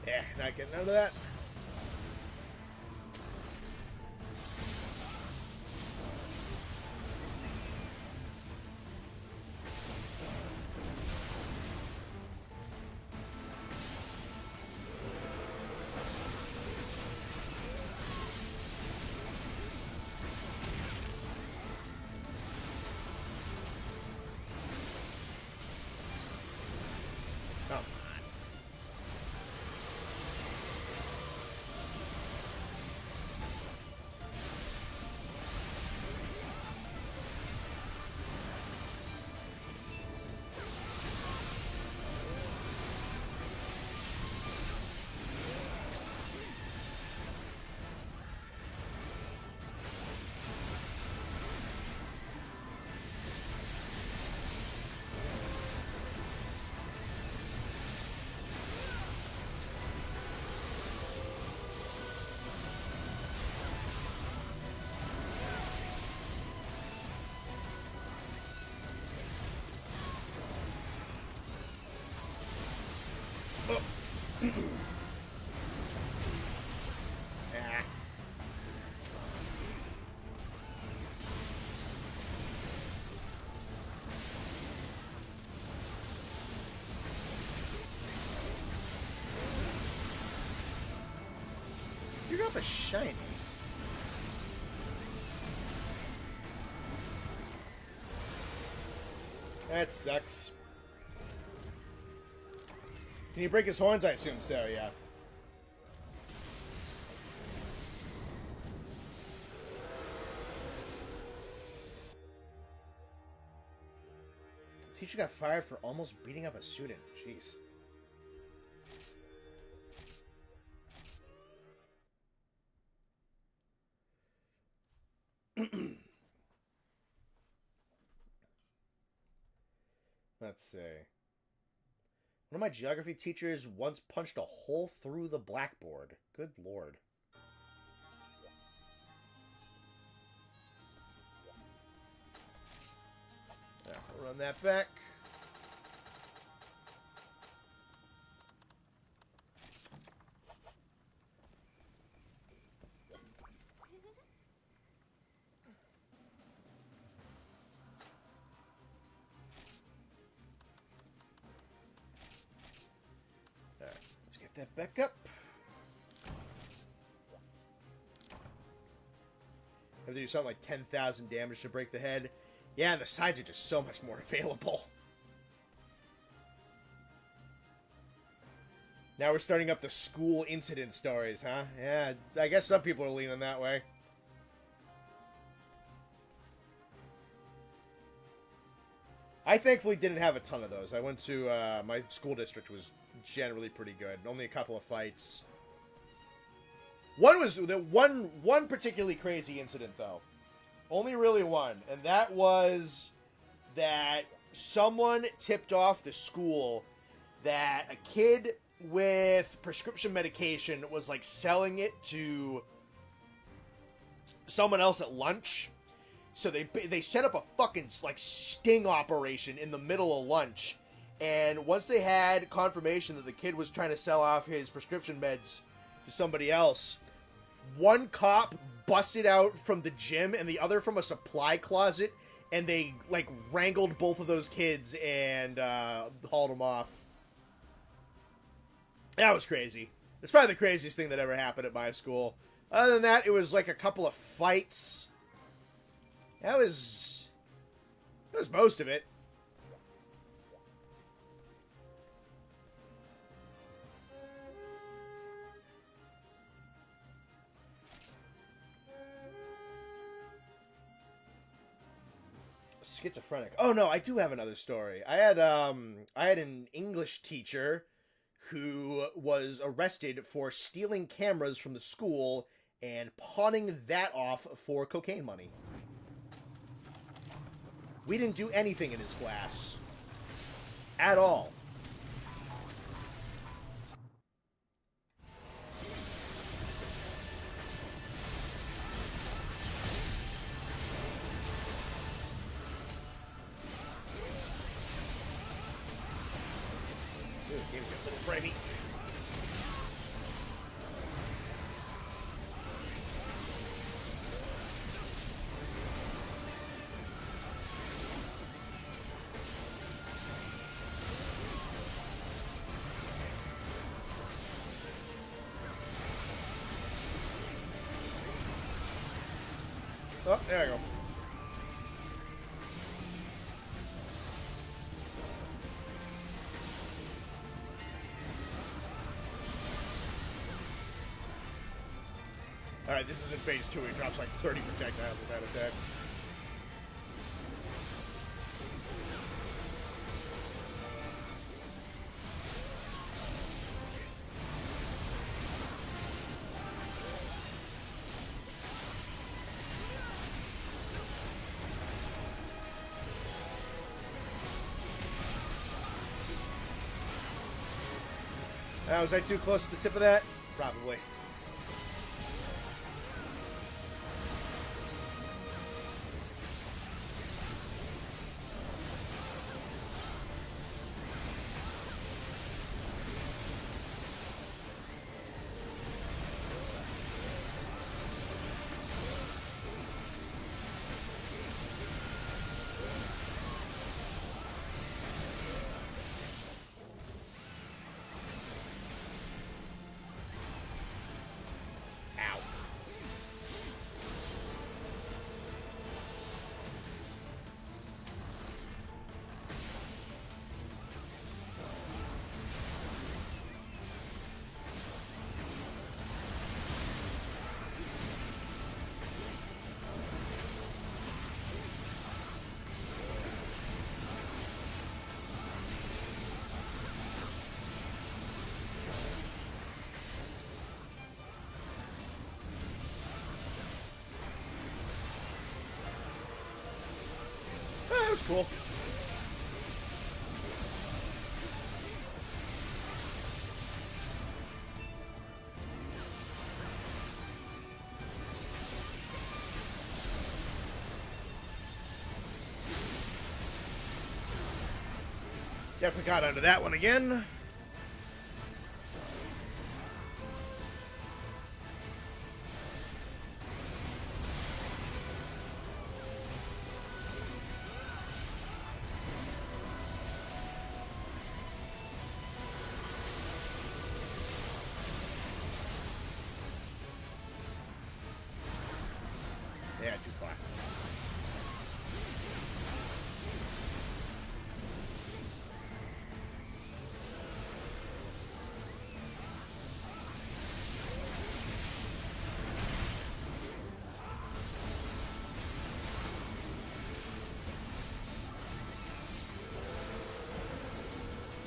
Yeah, not getting out of that. Come on. Ah. You got the shiny. That sucks. Can you break his horns? I assume so, yeah. The teacher got fired for almost beating up a student. Jeez. Let's see. One of my geography teachers once punched a hole through the blackboard. Good lord. Yeah, we'll run that back. Let's get that back up. Have to do something like 10,000 damage to break the head. Yeah, and the sides are just so much more available. Now we're starting up the school incident stories, huh? Yeah, I guess some people are leaning that way. I thankfully didn't have a ton of those. I went to, my school district was generally pretty good. Only a couple of fights. One was, one particularly crazy incident, though. Only really one. And that was that someone tipped off the school that a kid with prescription medication was like selling it to someone else at lunch. So they set up a fucking like sting operation in the middle of lunch, and once they had confirmation that the kid was trying to sell off his prescription meds to somebody else, one cop busted out from the gym and the other from a supply closet, and they like wrangled both of those kids and hauled them off. That was crazy. It's probably the craziest thing that ever happened at my school. Other than that, it was like a couple of fights. That was most of it. Schizophrenic. Oh no, I do have another story. I had an English teacher who was arrested for stealing cameras from the school and pawning that off for cocaine money. We didn't do anything in his class. At all. Ooh, game's got a little framey. Oh, there I go. Alright, this is in phase 2. He drops like 30 projectiles with that attack. Was I too close to the tip of that? Probably. That was cool. Definitely got onto that one again. Yeah, too far.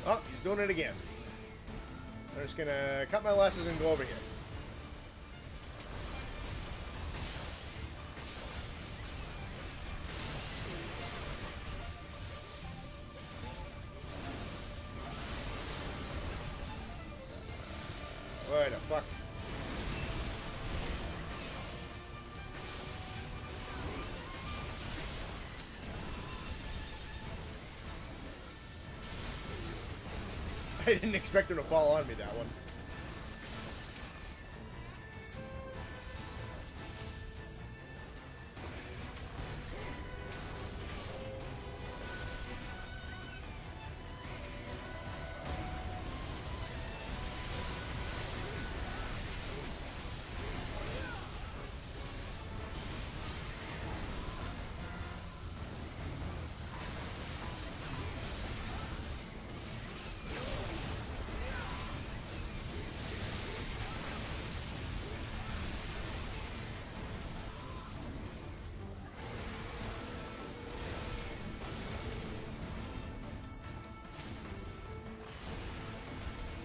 Oh, he's doing it again. I'm just gonna cut my losses and go over here. Where the fuck? I didn't expect him to fall on me, that one.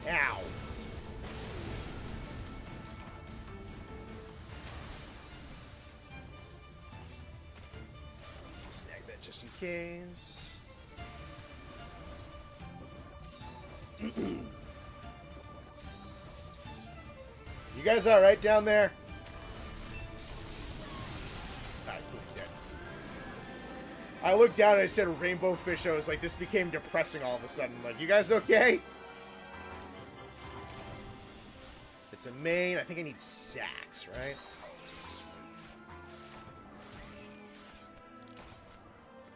Ow. Snag that just in case. You guys alright down there? Alright, cool, he's dead. I looked down and I said rainbow fish. I was like, this became depressing all of a sudden. Like, you guys okay? It's a main. I think I need sacks, right?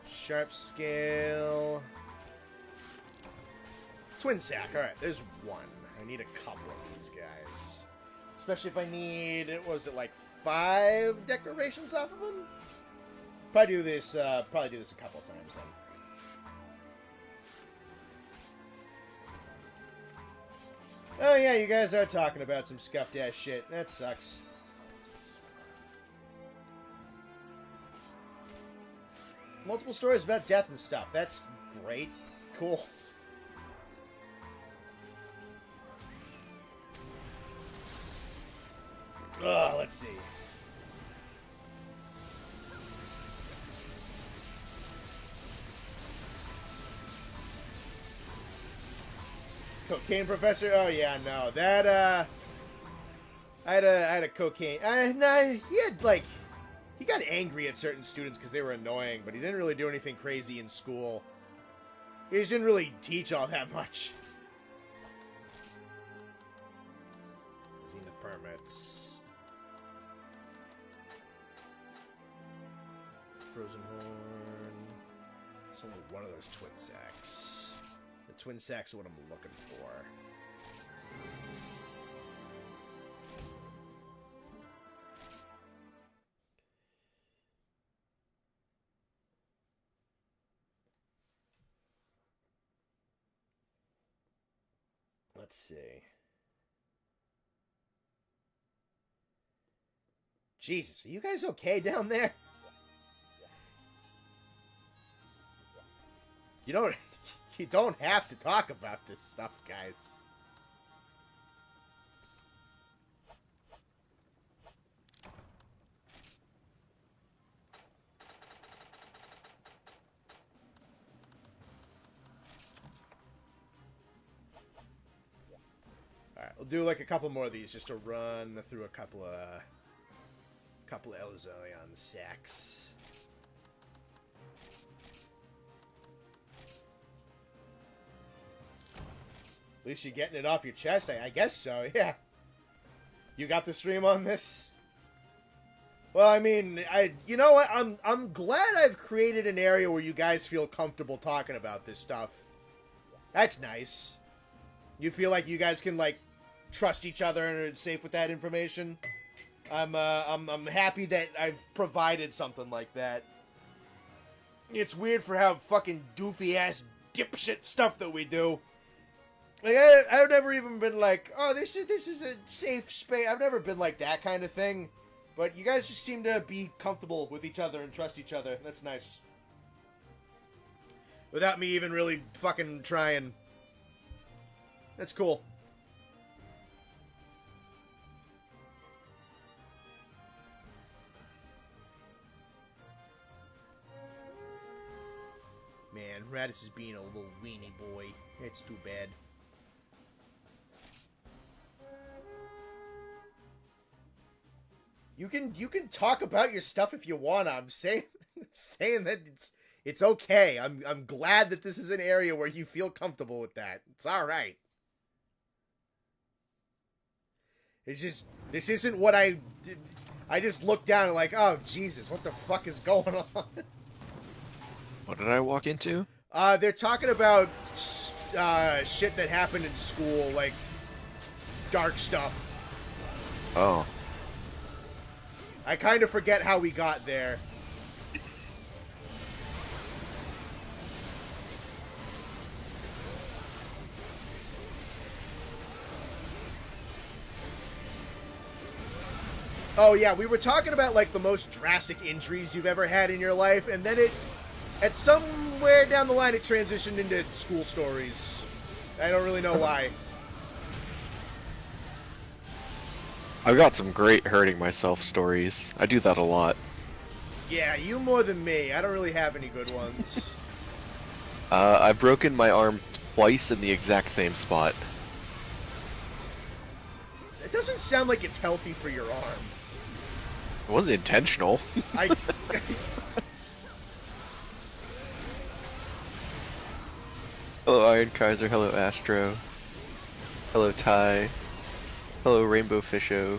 Sharp scale. Twin sack. Alright, there's one. I need a couple of these guys. Especially if I need, what was it, like 5 decorations off of them? Probably do this a couple of times then. Oh yeah, you guys are talking about some scuffed ass shit. That sucks. Multiple stories about death and stuff. That's great. Cool. Let's see. Cocaine professor? Oh yeah, no. That I had a cocaine. Nah, he got angry at certain students because they were annoying, but he didn't really do anything crazy in school. He just didn't really teach all that much. Zenith permits. Frozen horn. It's only one of those twin sacks. The twin sacks are what I'm looking for. Let's see. Jesus, are you guys okay down there? You don't have to talk about this stuff, guys. Alright, we'll do like a couple more of these just to run through a couple of Elzolion sacks. At least you're getting it off your chest. I guess so, yeah. You got the stream on this? Well, I mean, you know what? I'm glad I've created an area where you guys feel comfortable talking about this stuff. That's nice. You feel like you guys can, like, trust each other and are safe with that information. I'm happy that I've provided something like that. It's weird for how fucking doofy-ass dipshit stuff that we do. Like, I've never even been like, oh, this is a safe space. I've never been like that kind of thing. But you guys just seem to be comfortable with each other and trust each other. That's nice. Without me even really fucking trying. That's cool. Man, Raditz is being a little weenie boy. It's too bad. You can talk about your stuff if you want. I'm saying I'm saying that it's okay. I'm glad that this is an area where you feel comfortable with that. It's all right. It's just this isn't what I did. I just looked down and like, oh Jesus, what the fuck is going on? What did I walk into? They're talking about shit that happened in school, like dark stuff. Oh. I kind of forget how we got there. Oh yeah, we were talking about like the most drastic injuries you've ever had in your life, and then at somewhere down the line, it transitioned into school stories. I don't really know why. I've got some great hurting myself stories. I do that a lot. Yeah, you more than me. I don't really have any good ones. I've broken my arm twice in the exact same spot. It doesn't sound like it's healthy for your arm. It wasn't intentional. Hello Iron Kaiser, hello Astro. Hello Ty. Hello Rainbow Fisho.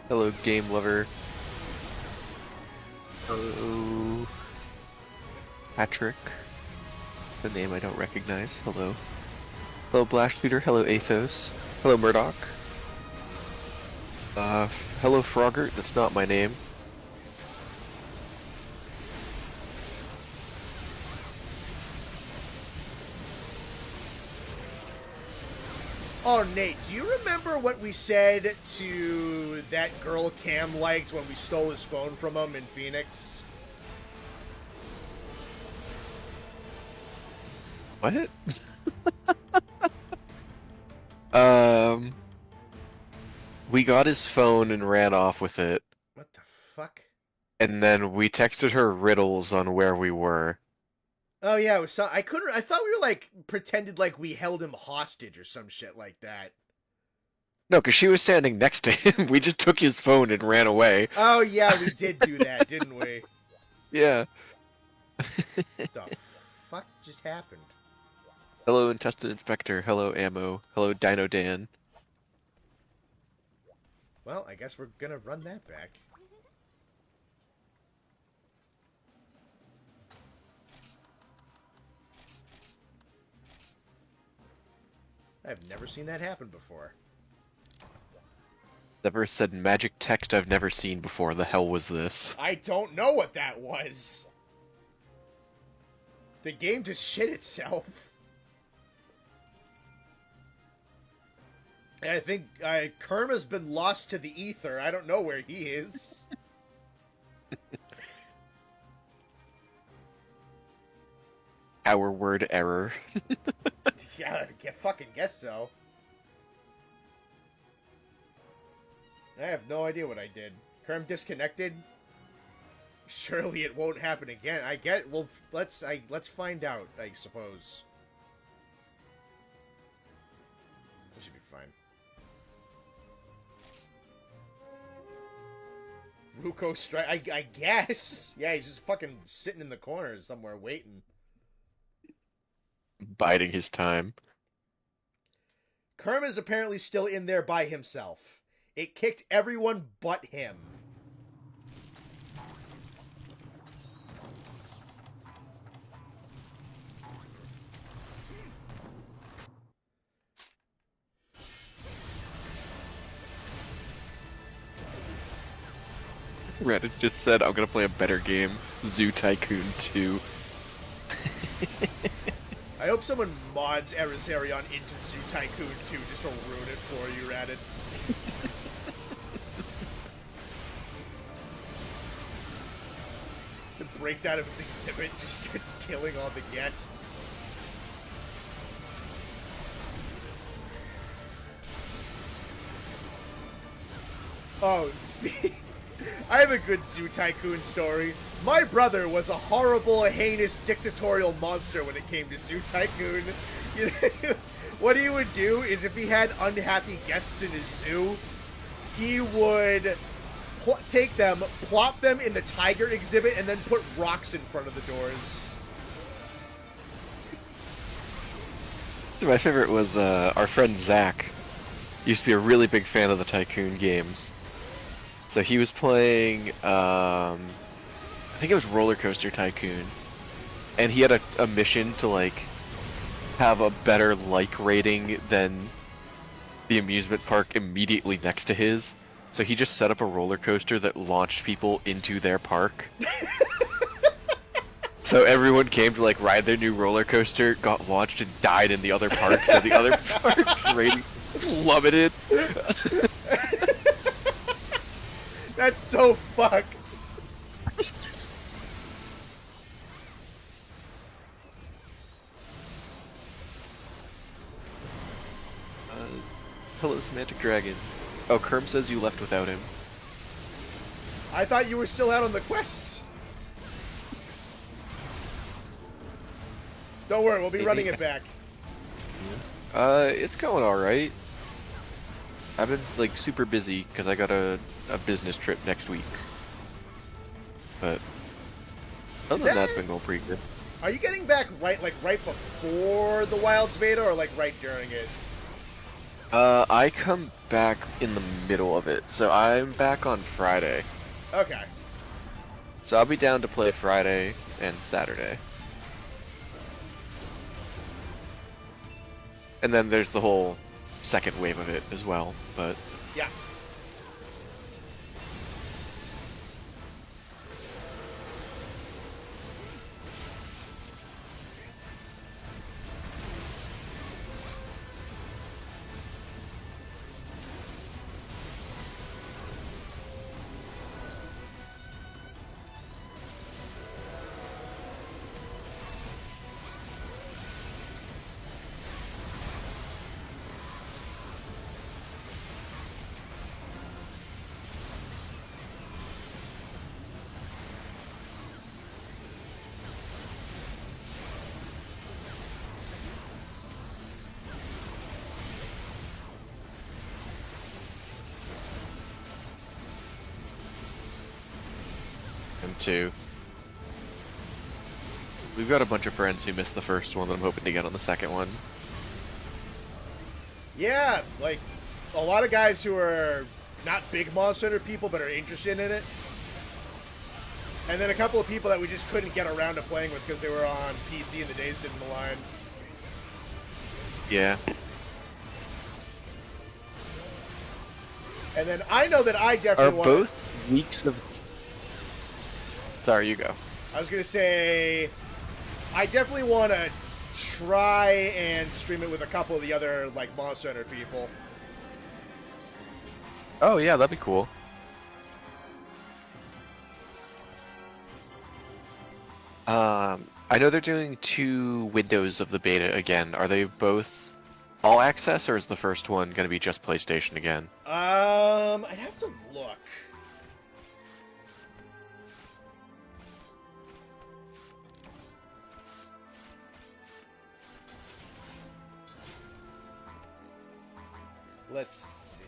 Hello Game Lover. Hello Patrick. The name I don't recognize. Hello. Hello Blast Feeder, hello Athos. Hello Murdoch. Hello Frogert, that's not my name. Oh, Nate, do you remember what we said to that girl Cam liked when we stole his phone from him in Phoenix? What? We got his phone and ran off with it. What the fuck? And then we texted her riddles on where we were. Oh yeah, it was I thought we were like pretended like we held him hostage or some shit like that. No, because she was standing next to him. We just took his phone and ran away. Oh yeah, we did do that, didn't we? Yeah. What the fuck just happened? Hello, Intestine Inspector. Hello, Ammo. Hello, Dino Dan. Well, I guess we're gonna run that back. I've never seen that happen before. Never said magic text I've never seen before. The hell was this? I don't know what that was. The game just shit itself. And I think Kerma's been lost to the ether. I don't know where he is. Our word error. Yeah, I fucking guess so. I have no idea what I did. Kerm disconnected? Surely it won't happen again. I get. Well, let's find out. I suppose. This should be fine. Ruko strike. I guess. Yeah, he's just fucking sitting in the corner somewhere waiting. Biding his time. Kerm is apparently still in there by himself. It kicked everyone but him. Reddit just said, I'm gonna play a better game. Zoo Tycoon 2. I hope someone mods Erisarion into Zoo Tycoon 2 just to ruin it for you, Raditz. It breaks out of its exhibit, just starts killing all the guests. Oh, I have a good Zoo Tycoon story. My brother was a horrible, heinous, dictatorial monster when it came to Zoo Tycoon. What he would do is if he had unhappy guests in his zoo, he would take them, plop them in the tiger exhibit, and then put rocks in front of the doors. So my favorite was our friend Zach. Used to be a really big fan of the Tycoon games. So he was playing, I think it was Roller Coaster Tycoon, and he had a mission to like have a better like rating than the amusement park immediately next to his. So he just set up a roller coaster that launched people into their park. So everyone came to like ride their new roller coaster, got launched and died in the other park, so the other parks rating plummeted. That's so fucked. Hello, Semantic Dragon. Oh, Kerm says you left without him. I thought you were still out on the quests. Don't worry, we'll be running it back. It's going alright. I've been, like, super busy, because I got a business trip next week. But, other than that, it's been going pretty good. Are you getting back right before the Wilds beta, or, like, right during it? I come back in the middle of it, so I'm back on Friday. Okay. So I'll be down to play Friday and Saturday. And then there's the whole second wave of it as well, but... Yeah. Too. We've got a bunch of friends who missed the first one that I'm hoping to get on the second one. Yeah, like, a lot of guys who are not big Monster Hunter people, but are interested in it. And then a couple of people that we just couldn't get around to playing with because they were on PC and the days didn't align. Yeah. And then I know that I definitely Are both weeks of... Sorry, you go. I was going to say, I definitely want to try and stream it with a couple of the other, like, Monster Hunter people. Oh, yeah, that'd be cool. I know they're doing 2 windows of the beta again. Are they both all access, or is the first one going to be just PlayStation again? I'd have to look. Let's see.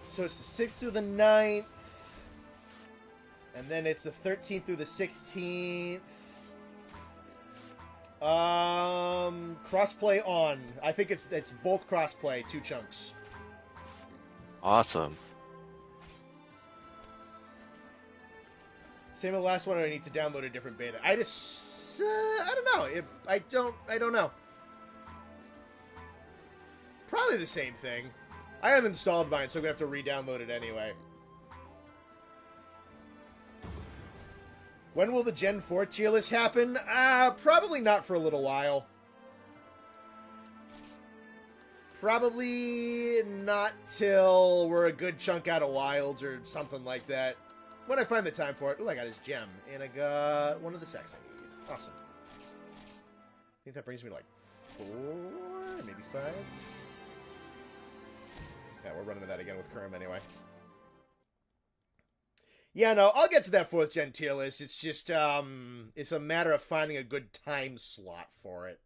So it's the 6th through the 9th, and then it's the 13th through the 16th. Crossplay on. I think it's both crossplay, 2 chunks. Awesome. Same with the last one, or I need to download a different beta. I don't know. I don't know. Probably the same thing. I haven't installed mine, so I'm going to have to re-download it anyway. When will the Gen 4 tier list happen? Probably not for a little while. Probably not till we're a good chunk out of Wilds or something like that. When I find the time for it. Ooh, I got his gem. And I got one of the sets I need. Awesome. I think that brings me to like 4, maybe 5. Yeah, we're running to that again with Kerm anyway. Yeah, no, I'll get to that 4th gen tier list. It's just, it's a matter of finding a good time slot for it.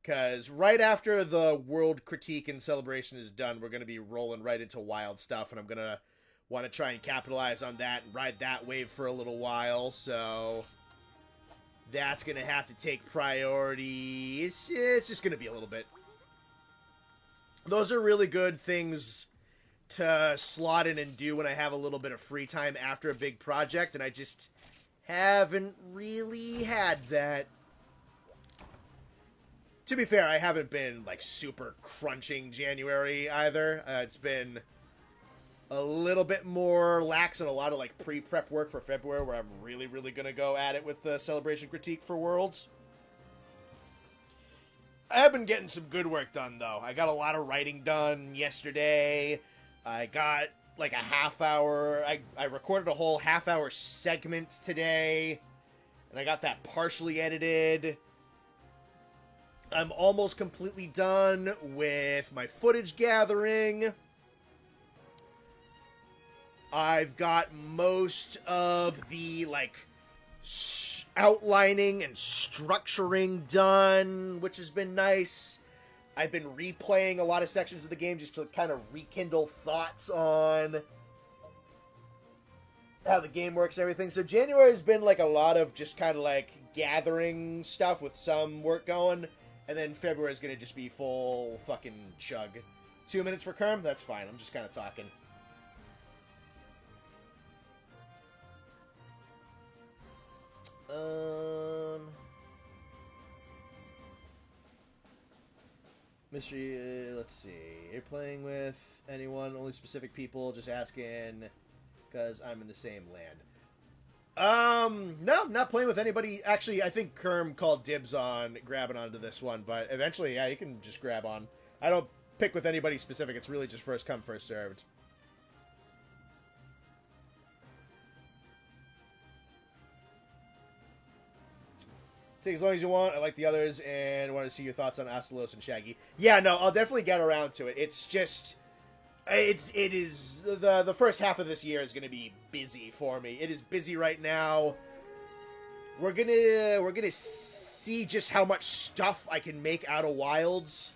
Because right after the World Critique and Celebration is done, we're going to be rolling right into Wild stuff, and I'm going to want to try and capitalize on that and ride that wave for a little while, so that's going to have to take priority. It's just going to be a little bit. Those are really good things to slot in and do when I have a little bit of free time after a big project, and I just haven't really had that. To be fair, I haven't been, like, super crunching January either. It's been a little bit more lax and a lot of, like, pre-prep work for February, where I'm really, really going to go at it with the Celebration Critique for Worlds. I have been getting some good work done, though. I got a lot of writing done yesterday. I got, like, a half-hour... I recorded a whole half-hour segment today, and I got that partially edited. I'm almost completely done with my footage gathering. I've got most of the, like, outlining and structuring done, which has been nice. I've been replaying a lot of sections of the game just to kind of rekindle thoughts on how the game works and everything. So January has been, like, a lot of just kind of, like, gathering stuff with some work going. And then February is going to just be full fucking chug. 2 minutes for Kerm? That's fine. I'm just kind of talking. Mystery, let's see. You're playing with anyone? Only specific people? Just asking because I'm in the same land. No, not playing with anybody. Actually, I think Kerm called dibs on grabbing onto this one, but eventually, yeah, you can just grab on. I don't pick with anybody specific. It's really just first come, first served. Take as long as you want. I like the others, and want to see your thoughts on Astalos and Shaggy. Yeah, no, I'll definitely get around to it. It's just... It is the first half of this year is going to be busy for me. It is busy right now. We're gonna see just how much stuff I can make out of Wilds,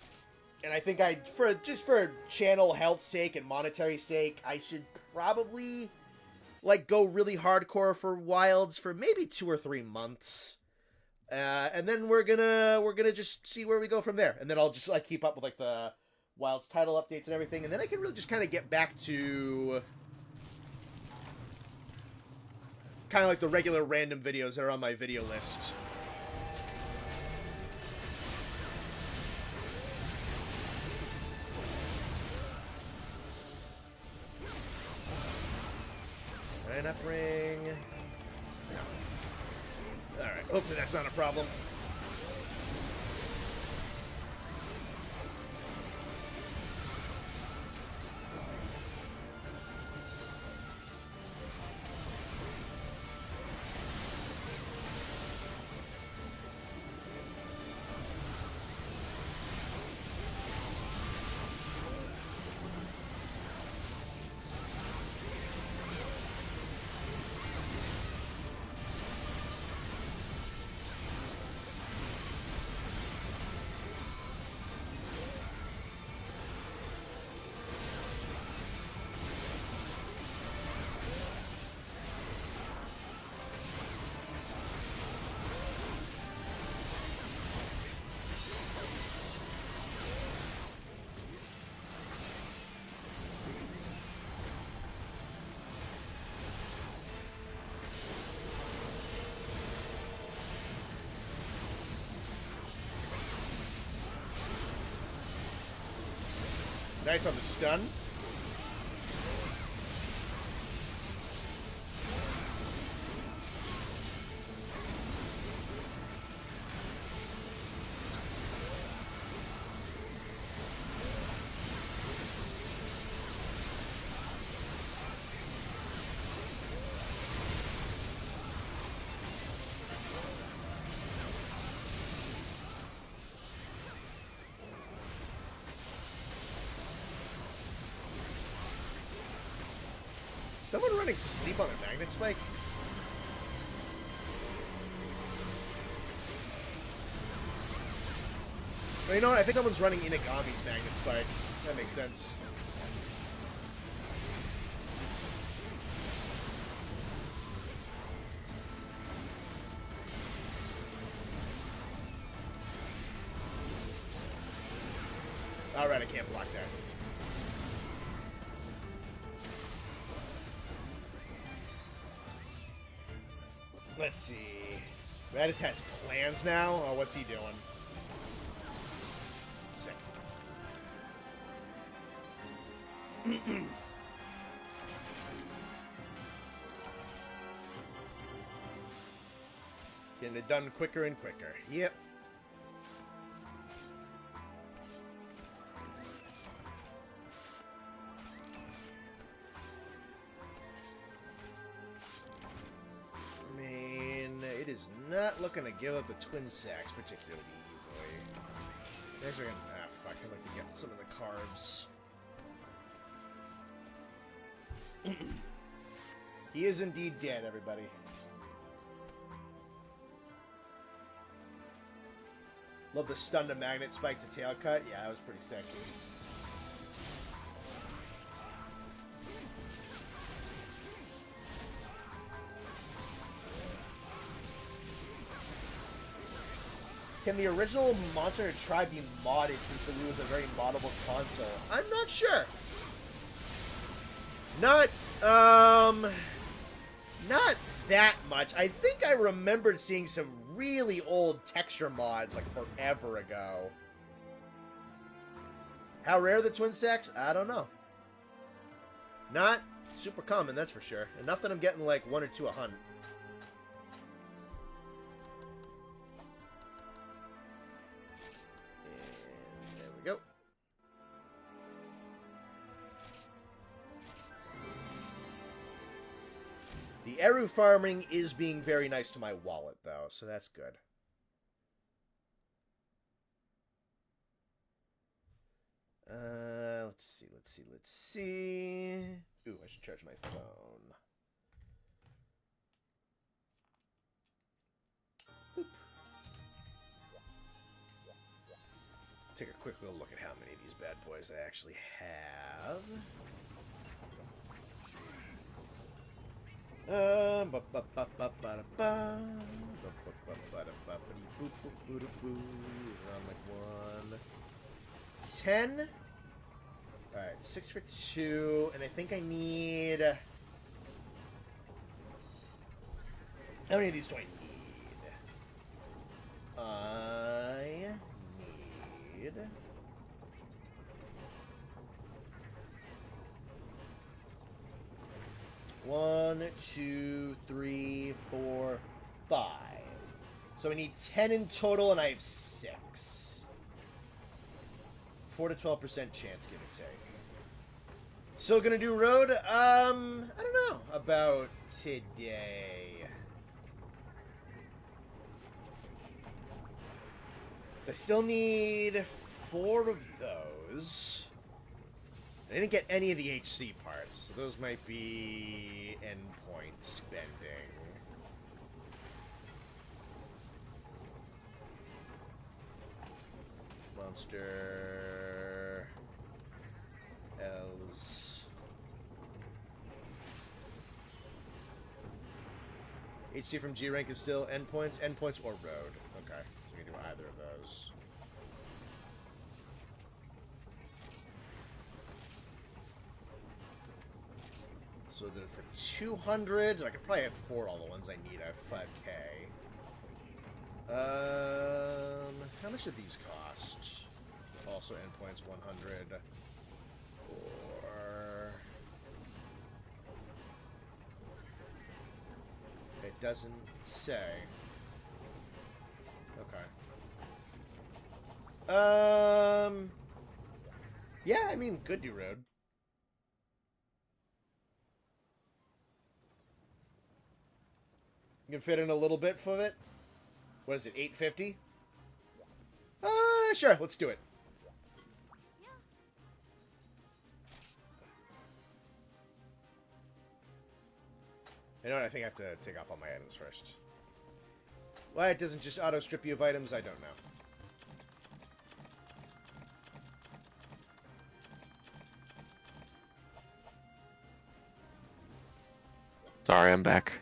and I think for channel health sake and monetary sake, I should probably like go really hardcore for Wilds for maybe 2 or 3 months, and then we're gonna just see where we go from there, and then I'll just like keep up with like the Wilds title updates and everything, and then I can really just kind of get back to kind of like the regular random videos that are on my video list. Line up ring. Alright, hopefully that's not a problem. Nice on the stun. Someone running sleep on a magnet spike? But you know what? I think someone's running Inagami's Magnet Spike. That makes sense. Alright, I can't block that. Let's see. Ratatat's plans now? Oh, what's he doing? Sick. Getting it done quicker and quicker. Yep. Not looking to give up the twin sacks particularly easily. Guys are gonna... Ah, fuck. I'd like to get some of the carbs. He is indeed dead, everybody. Love the stun to magnet spike to tail cut. Yeah, that was pretty sick. Can the original Monster Hunter Tribe be modded since the Wii was a very moddable console? I'm not sure. Not that much. I think I remembered seeing some really old texture mods, like, forever ago. How rare are the twin sacks? I don't know. Not super common, that's for sure. Enough that I'm getting, like, 1 or 2 a hunt. Go. The Eru farming is being very nice to my wallet, though, so that's good. Let's see. Ooh, I should charge my phone. Boop. Take a quick little look at how many of these bad boys I actually have. Around like 10. Alright, 6 for 2, and I think I need... How many of these do I need? I need... 1, 2, 3, 4, 5. So I need 10 in total, and I have 6. 4 to 12% chance, give or take. Still gonna do road? I don't know about today. So I still need 4 of those. I didn't get any of the HC parts, so those might be endpoint spending. Monster... L's... HC from G rank is still endpoints? Endpoints or road. Okay, so we can do either of those. So then for 200, I could probably have 4 all the ones I need. I have 5k. How much do these cost? Also endpoints 100. Or... It doesn't say. Okay. Yeah, I mean, could do road. You can fit in a little bit for it. What is it, 850? Sure, let's do it. You know what, I think I have to take off all my items first. Why it doesn't just auto-strip you of items, I don't know. Sorry, I'm back.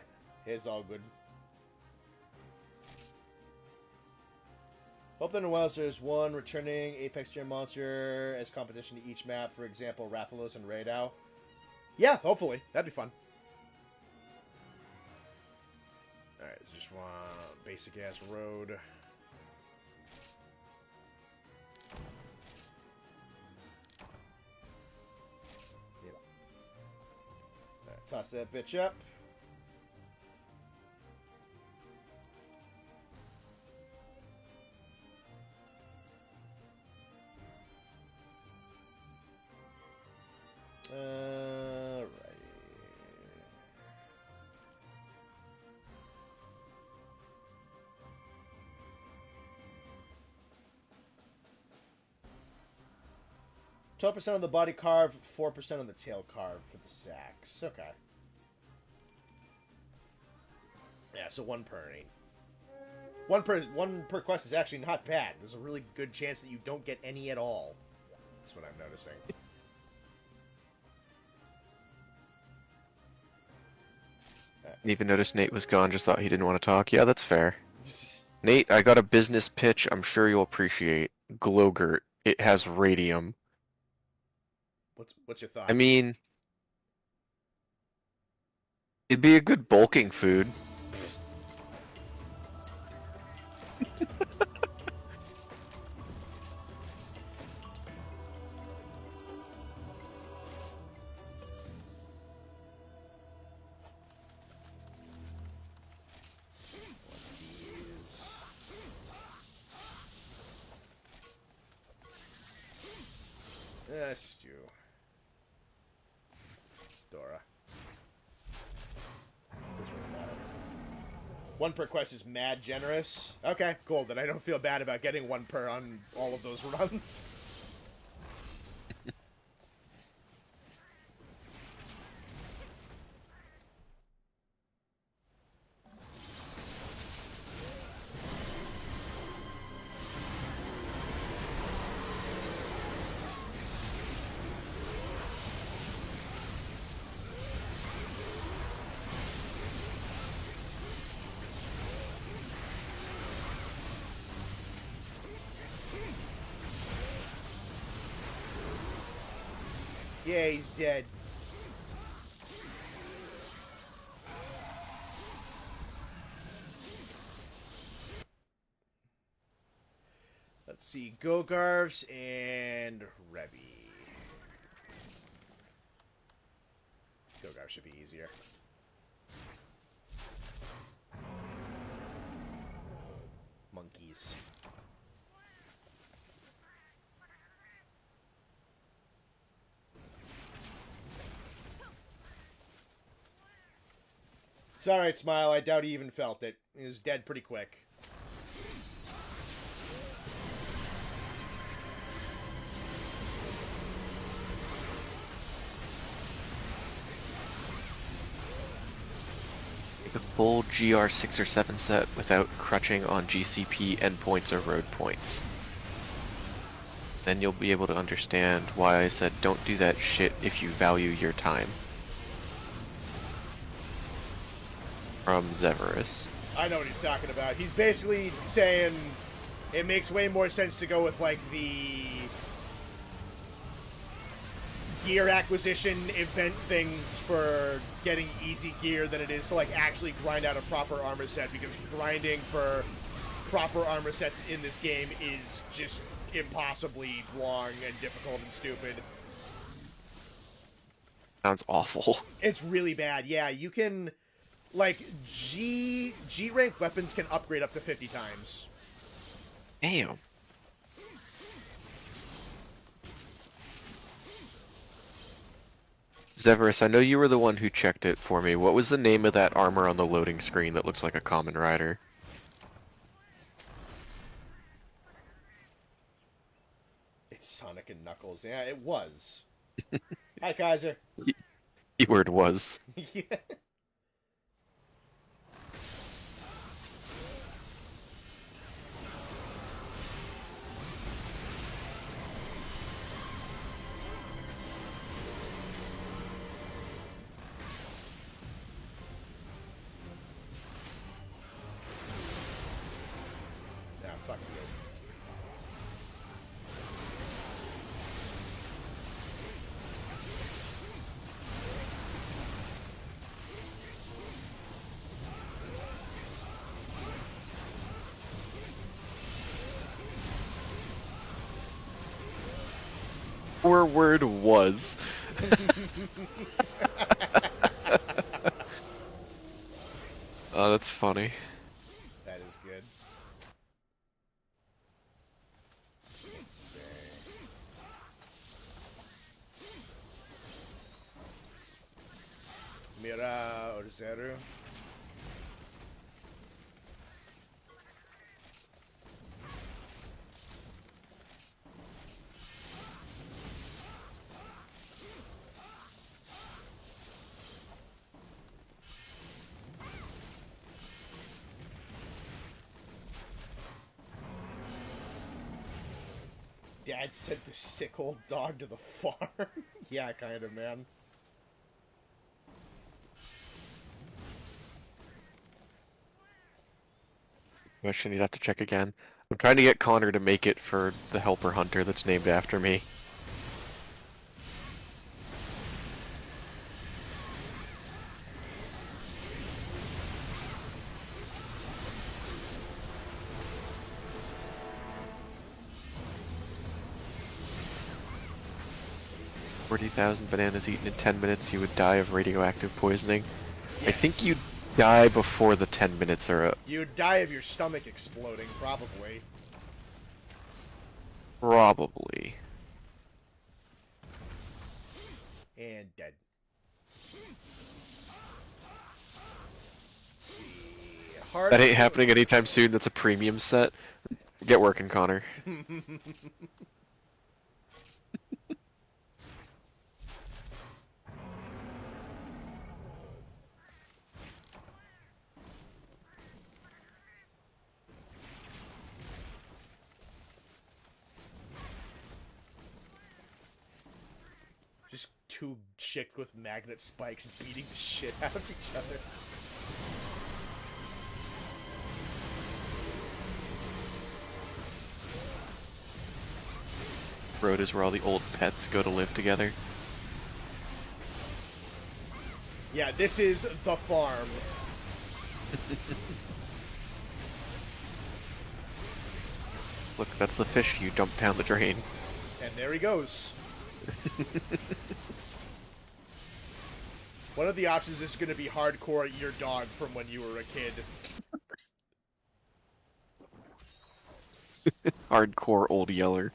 It's all good. Hope that in Wells there's one returning Apex Gym monster as competition to each map, for example, Rathalos and Raidao. Yeah, hopefully. That'd be fun. Alright, just one basic ass road. Yep. Alright, toss that bitch up. Alright. 12% on the body carve, 4% on the tail carve for the sacks. Okay. Yeah, so one per inning. One per quest is actually not bad. There's a really good chance that you don't get any at all. That's what I'm noticing. Even noticed Nate was gone, just thought he didn't want to talk. Yeah, that's fair. Nate, I got a business pitch I'm sure you'll appreciate. Glogurt. It has radium. What's your thought? I mean, it'd be a good bulking food. That's just you. Dora. Doesn't really matter. One per quest is mad generous. Okay, cool. Then I don't feel bad about getting one per on all of those runs. Yeah, he's dead. Let's see, Gogarvs and Rebby. Gogarvs should be easier. Monkeys. It's alright, Smile. I doubt he even felt it. He was dead pretty quick. Make a full GR 6 or 7 set without crutching on GCP endpoints or road points. Then you'll be able to understand why I said don't do that shit if you value your time. From Zeverus. I know what he's talking about. He's basically saying it makes way more sense to go with, like, the gear acquisition event things for getting easy gear than it is to, like, actually grind out a proper armor set, because grinding for proper armor sets in this game is just impossibly long and difficult and stupid. Sounds awful. It's really bad. Yeah, you can... Like, G-rank weapons can upgrade up to 50 times. Damn. Zeverus, I know you were the one who checked it for me. What was the name of that armor on the loading screen that looks like a common rider? It's Sonic and Knuckles. Yeah, it was. Hi, Kaiser. Keyword was. Yeah. Our word was. Oh, that's funny. That is good. Let's see. Mira Orzeru. Dad sent the sick old dog to the farm. Yeah, kind of, man. Question, you'd have to check again. I'm trying to get Connor to make it for the helper hunter that's named after me. $40,000 bananas eaten in 10 minutes, you would die of radioactive poisoning. Yes. I think you'd die before the 10 minutes are up. You'd die of your stomach exploding, probably. Probably. And dead. Let's see. That ain't happening anytime soon. That's a premium set. Get working, Connor. Just two chicks with magnet spikes beating the shit out of each other. Road is where all the old pets go to live together. Yeah, this is the farm. Look, that's the fish you dumped down the drain. And there he goes. One of the options is going to be hardcore your dog from when you were a kid. Hardcore old yeller.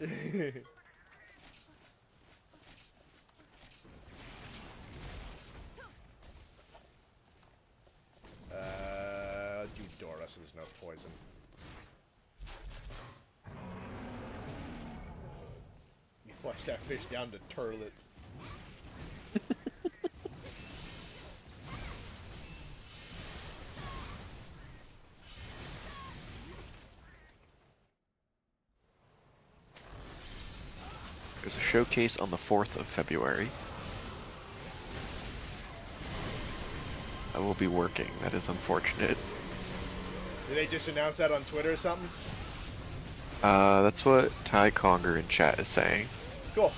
Do Dora so there's no poison. You flush that fish down to turlet. There's a showcase on the 4th of February. I will be working. That is unfortunate. Did they just announce that on Twitter or something? That's what Ty Conger in chat is saying. Cool.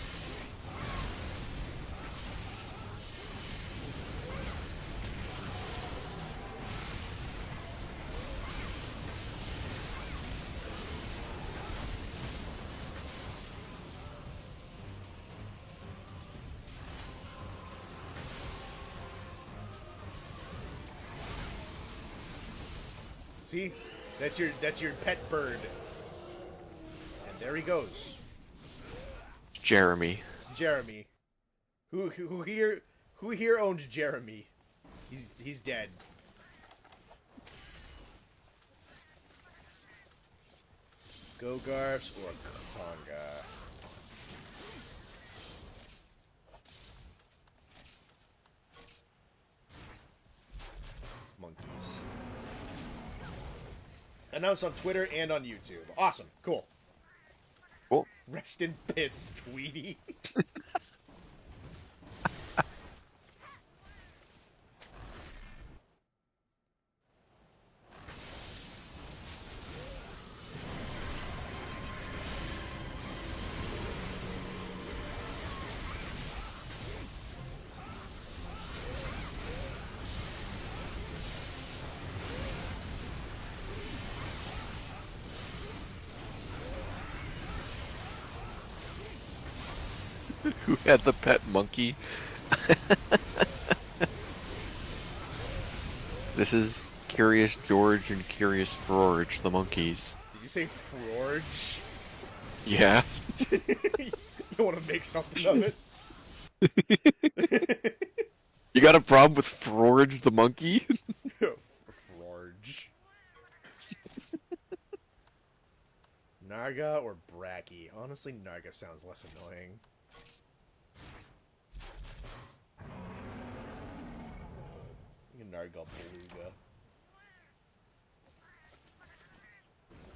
See? That's your pet bird. And there he goes. Jeremy. Jeremy. Who here owned Jeremy? He's dead. Go Garfs or Conga? Monkeys. Announced on Twitter and on YouTube. Awesome. Cool. Cool. Rest in piss, Tweety. Who had the pet monkey? This is Curious George and Curious George, the monkeys. Did you say Forge? Yeah. You want to make something of it? You got a problem with Forge the monkey? Forge. Naga or Bracky? Honestly, Naga sounds less annoying. Narga Beluga.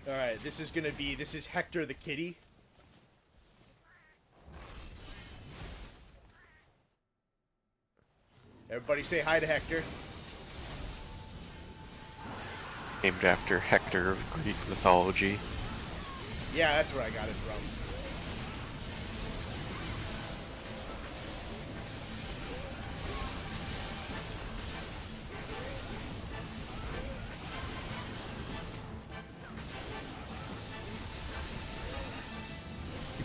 Alright, this is Hector the kitty. Everybody say hi to Hector. Named after Hector of Greek mythology. Yeah, that's where I got it from.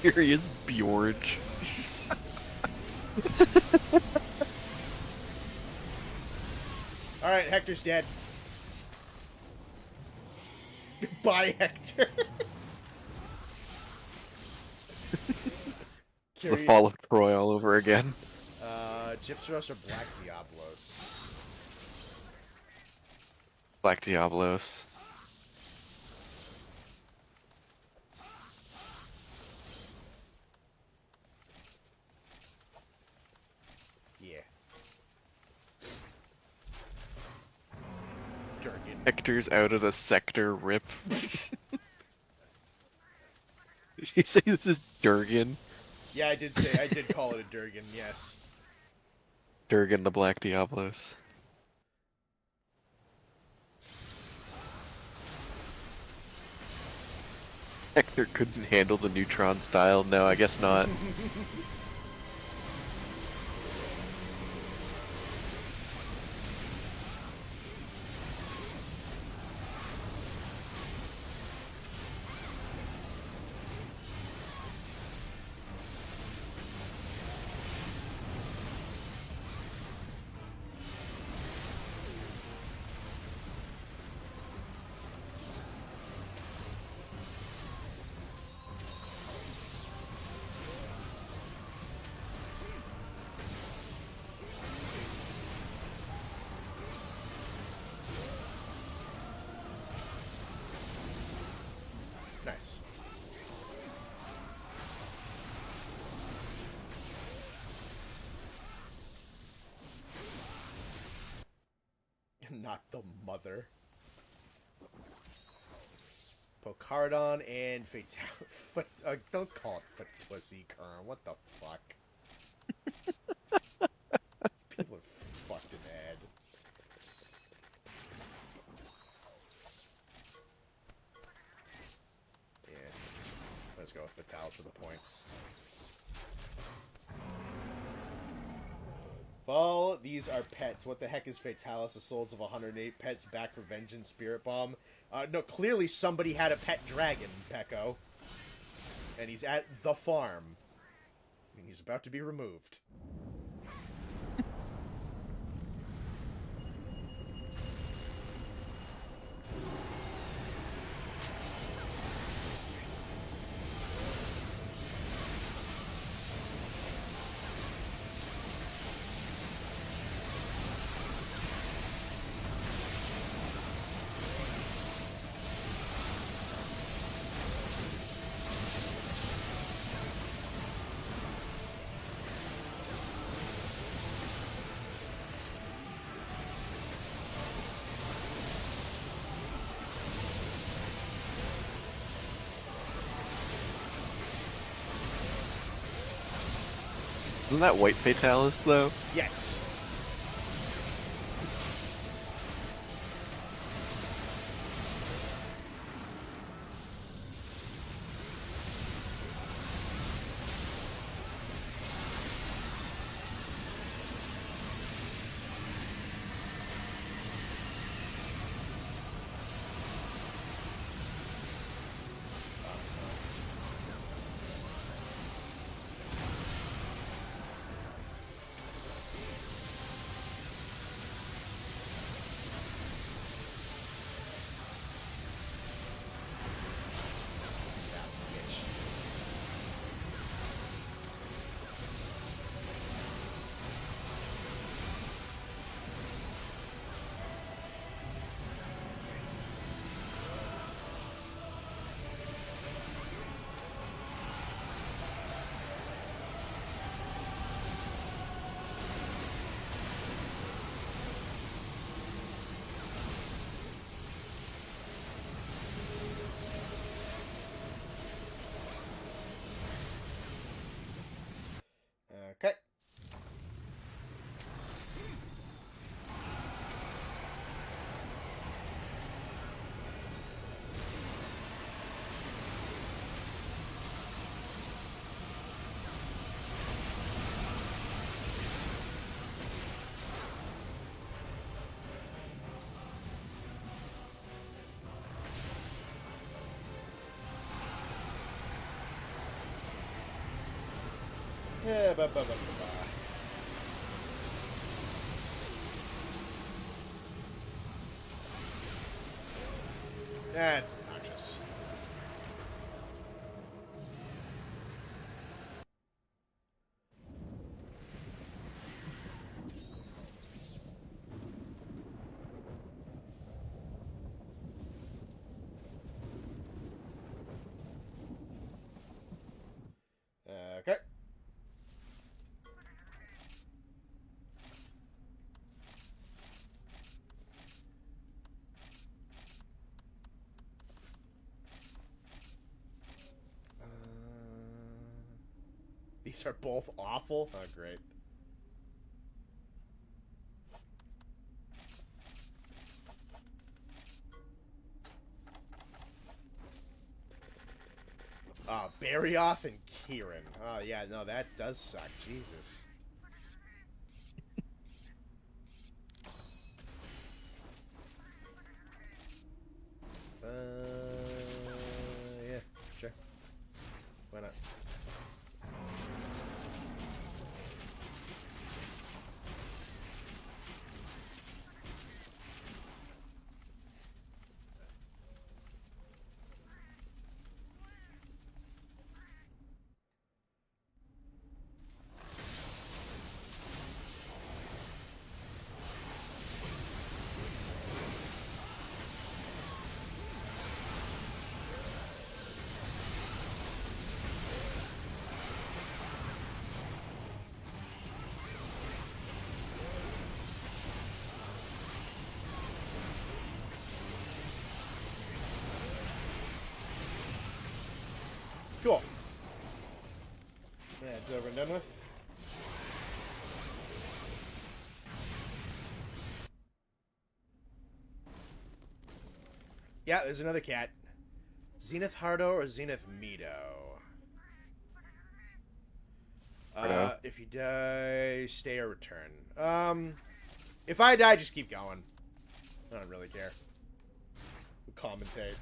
Here he is, Bjorge. Alright, Hector's dead. Bye, Hector. It's the fall of Troy all over again. Gypsaros or Black Diablos? Black Diablos. Yeah. Durgan. Hector's out of the sector rip. Did you say this is Durgan? Yeah, I did call it a Durgan, yes. Durgan the Black Diablos. Hector couldn't handle the neutron style. No, I guess not. Nice. Not the mother. Pocardon and Fatal. Don't call it Fatussy, Kern. What the fuck? People are fucking mad. Yeah. Let's go with Fatal for the points. Well, these are pets. What the heck is Fatalis? The souls of 108 pets back for vengeance, Spirit Bomb. No, clearly somebody had a pet dragon, Pecco. And he's at the farm. And he's about to be removed. Isn't that White Fatalis, though? Yes. Yeah, ba. That's obnoxious. Okay. These are both awful. Oh, great. Barryoff and Kieran. Oh, yeah, no, that does suck. Jesus. Yeah, sure. Why not? Cool. Yeah, it's over and done with. Yeah, there's another cat. Zenith Hardo or Zenith Mido? Hardo. If you die, stay or return. If I die, just keep going. I don't really care. We'll commentate.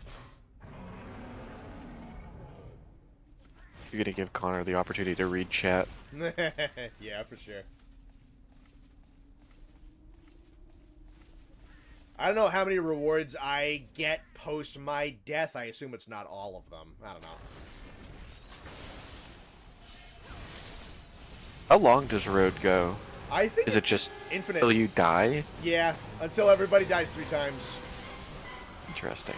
You're gonna give Connor the opportunity to read chat. Yeah, for sure. I don't know how many rewards I get post my death. I assume it's not all of them. I don't know. How long does Road go? I think Is it just infinite until you die? Yeah, until everybody dies 3 times. Interesting.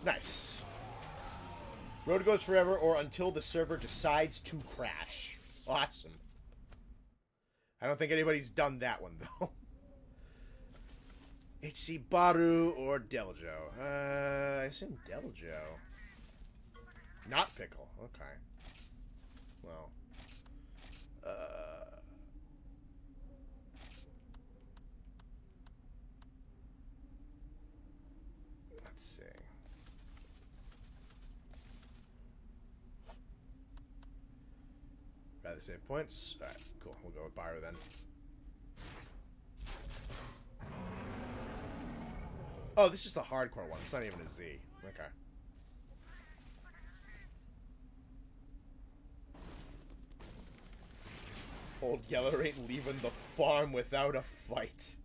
Nice. Road goes forever or until the server decides to crash. Awesome. I don't think anybody's done that one, though. HC Baru or Deljo? I assume Deljo. Not Pickle. Okay. Well. Let's see. Rather save points. Alright, cool. We'll go with Baru then. Oh, this is the hardcore one. It's not even a Z. Okay. Old Yeller ain't leaving the farm without a fight.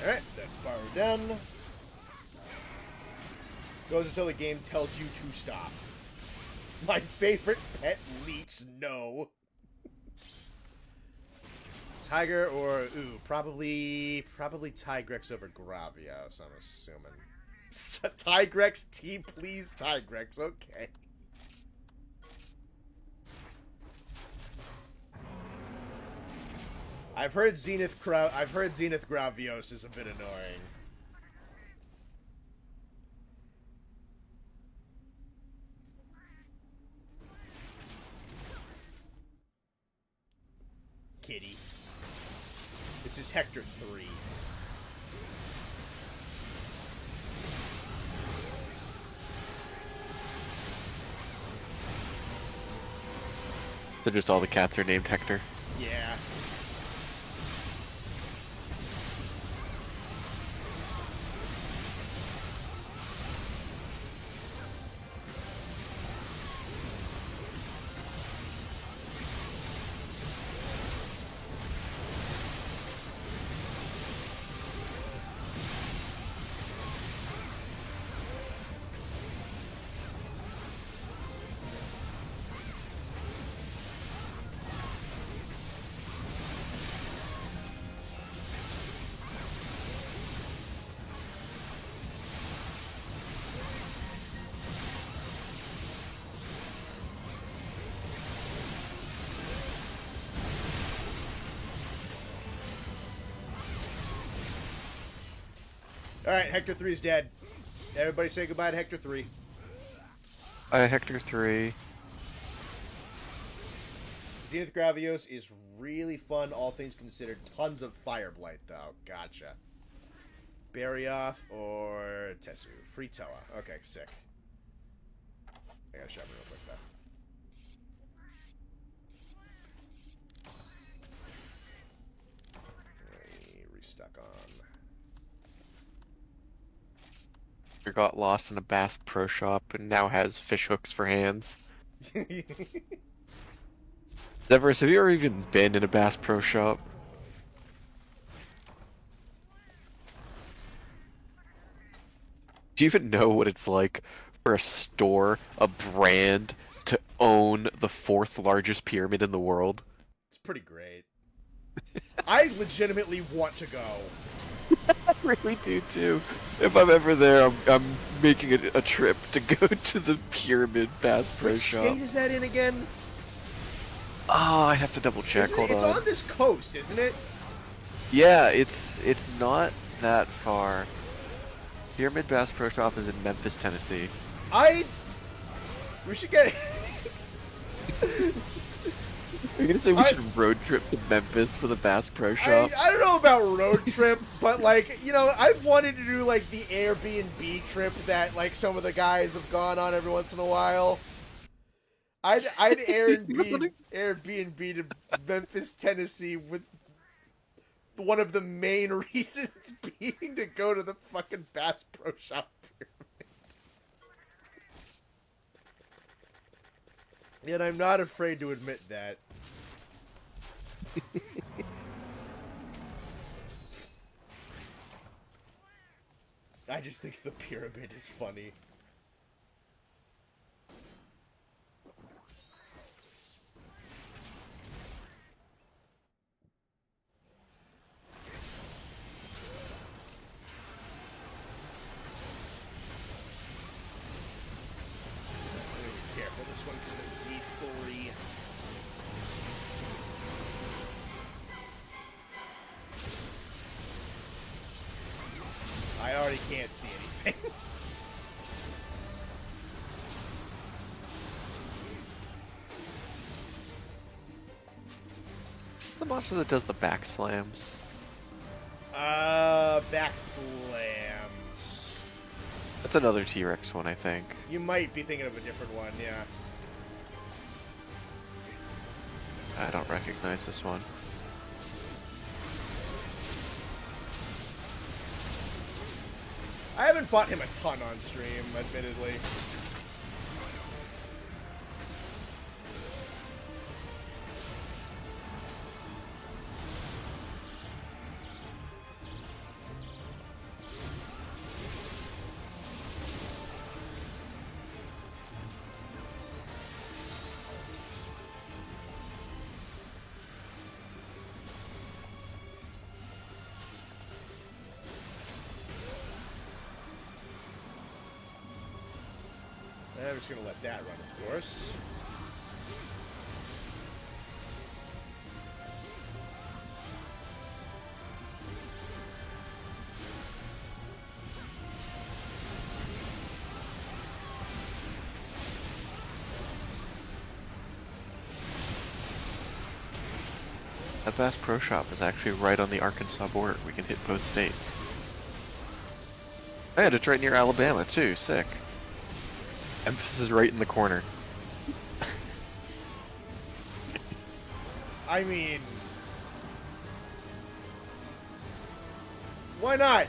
Alright, that's power done. Goes until the game tells you to stop. My favorite pet leech, no. Tiger or, ooh, probably Tigrex over Gravios, I'm assuming. Tigrex, T, please, Tigrex, okay. I've heard Zenith Gravios is a bit annoying. Kitty. This is Hector 3. So just all the cats are named Hector. Yeah. Alright, Hector 3 is dead. Everybody say goodbye to Hector 3. Hector 3. Zenith Gravios is really fun, all things considered. Tons of Fire Blight, though. Gotcha. Barioth or Tessu. Free Toa. Okay, sick. I gotta shove it real quick, though. Restuck on. Got lost in a Bass Pro Shop and now has fish hooks for hands. Zevers, have you ever even been in a Bass Pro Shop? Do you even know what it's like for a store, a brand, to own the 4th largest pyramid in the world? It's pretty great. I legitimately want to go. I really do too. If I'm ever there, I'm making a trip to go to the Pyramid Bass Pro Which Shop. state is that in again? Oh, I have to double check. Hold It's on. on this coast, isn't it? Yeah, it's not that far. Pyramid Bass Pro Shop is in Memphis, Tennessee. We should get. Are you gonna say we should road trip to Memphis for the Bass Pro Shop? I don't know about road trip, but like, you know, I've wanted to do like the Airbnb trip that like some of the guys have gone on every once in a while. I'd Airbnb to Memphis, Tennessee, with one of the main reasons being to go to the fucking Bass Pro Shop pyramid. And I'm not afraid to admit that. I just think the pyramid is funny. Be careful this one because it's C3. I already can't see anything. What's the monster that does the back slams? Back slams. That's another T-Rex one, I think. You might be thinking of a different one, yeah. I don't recognize this one. I haven't fought him a ton on stream, admittedly. I'm just going to let that run its course. That Bass Pro Shop is actually right on the Arkansas border. We can hit both states. And it's right near Alabama, too. Sick. Emphasis right in the corner. I mean... why not?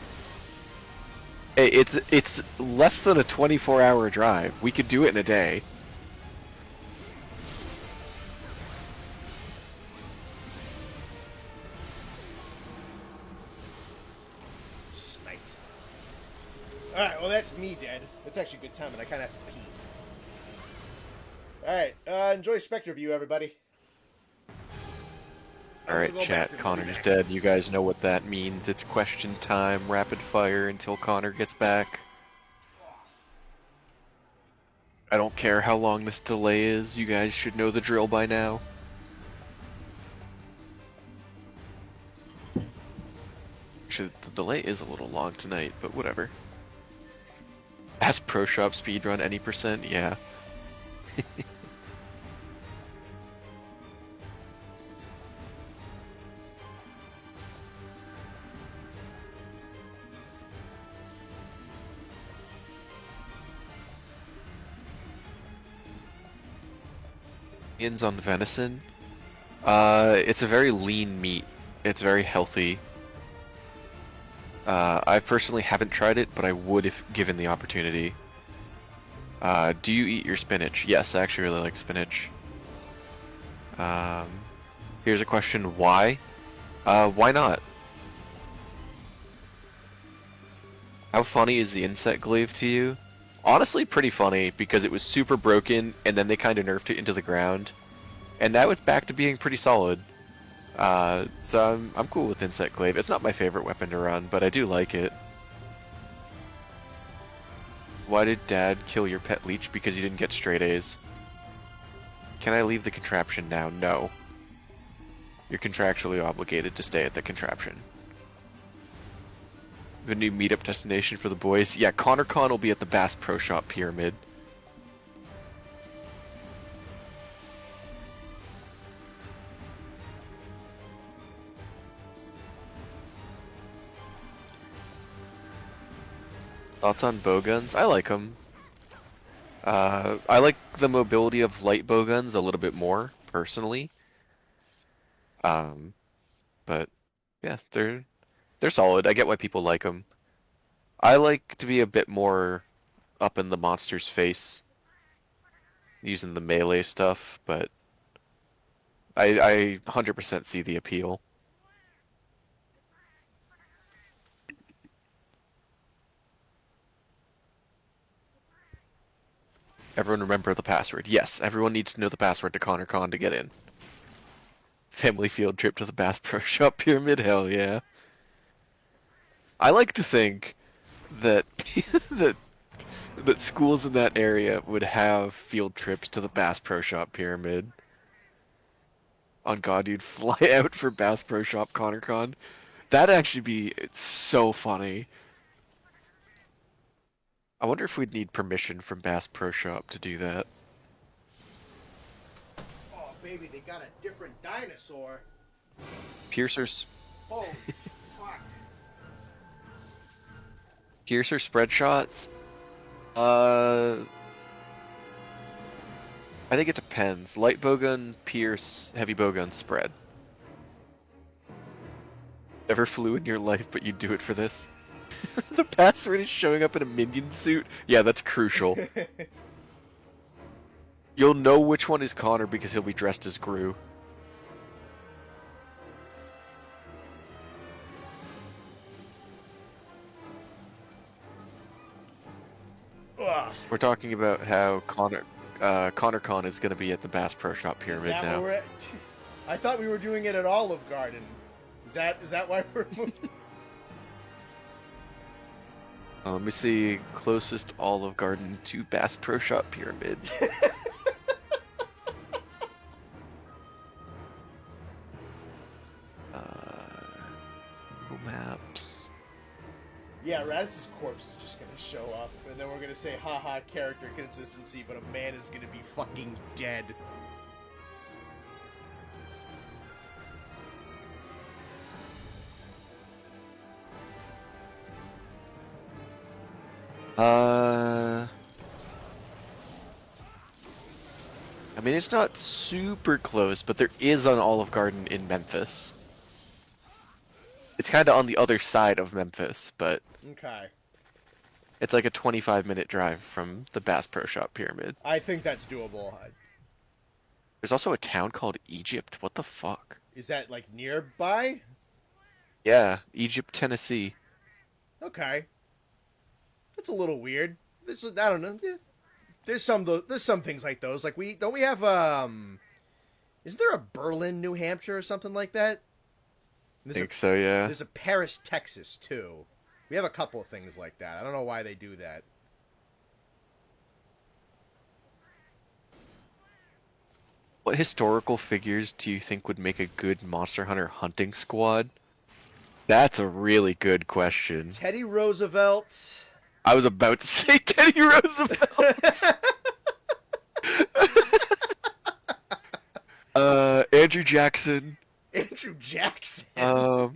Hey, it's less than a 24-hour drive. We could do it in a day. Snipes. Alright, well that's me dead. That's actually a good time, but I kind of have to pee. Alright, enjoy Spectre View, everybody. Alright, chat, Connor's dead. You guys know what that means. It's question time, rapid fire until Connor gets back. I don't care how long this delay is, you guys should know the drill by now. Actually, the delay is a little long tonight, but whatever. Ask Pro Shop speedrun any percent? Yeah. Opinions on venison? It's a very lean meat. It's very healthy. I personally haven't tried it, but I would if given the opportunity. Do you eat your spinach? Yes, I actually really like spinach. Here's a question, why? Why not? How funny is the insect glaive to you? Honestly, pretty funny, because it was super broken, and then they kind of nerfed it into the ground. And now it's back to being pretty solid. So I'm cool with insect glaive. It's not my favorite weapon to run, but I do like it. Why did Dad kill your pet leech? Because you didn't get straight A's. Can I leave the contraption now? No. You're contractually obligated to stay at the contraption. The new meetup destination for the boys. Yeah, ConnorCon will be at the Bass Pro Shop Pyramid. Thoughts on bowguns? I like them. I like the mobility of light bowguns a little bit more, personally. But yeah, they're solid. I get why people like them. I like to be a bit more up in the monster's face, using the melee stuff, but I 100% see the appeal. Everyone remember the password. Yes, everyone needs to know the password to ConnorCon to get in. Family field trip to the Bass Pro Shop Pyramid? Hell yeah. I like to think that that schools in that area would have field trips to the Bass Pro Shop Pyramid. On God, you'd fly out for Bass Pro Shop ConnorCon. That'd actually be so funny. I wonder if we'd need permission from Bass Pro Shop to do that. Oh, baby, they got a different dinosaur. Piercers. Oh, fuck. Piercer spread shots. I think it depends. Light bowgun, pierce, heavy bowgun, spread. Never flew in your life, but you do it for this. The password is showing up in a minion suit. Yeah, that's crucial. You'll know which one is Connor because he'll be dressed as Gru. Ugh. We're talking about how ConnorCon is going to be at the Bass Pro Shop Pyramid Is that now. where we're at? I thought we were doing it at Olive Garden. Is that why we're moving? Let me see. Closest Olive Garden to Bass Pro Shop Pyramid. Google Maps. Yeah, Raditz' corpse is just gonna show up, and then we're gonna say, haha, character consistency, but a man is gonna be fucking dead. I mean, it's not super close, but there is an Olive Garden in Memphis. It's kind of on the other side of Memphis, but Okay. it's like a 25-minute drive from the Bass Pro Shop Pyramid. I think that's doable. There's also a town called Egypt. What the fuck? Is that, like, nearby? Yeah, Egypt, Tennessee. Okay. That's a little weird. I don't know. There's some things like those. Like, we have, is there a Berlin, New Hampshire or something like that? I think so, yeah. There's a Paris, Texas, too. We have a couple of things like that. I don't know why they do that. What historical figures do you think would make a good Monster Hunter hunting squad? That's a really good question. Teddy Roosevelt. I was about to say Teddy Roosevelt. Andrew Jackson. Andrew Jackson. Oh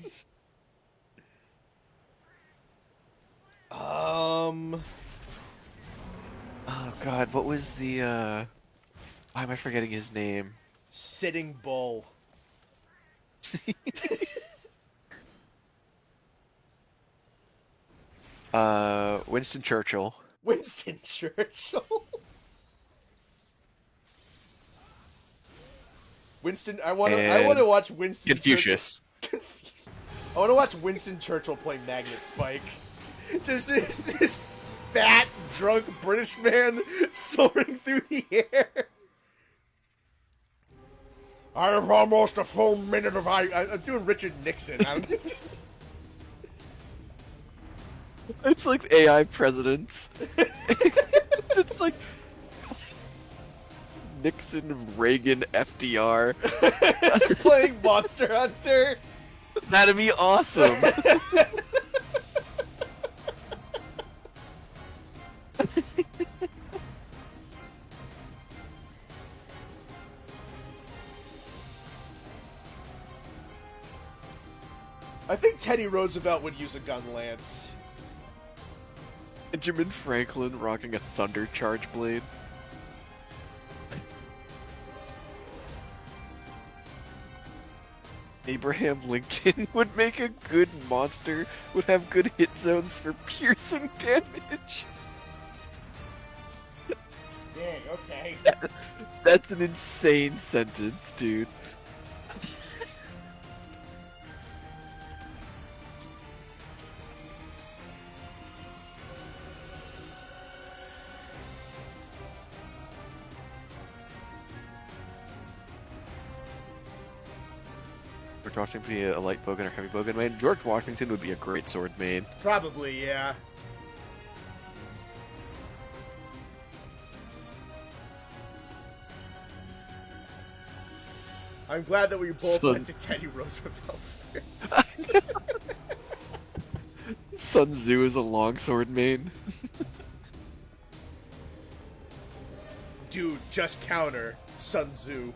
God, what was the why am I forgetting his name? Sitting Bull. Winston Churchill. Winston Churchill. Winston, I want to watch Winston Confucius. Churchill. I want to watch Winston Churchill play Magnet Spike. Just this fat, drunk British man soaring through the air. I have almost a full minute of I'm doing Richard Nixon. It's like AI presidents. It's like Nixon, Reagan, FDR. Playing Monster Hunter. That'd be awesome. I think Teddy Roosevelt would use a gun lance. Benjamin Franklin rocking a thunder charge blade. Abraham Lincoln would make a good monster, would have good hit zones for piercing damage. Dang, okay. That's an insane sentence, dude. George Washington would be a light bowgun or heavy bowgun main. George Washington would be a great sword main. Probably, yeah. I'm glad that we both went to Teddy Roosevelt first. Sun Tzu is a longsword main. Dude, just counter Sun Tzu.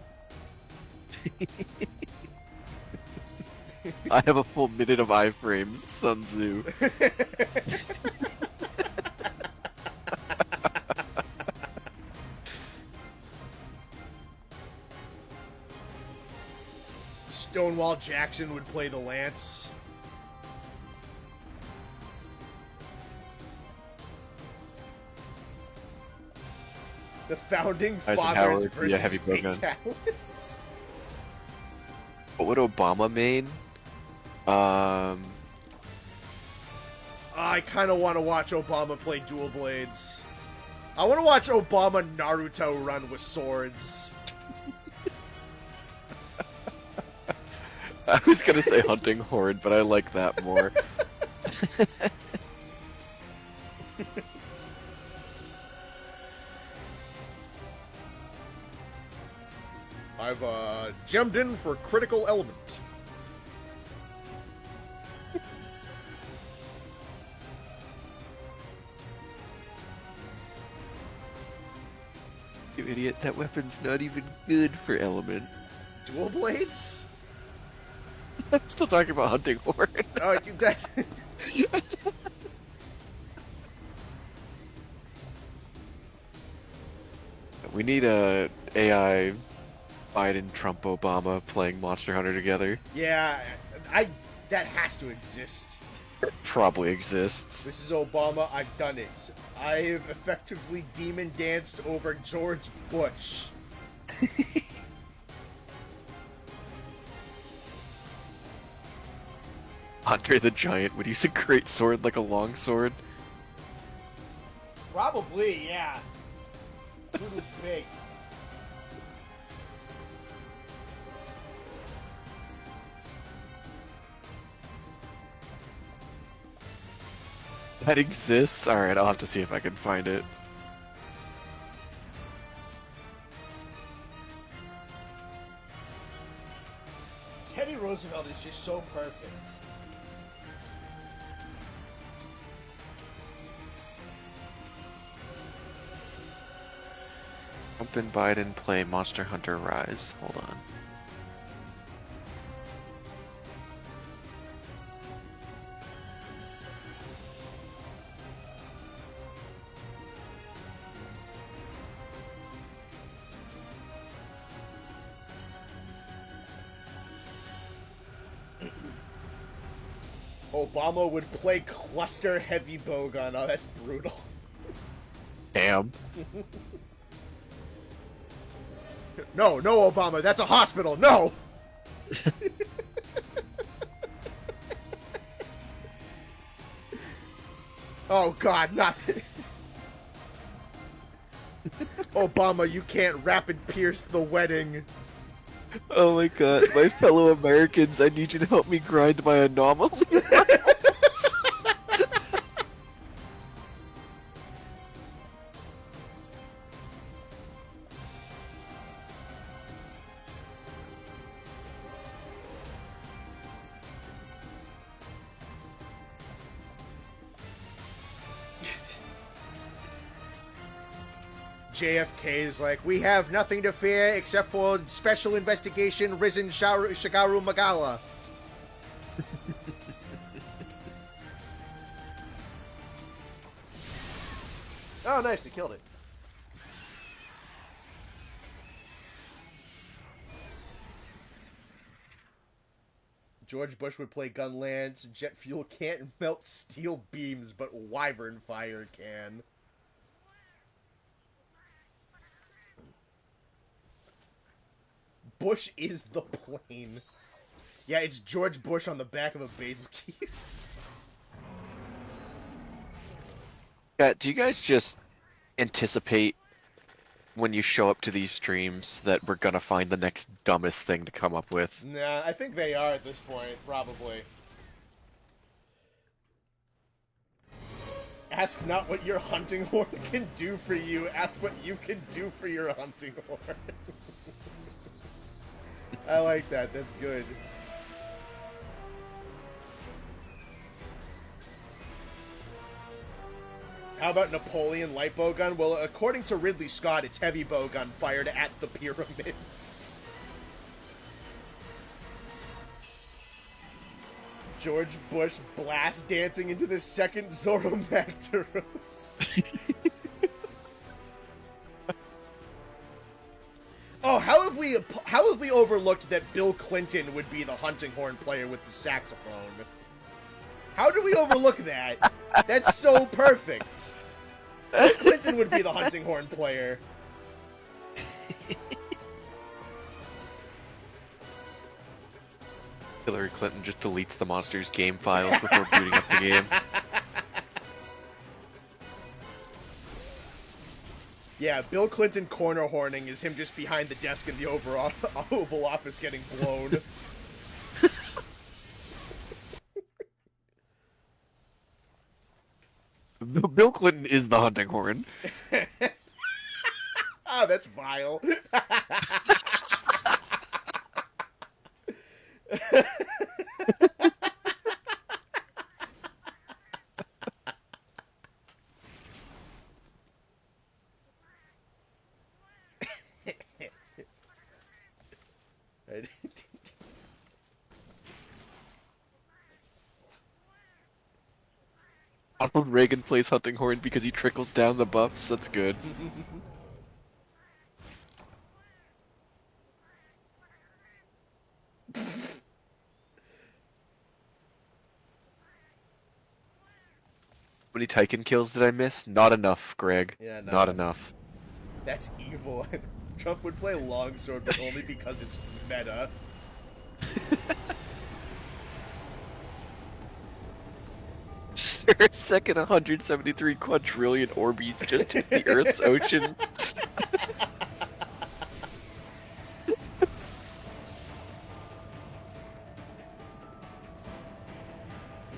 I have a full minute of iframes, Sun Tzu. Stonewall Jackson would play the Lance. The Founding Fathers Eisenhower, versus yeah, heavy bowgun. Fatalis. What would Obama main? I kind of want to watch Obama play dual blades. I want to watch Obama Naruto run with swords. I was gonna say Hunting Horde, but I like that more. I've gemmed in for critical element. You idiot, that weapon's not even good for element. Dual blades? I'm still talking about Hunting Horde. Oh, that... We need a AI Biden, Trump, Obama playing Monster Hunter together. Yeah, that has to exist. It probably exists. This is Obama, I've done it. I've effectively demon danced over George Bush. Andre the Giant would use a great sword like a long sword. Probably, yeah. Dude was big. That exists? Alright, I'll have to see if I can find it. Teddy Roosevelt is just so perfect. Trump and Biden play Monster Hunter Rise. Hold on. Obama would play cluster heavy bowgun. Oh, that's brutal. Damn. No, Obama, that's a hospital. No. Oh God, not. Obama, you can't rapid pierce the wedding. Oh my god, my fellow Americans, I need you to help me grind my anomaly. JFK is like, we have nothing to fear except for special investigation risen Shigaru Magala. Oh, nice, they killed it. George Bush would play Gunlance. Jet fuel can't melt steel beams, but wyvern fire can. Bush is the plane. Yeah, it's George Bush on the back of a basil keys. Yeah, do you guys just anticipate when you show up to these streams that we're gonna find the next dumbest thing to come up with? Nah, I think they are at this point, probably. Ask not what your hunting horn can do for you, ask what you can do for your hunting horn. I like that, that's good. How about Napoleon light bowgun? Well, according to Ridley Scott, it's heavy bowgun fired at the pyramids. George Bush blast dancing into the second Zoromagdaros. Oh, how have we overlooked that Bill Clinton would be the hunting horn player with the saxophone? How did we overlook that? That's so perfect. Bill Clinton would be the hunting horn player. Hillary Clinton just deletes the monster's game files before booting up the game. Yeah, Bill Clinton corner horning is him just behind the desk in the Oval Office getting blown. Bill Clinton is the hunting horn. Ah, that's vile. Ronald Reagan plays hunting horn because he trickles down the buffs. That's good. How many Tycoon kills did I miss? Not enough, Greg. Yeah, no. Not enough. That's evil. Trump would play longsword, but only because it's meta. Sir, second 173 quadrillion Orbeez just hit the Earth's oceans.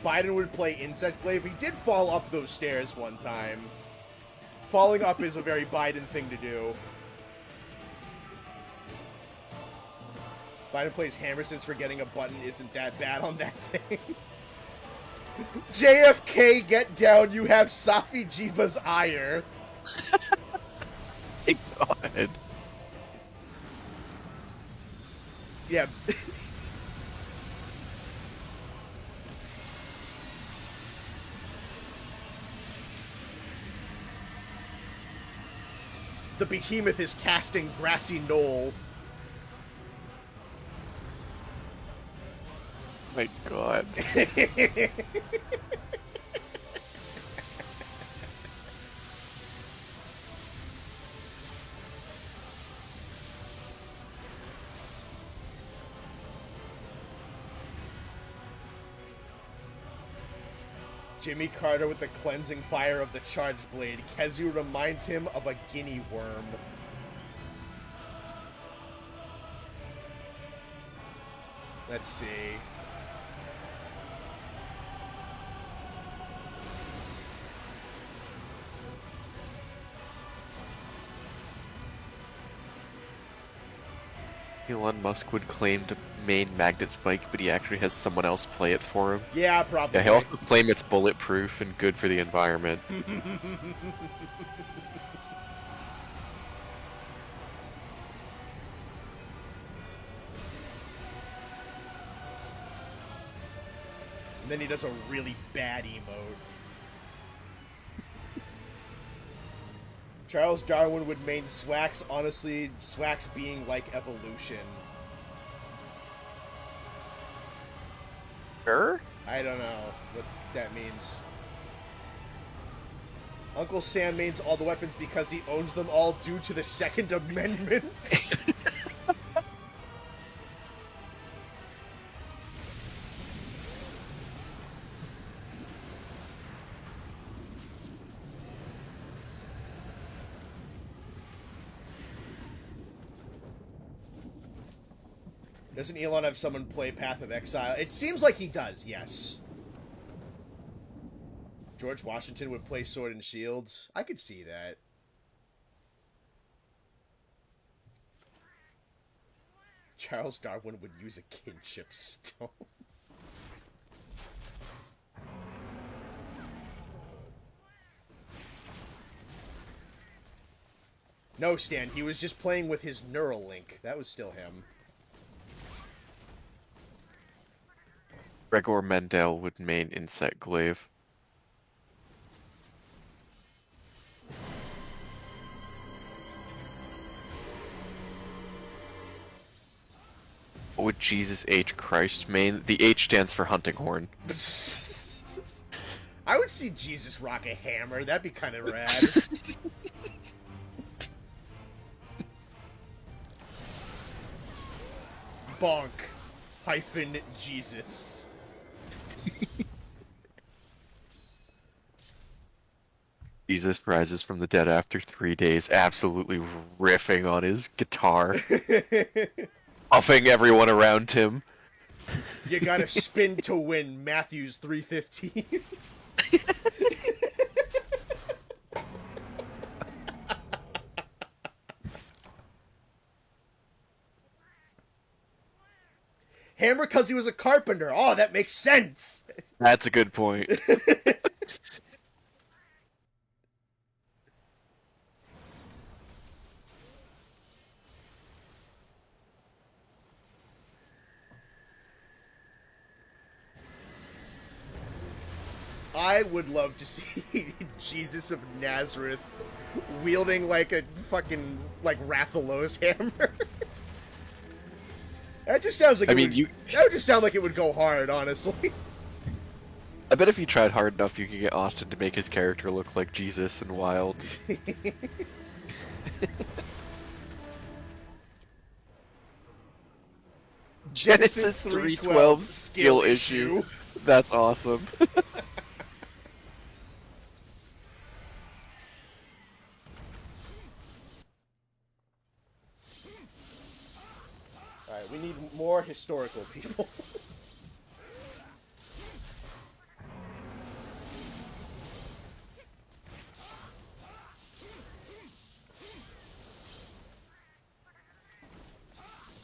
Biden would play Insect Glaive. He did fall up those stairs one time. Falling up is a very Biden thing to do. Biden plays Hammer since forgetting a button isn't that bad on that thing. JFK, get down. You have Safi Jiva's ire. Thank God. Yeah. The behemoth is casting Grassy Knoll. My God. Jimmy Carter with the cleansing fire of the charged blade. Kezu reminds him of a guinea worm. Let's see. Elon Musk would claim to main Magnet Spike, but he actually has someone else play it for him. Yeah, probably. Yeah, he'll also claim it's bulletproof and good for the environment. And then he does a really bad emote. Charles Darwin would main Swax. Honestly, Swax being like evolution. Sure? I don't know what that means. Uncle Sam mains all the weapons because he owns them all due to the Second Amendment. Doesn't Elon have someone play Path of Exile? It seems like he does, yes. George Washington would play Sword and Shield. I could see that. Charles Darwin would use a kinship stone. No, Stan, he was just playing with his Neuralink. That was still him. Gregor Mendel would main Insect Glaive. What would Jesus H. Christ main? The H stands for Hunting Horn. I would see Jesus rock a hammer. That'd be kind of rad. Bonk hyphen Jesus. Jesus rises from the dead after 3 days, absolutely riffing on his guitar, huffing everyone around him. You gotta spin to win, Matthews 3:15. Hammer because he was a carpenter. Oh, that makes sense. That's a good point. I would love to see Jesus of Nazareth wielding like a fucking like Rathalos hammer. That just sounds like that would just sound like it would go hard, honestly. I bet if you tried hard enough, you could get Austin to make his character look like Jesus in Wilds. Genesis 3:12 skill issue. That's awesome. Alright, we need more historical people.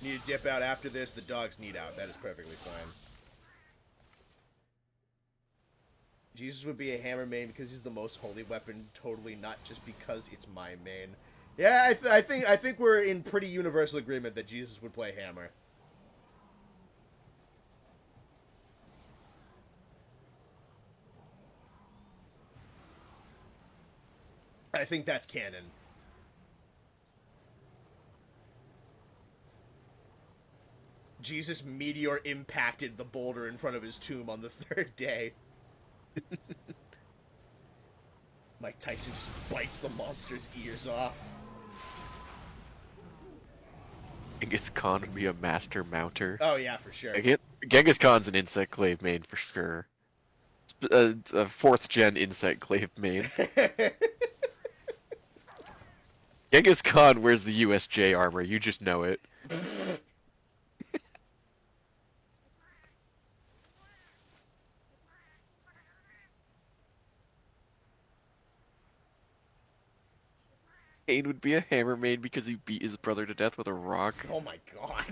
Need to dip out after this. The dogs need out. That is perfectly fine. Jesus would be a hammer main because he's the most holy weapon. Totally not just because it's my main. Yeah, I think we're in pretty universal agreement that Jesus would play hammer. I think that's canon. Jesus meteor impacted the boulder in front of his tomb on the third day. Mike Tyson just bites the monster's ears off. Genghis Khan would be a master mounter. Oh yeah, for sure. Genghis Khan's an Insect Glaive main for sure. A 4th gen Insect Glaive main. Genghis Khan wears the USJ armor, you just know it. Kane would be a hammer main because he beat his brother to death with a rock. Oh my god.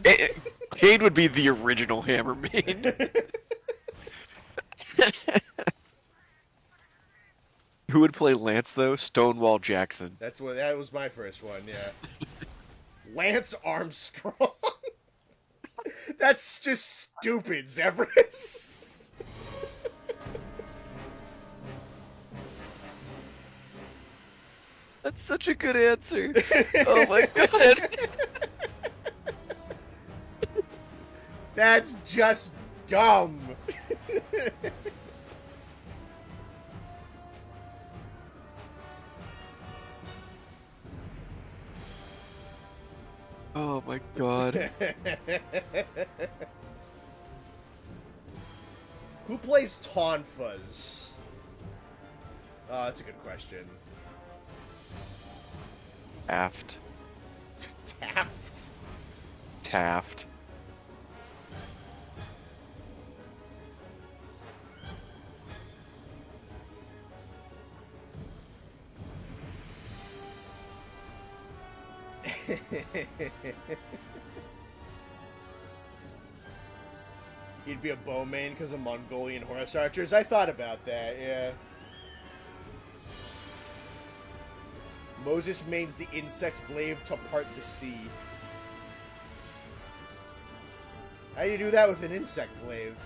Kane would be the original hammer main. Who would play Lance though? Stonewall Jackson. That was my first one, yeah. Lance Armstrong. That's just stupid, Zebras. That's such a good answer. Oh my god. That's just dumb. Oh my god. Who plays Tonfas? That's a good question. Taft. Taft? Taft. He'd be a bowman because of Mongolian horse archers. I thought about that, yeah. Moses mains the insect glaive to part the sea. How do you do that with an insect glaive?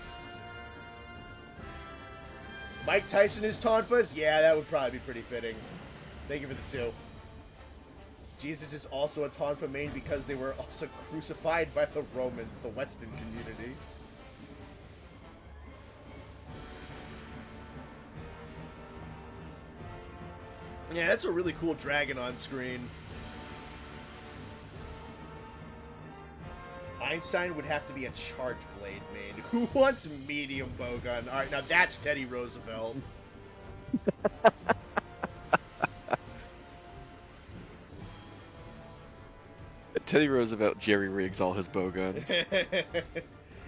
Mike Tyson is Tonfas? Yeah, that would probably be pretty fitting. Thank you for the 2. Jesus is also a Tonfa main because they were also crucified by the Romans, the Western community. Yeah, that's a really cool dragon on screen. Einstein would have to be a charge blade main. Who wants medium bowgun? Alright, now that's Teddy Roosevelt. Teddy Roosevelt jerry rigs all his bowguns.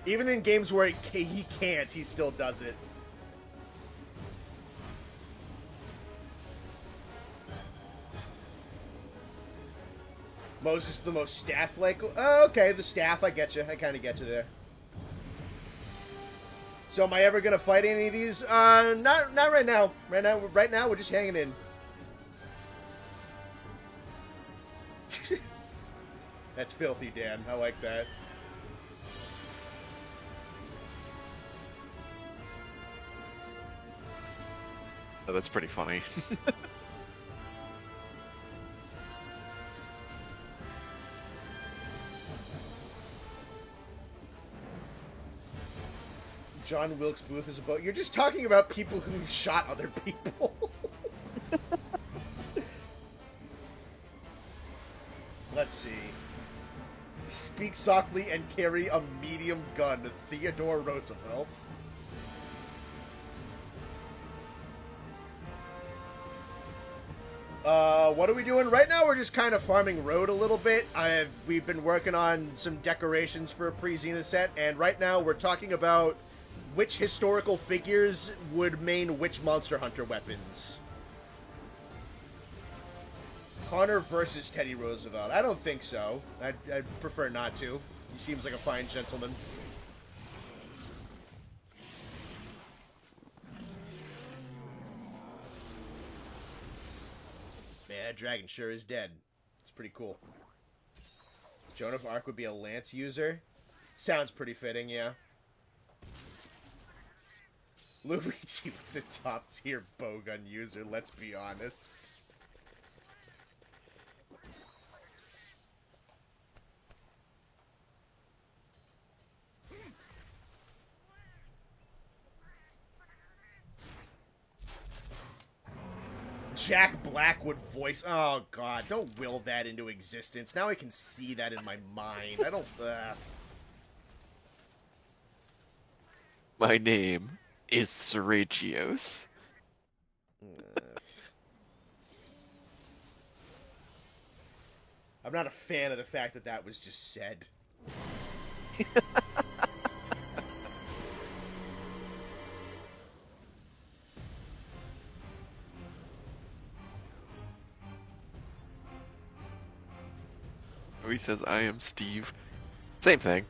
Even in games where he can't, he still does it. Moses the most staff-like. Oh, okay, the staff. I get you. I kind of get you there. So, am I ever gonna fight any of these? Not right now. Right now, we're just hanging in. That's filthy, Dan. I like that. Oh, that's pretty funny. John Wilkes Booth is about. You're just talking about people who shot other people. Let's see. Speak softly and carry a medium gun. Theodore Roosevelt. What are we doing right now? We're just kind of farming road a little bit. We've been working on some decorations for a pre-Zenith set, and right now we're talking about which historical figures would main which Monster Hunter weapons. Connor versus Teddy Roosevelt. I don't think so. I'd prefer not to. He seems like a fine gentleman. Man, that dragon sure is dead. It's pretty cool. Joan of Arc would be a lance user. Sounds pretty fitting, yeah. Luigi was a top-tier bowgun user, let's be honest. Jack Black would voice... Oh, God, don't will that into existence. Now I can see that in my mind. I don't... My name is Seragios. I'm not a fan of the fact that that was just said. He says, I am Steve. Same thing.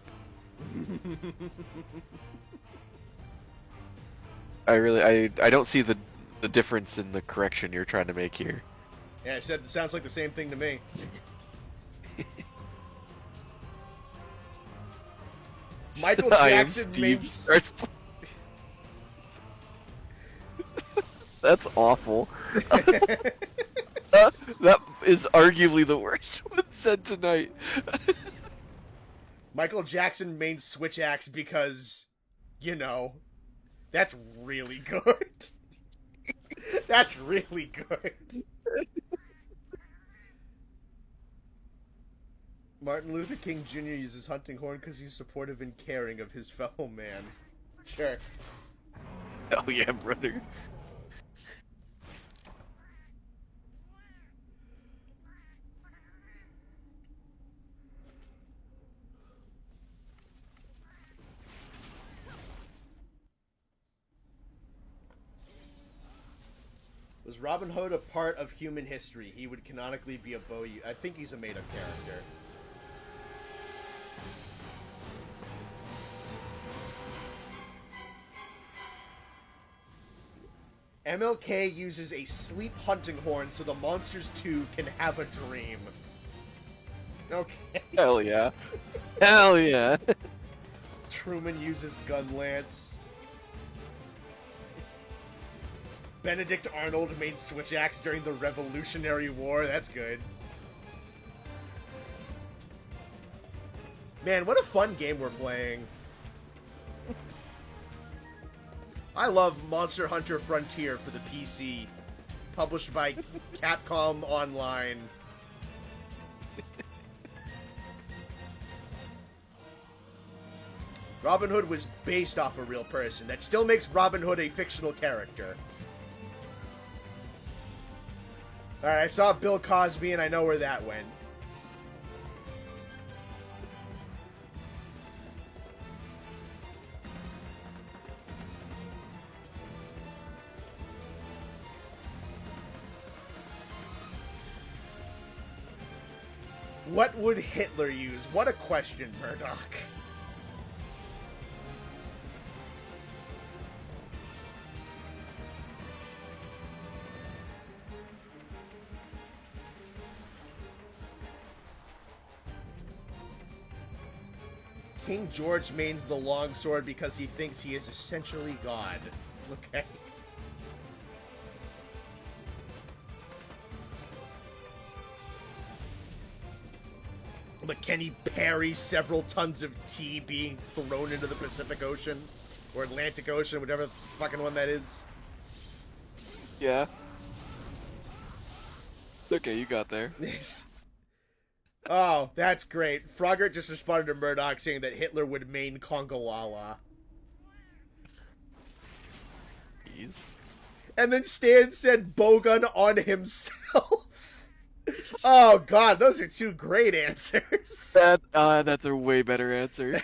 I don't see the difference in the correction you're trying to make here. Yeah, I said it sounds like the same thing to me. Michael Jackson makes... That's awful. That is arguably the worst one said tonight. Michael Jackson main switch axe because, you know, that's really good. That's really good. Martin Luther King Jr. uses hunting horn because he's supportive and caring of his fellow man. Sure. Hell yeah, brother. Was Robin Hood a part of human history? He would canonically be a bow. I think he's a made-up character. MLK uses a sleep hunting horn so the monsters too can have a dream. Okay. Hell yeah. Hell yeah. Truman uses gun lance. Benedict Arnold made switch axe during the Revolutionary War. That's good. Man, what a fun game we're playing. I love Monster Hunter Frontier for the PC. Published by Capcom Online. Robin Hood was based off a real person. That still makes Robin Hood a fictional character. Alright, I saw Bill Cosby and I know where that went. What would Hitler use? What a question, Murdoch. King George mains the longsword because he thinks he is essentially God. Okay. But can he parry several tons of tea being thrown into the Pacific Ocean? Or Atlantic Ocean, whatever fucking one that is? Yeah. Okay, you got there. Yes. Oh, that's great. Frogger just responded to Murdoch saying that Hitler would main Kongolala. Jeez. And then Stan said bowgun on himself. Oh god, those are two great answers. That's a way better answer.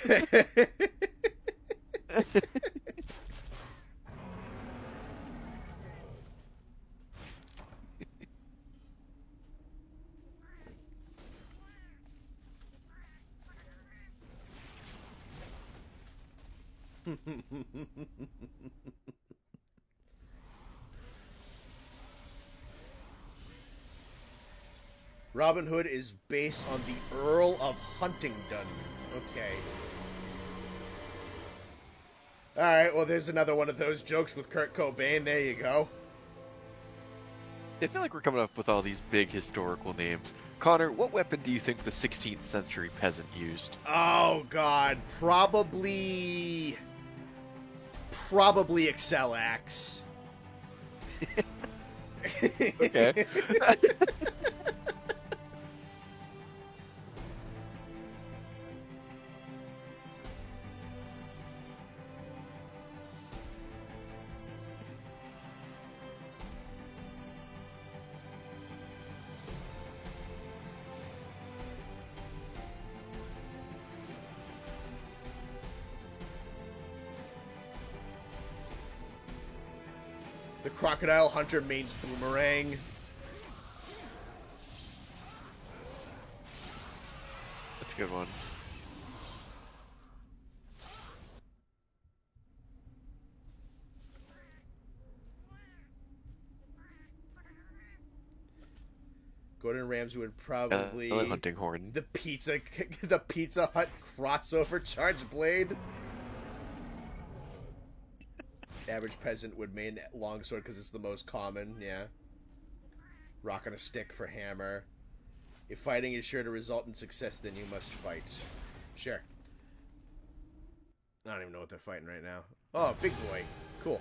Robin Hood is based on the Earl of Huntingdon. Okay. Alright, well there's another one of those jokes with Kurt Cobain. There you go. I feel like we're coming up with all these big historical names. Connor, what weapon do you think the 16th century peasant used? Oh god, probably Excel Axe. Okay. The Crocodile Hunter mains Boomerang. That's a good one. Gordon Ramsay would probably hunting horn. the Pizza Hut crossover charge blade. Average peasant would main longsword because it's the most common, yeah. Rock on a stick for hammer. If fighting is sure to result in success, then you must fight. Sure. I don't even know what they're fighting right now. Oh, big boy. Cool.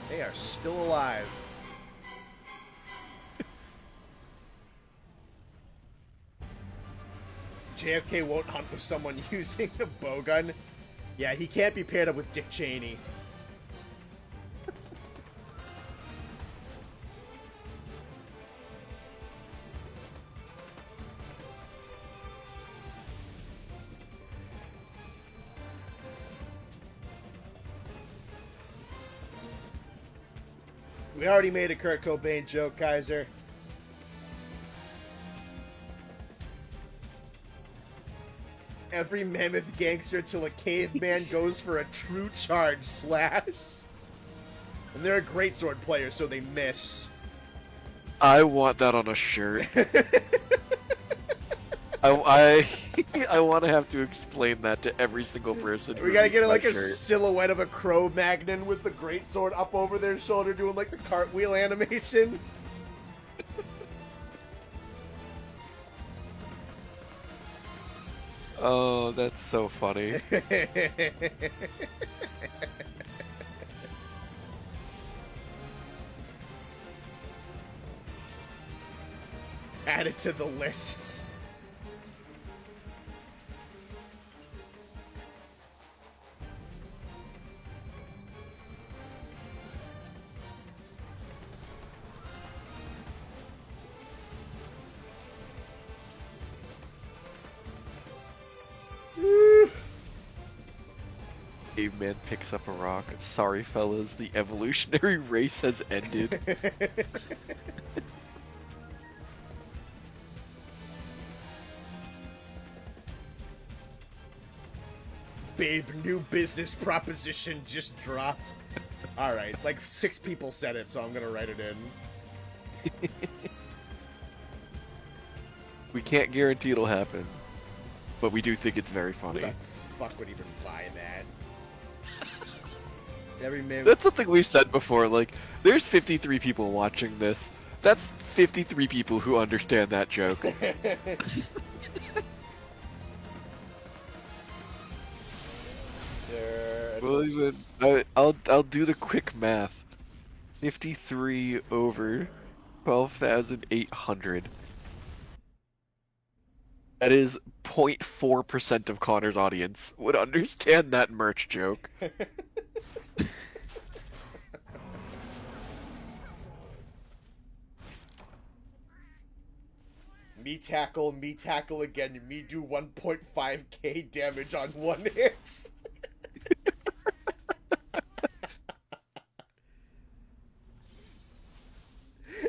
They are still alive. JFK won't hunt with someone using a bowgun. Yeah, he can't be paired up with Dick Cheney. We already made a Kurt Cobain joke, Kaiser. Every mammoth gangster till a caveman goes for a true charge slash. And they're a greatsword player, so they miss. I want that on a shirt. I want to have to explain that to every single person. We gotta get like a shirt. silhouette of a Cro-Magnon with the greatsword up over their shoulder doing like the cartwheel animation. Oh, that's so funny. Add it to the list. Caveman picks up a rock. Sorry, fellas, the evolutionary race has ended. Babe, new business proposition just dropped. Alright, like 6 people said it, so I'm gonna write it in. We can't guarantee it'll happen, but we do think it's very funny. Who the fuck would even buy that? Every man. That's something we've said before, like, there's 53 people watching this. That's 53 people who understand that joke. Well, even, I'll do the quick math. 53 over 12,800. That is 0.4% of Connor's audience would understand that merch joke. Me tackle again, me do 1.5k damage on one hit.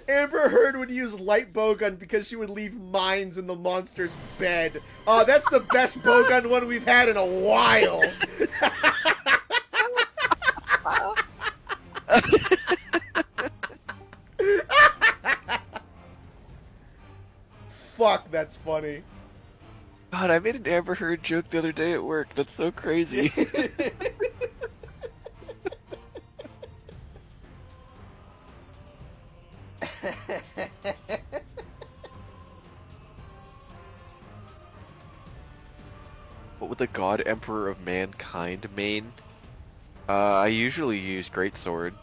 Amber Heard would use light bowgun because she would leave mines in the monster's bed. Oh, that's the best bowgun one we've had in a while. Fuck, that's funny. God, I made an Amber Heard joke the other day at work. That's so crazy. What would the God Emperor of Mankind main? I usually use Greatsword.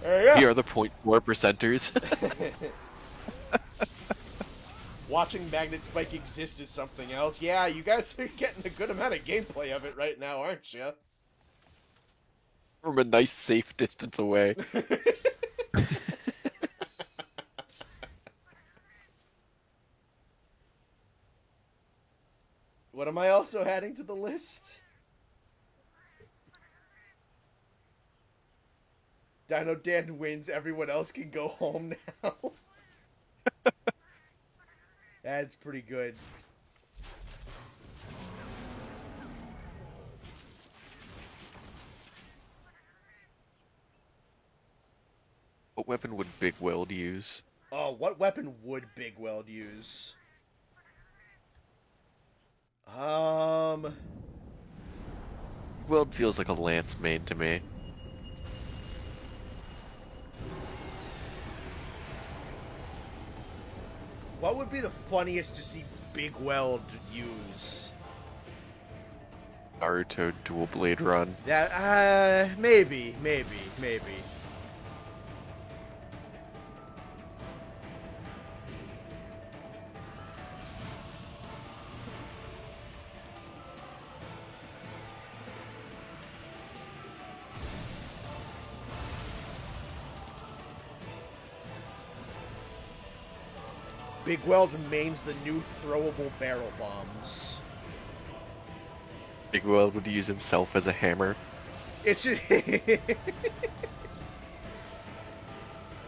Yeah. We are the 0.4%ers. Watching Magnet Spike exist is something else. Yeah, you guys are getting a good amount of gameplay of it right now, aren't you? From a nice safe distance away. What am I also adding to the list? Dino Dan wins, everyone else can go home now. That's pretty good. What weapon would Big Weld use? Oh, what weapon would Big Weld use? Weld feels like a lance main to me. What would be the funniest to see Big Weld use? Naruto dual blade run. Yeah, maybe. Big Weld mains the new throwable barrel bombs. Big Weld would use himself as a hammer. It's just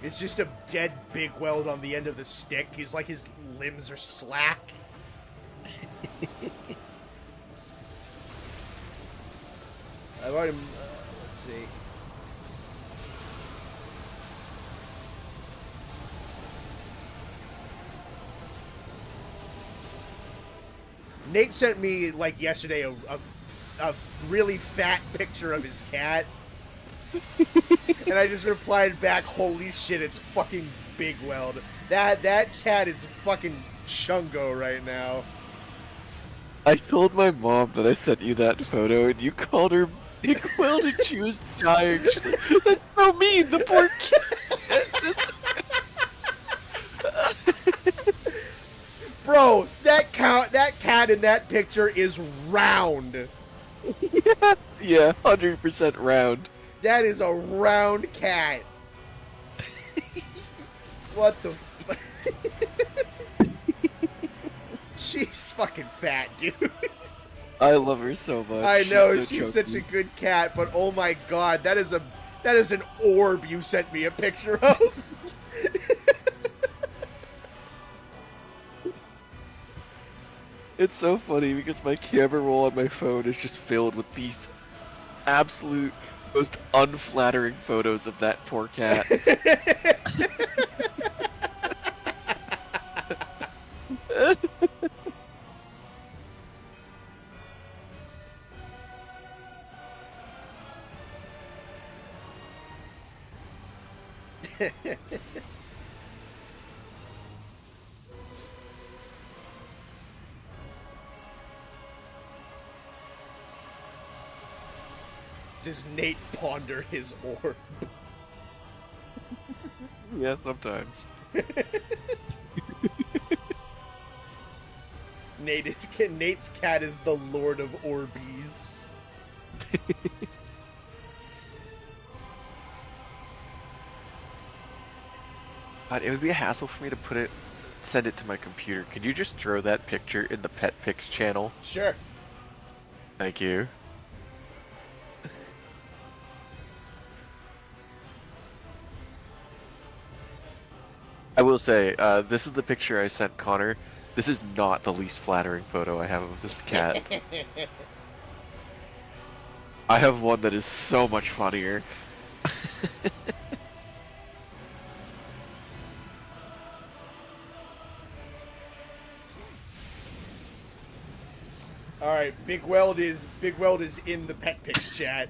it's just a dead Big Weld on the end of the stick. He's like his limbs are slack. I've already let's see. Nate sent me like yesterday a really fat picture of his cat, and I just replied back, "Holy shit, it's fucking Big Weld. That cat is fucking chungo right now." I told my mom that I sent you that photo, and you called her Big Weld, and she was dying. She's like, "That's so mean, the poor cat." Bro, that cat in that picture is round. Yeah, 100% round. That is a round cat. What the She's fucking fat, dude. I love her so much. I know, so she's chunky. such a good cat, but oh my god, that is an orb you sent me a picture of. It's so funny because my camera roll on my phone is just filled with these absolute most unflattering photos of that poor cat. Does Nate ponder his orb? Yeah, sometimes. Nate's cat is the Lord of Orbeez. God, it would be a hassle for me to send it to my computer. Could you just throw that picture in the Pet Pics channel? Sure. Thank you. I will say, this is the picture I sent Connor. This is not the least flattering photo I have of this cat. I have one that is so much funnier. All right, Big Weld is in the Pet Pics chat.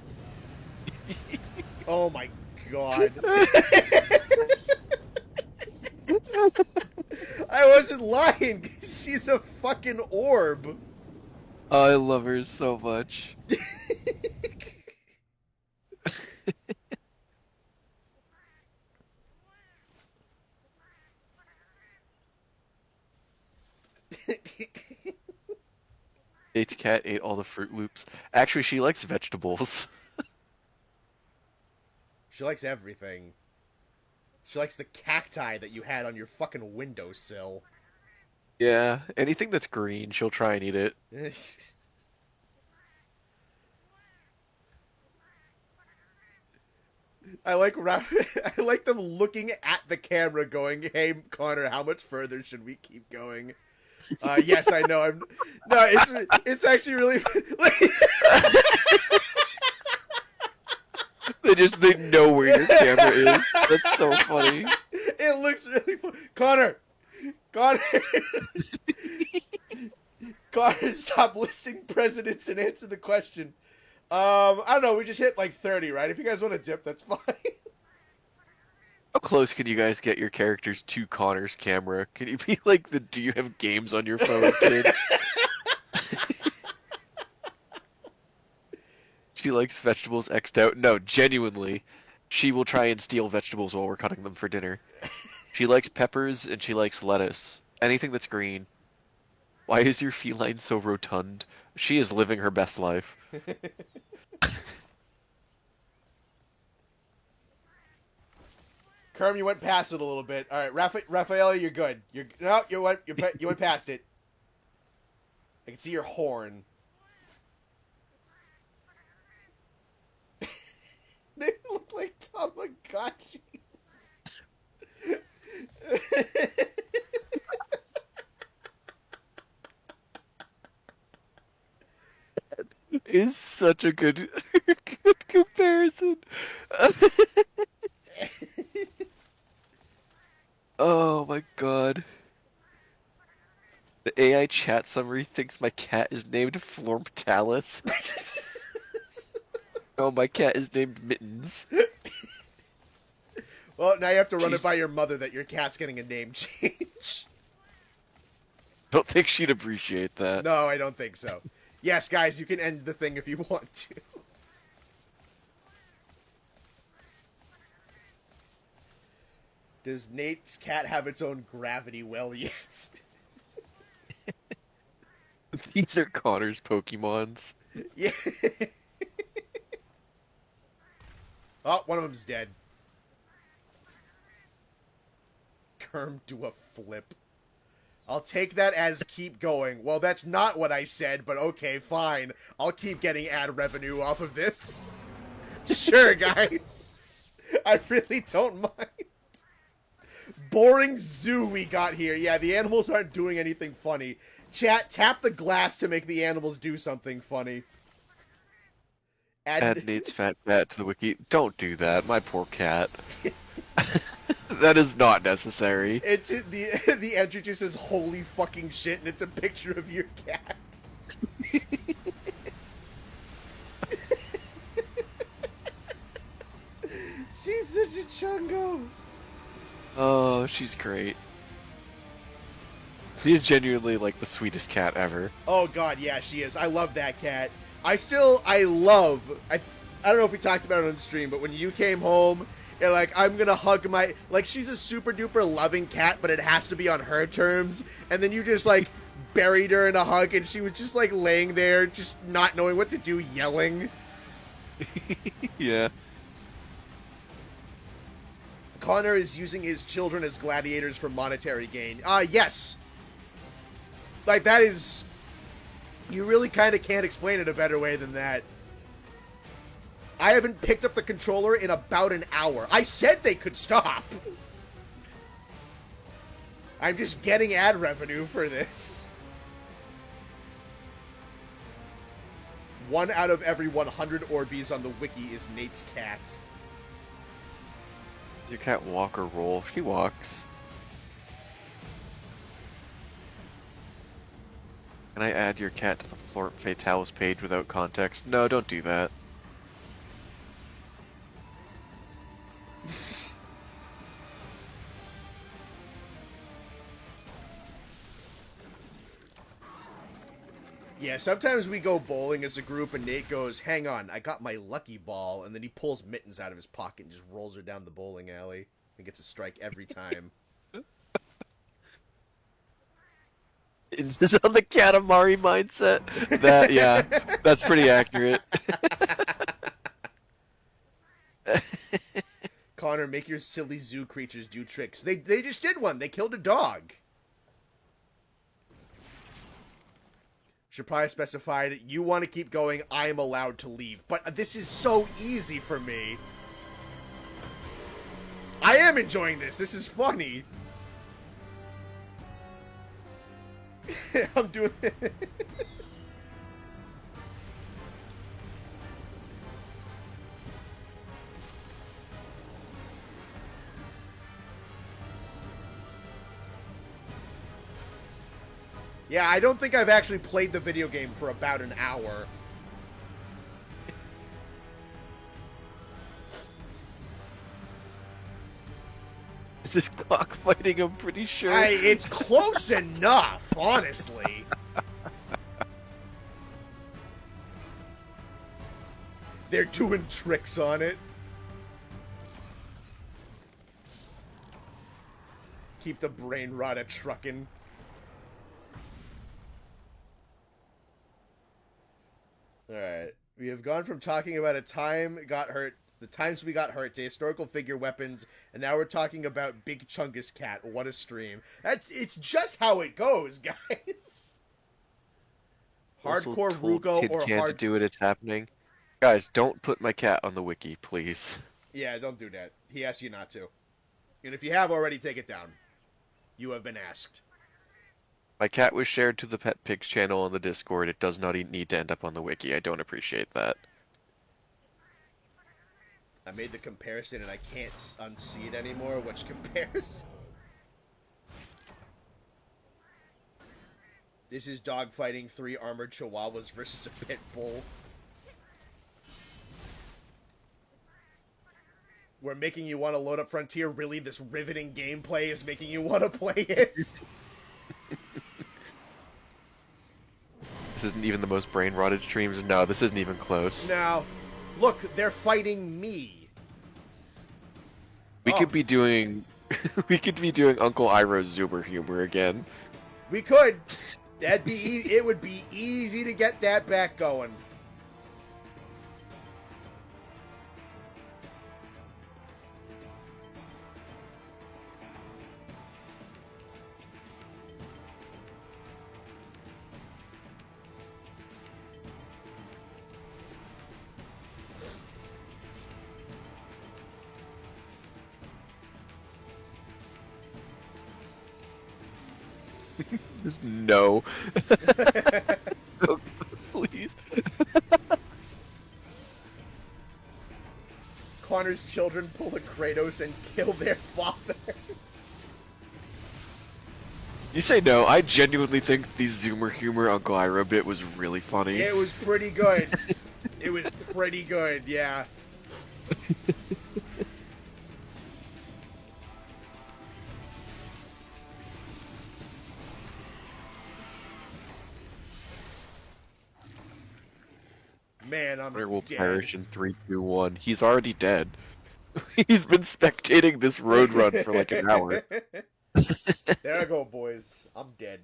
Oh my god. I wasn't lying. She's a fucking orb. Oh, I love her so much. Nate's cat ate all the Fruit Loops. Actually, she likes vegetables. She likes everything. She likes the cacti that you had on your fucking windowsill. Yeah, anything that's green, she'll try and eat it. I like I like them looking at the camera, going, "Hey, Connor, how much further should we keep going?" Yes, I know. It's actually really. They know where your camera is. That's so funny. It looks really fun. Connor, Connor, Connor, stop listing presidents and answer the question. I don't know. We just hit like 30, right? If you guys want to dip, that's fine. How close can you guys get your characters to Connor's camera? Can you be like the "Do you have games on your phone" kid? She likes vegetables X'd out. No, genuinely, she will try and steal vegetables while we're cutting them for dinner. She likes peppers and she likes lettuce. Anything that's green. Why is your feline so rotund? She is living her best life. Kerm, you went past it a little bit. All right, Raphael, you're good. You went past it. I can see your horn. They look like Tamagotchis. Is such a good, good comparison. Oh my god. The AI chat summary thinks my cat is named Florptalis. No, my cat is named Mittens. Well, now you have to run it Jeez. by your mother that your cat's getting a name change. Don't think she'd appreciate that. No, I don't think so. Yes, guys, you can end the thing if you want to. Does Nate's cat have its own gravity well yet? These are Connor's Pokemons. Yeah. Oh, one of them's dead. Kerm do a flip. I'll take that as keep going. Well, that's not what I said, but okay, fine. I'll keep getting ad revenue off of this. Sure, guys. I really don't mind. Boring zoo we got here. Yeah, the animals aren't doing anything funny. Chat, tap the glass to make the animals do something funny. Add Nate's fat cat to the wiki. Don't do that, my poor cat. That is not necessary. It's just, the entry just says holy fucking shit and it's a picture of your cat. She's such a chungo. Oh, she's great. She's genuinely like the sweetest cat ever. Oh god, yeah, she is. I love that cat. I don't know if we talked about it on the stream, but when you came home, you're like, I'm gonna hug my, like, she's a super duper loving cat, but it has to be on her terms, and then you just, like, buried her in a hug, and she was just, like, laying there, just not knowing what to do, yelling. Yeah. Connor is using his children as gladiators for monetary gain. Yes. Like, that is... You really kind of can't explain it a better way than that. I haven't picked up the controller in about an hour. I said they could stop. I'm just getting ad revenue for this. 1 out of every 100 Orbeez on the wiki is Nate's cat. Your cat walk or roll? She walks. Can I add your cat to the Flort Fatalis page without context? No, don't do that. Yeah, sometimes we go bowling as a group and Nate goes, hang on, I got my lucky ball, and then he pulls Mittens out of his pocket and just rolls her down the bowling alley and gets a strike every time. Is this on the Katamari mindset? That, yeah, that's pretty accurate. Connor, make your silly zoo creatures do tricks. They just did one. They killed a dog. Should probably specify that you want to keep going, I am allowed to leave. But this is so easy for me. I am enjoying this. This is funny. I'm doing it. Yeah, I don't think I've actually played the video game for about an hour. This is cockfighting, I'm pretty sure. It's close enough, honestly. They're doing tricks on it. Keep the brain rot a truckin'. Alright. We have gone from talking about the times we got hurt, to historical figure weapons, and now we're talking about Big Chungus Cat. What a stream. It's just how it goes, guys. Hardcore Ruko or can't hard... do it, it's happening. Guys, don't put my cat on the wiki, please. Yeah, don't do that. He asked you not to. And if you have already, take it down. You have been asked. My cat was shared to the Pet Pigs channel on the Discord. It does not need to end up on the wiki. I don't appreciate that. I made the comparison and I can't unsee it anymore. Which comparison? This is dogfighting 3 armored chihuahuas versus a pit bull. We're making you want to load up Frontier. Really, this riveting gameplay is making you want to play it? This isn't even the most brain-rotted streams. No, this isn't even close. Now, look, they're fighting me. We could be doing... we could be doing Uncle Iroh's Zoomer humor again. We could. That'd be it would be easy to get that back going. Just no. Oh, please. Connor's children pull a Kratos and kill their father. You say no. I genuinely think the Zoomer humor Uncle Iroh bit was really funny. It was pretty good. It was pretty good, yeah. Man, I'm Connor will dead. perish in 3, 2, 1. He's already dead. He's been spectating this road run for like an hour. There I go, boys. I'm dead.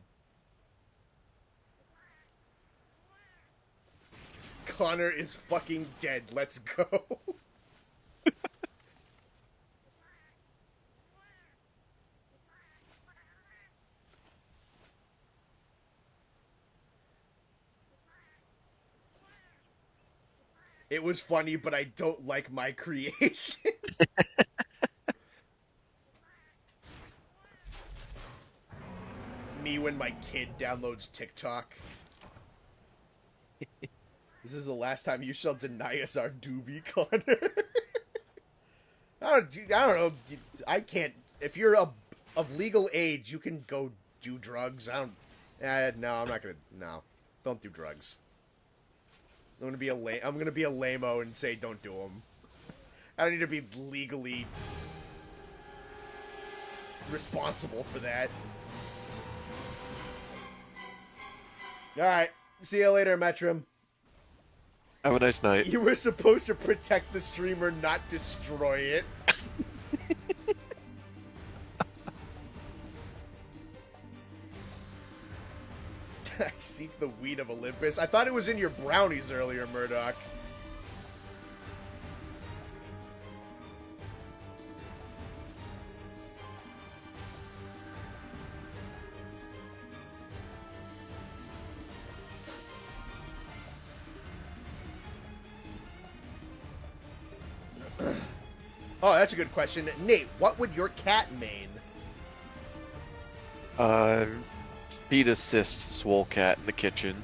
Connor is fucking dead. Let's go. It was funny, but I don't like my creation. Me when my kid downloads TikTok. This is the last time you shall deny us our doobie, Connor. I don't know. I can't. If you're of legal age, you can go do drugs. No, I'm not gonna. No, don't do drugs. I'm gonna be a lame-o and say don't do them. I don't need to be legally responsible for that. Alright, see you later, Metrum. Have a nice night. You were supposed to protect the streamer, not destroy it. I seek the weed of Olympus. I thought it was in your brownies earlier, Murdoch. Oh, that's a good question. Nate, what would your cat main? Feed assist Swole Cat in the kitchen.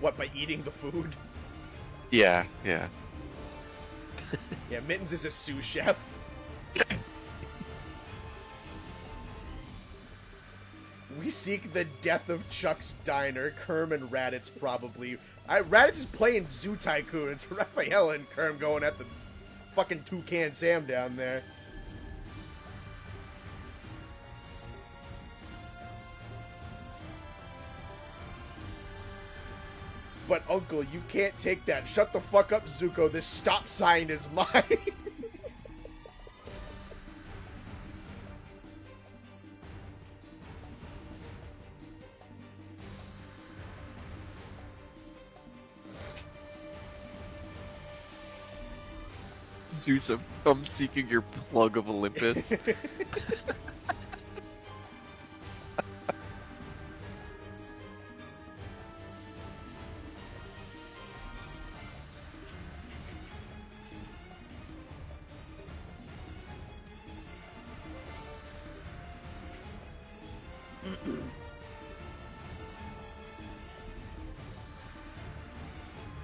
What, by eating the food? Yeah. Yeah, Mittens is a sous chef. We seek the death of Chuck's Diner. Kerm and Raditz probably. Raditz is playing Zoo Tycoon. It's Raphael and Kerm going at the fucking Toucan Sam down there. But Uncle, you can't take that. Shut the fuck up, Zuko. This stop sign is mine. Zeus, I'm seeking your plug of Olympus.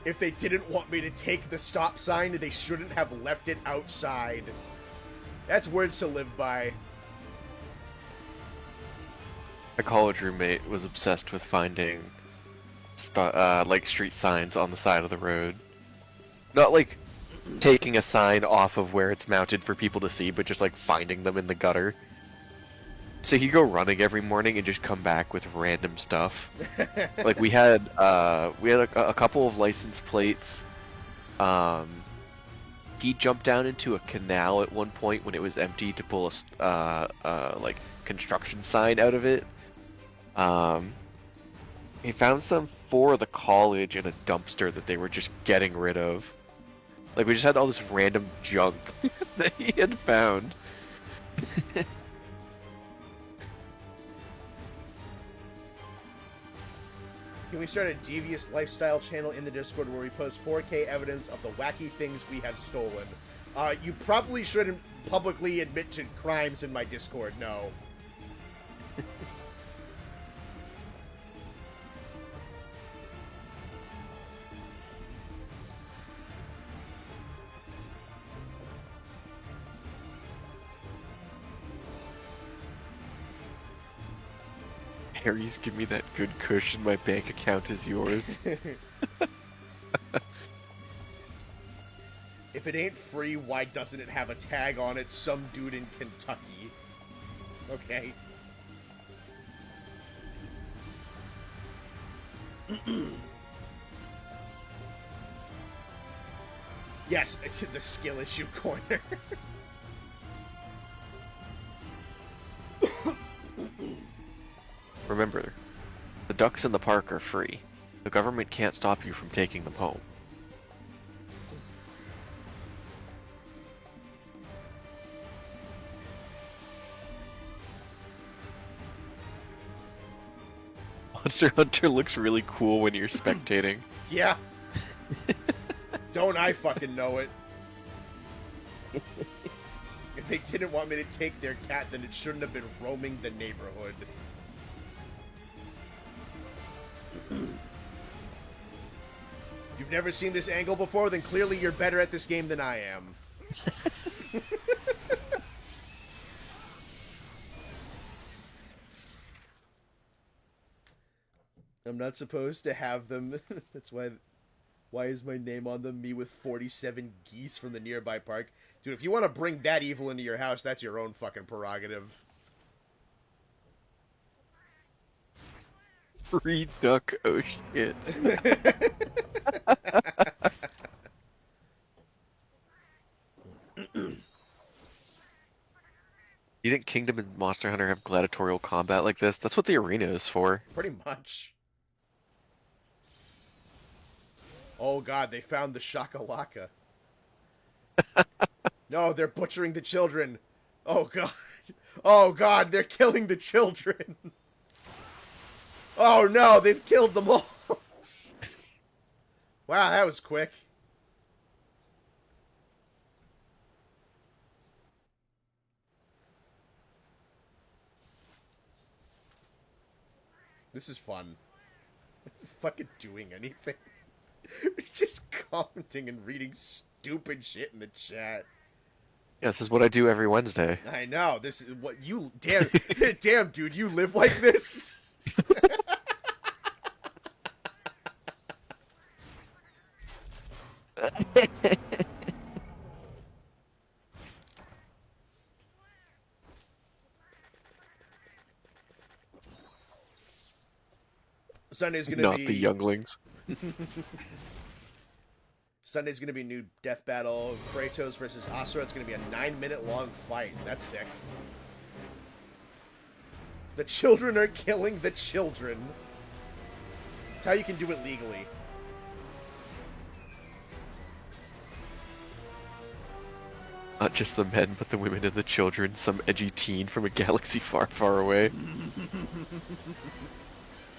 If they didn't want me to take the stop sign, they shouldn't have left it outside. That's words to live by. My college roommate was obsessed with finding like street signs on the side of the road. Not like taking a sign off of where it's mounted for people to see, but just like finding them in the gutter. So he'd go running every morning and just come back with random stuff. Like we had a couple of license plates. He jumped down into a canal at one point when it was empty to pull a like construction sign out of it. He found some for the college in a dumpster that they were just getting rid of. Like we just had all this random junk that he had found. Can we start a devious lifestyle channel in the Discord where we post 4K evidence of the wacky things we have stolen? You probably shouldn't publicly admit to crimes in my Discord, no. Harry's give me that good cushion, my bank account is yours. If it ain't free, why doesn't it have a tag on it? Some dude in Kentucky. Okay. Yes, the skill issue corner. Remember, the ducks in the park are free. The government can't stop you from taking them home. Monster Hunter looks really cool when you're spectating. Yeah. Don't I fucking know it. If they didn't want me to take their cat, then it shouldn't have been roaming the neighborhood. You've never seen this angle before? Then clearly you're better at this game than I am. I'm not supposed to have them. That's why is my name on them? Me with 47 geese from the nearby park. Dude, if you want to bring that evil into your house, that's your own fucking prerogative. Free duck, oh shit. You think Kingdom and Monster Hunter have gladiatorial combat like this? That's what the arena is for. Pretty much. Oh god, they found the shakalaka. No, they're butchering the children. Oh god. Oh god, they're killing the children. Oh no, they've killed them all. Wow, that was quick. This is fun. Fucking doing anything. Just commenting and reading stupid shit in the chat. Yeah, this is what I do every Wednesday. I know. This is what you... Damn, damn, dude, you live like this? Sunday's gonna Not be... the younglings. Sunday's gonna be new death battle. Kratos versus Asura. It's gonna be a 9-minute long fight. That's sick. The children are killing the children. It's how you can do it legally. Not just the men, but the women and the children. Some edgy teen from a galaxy far, far away.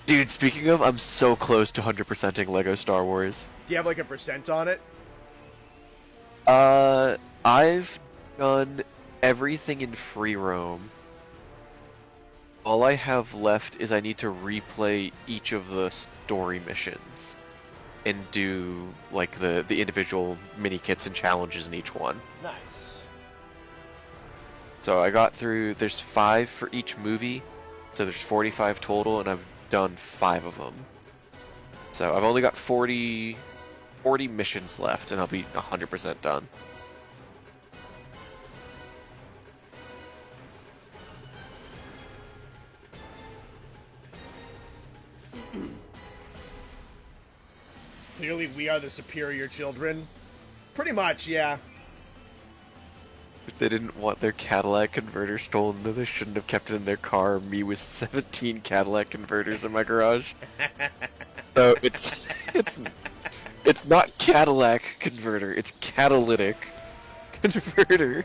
Dude, speaking of, I'm so close to 100%ing Lego Star Wars. Do you have like a percent on it? I've done everything in free roam. All I have left is I need to replay each of the story missions and do like the individual mini kits and challenges in each one. Nice. So I got through, there's 5 for each movie. So there's 45 total, and I've done 5 of them. So I've only got 40 missions left, and I'll be 100% done. Clearly, we are the superior children. Pretty much, yeah. If they didn't want their Cadillac converter stolen, then they shouldn't have kept it in their car. Me with 17 Cadillac converters in my garage. So it's not Cadillac converter, it's catalytic converter.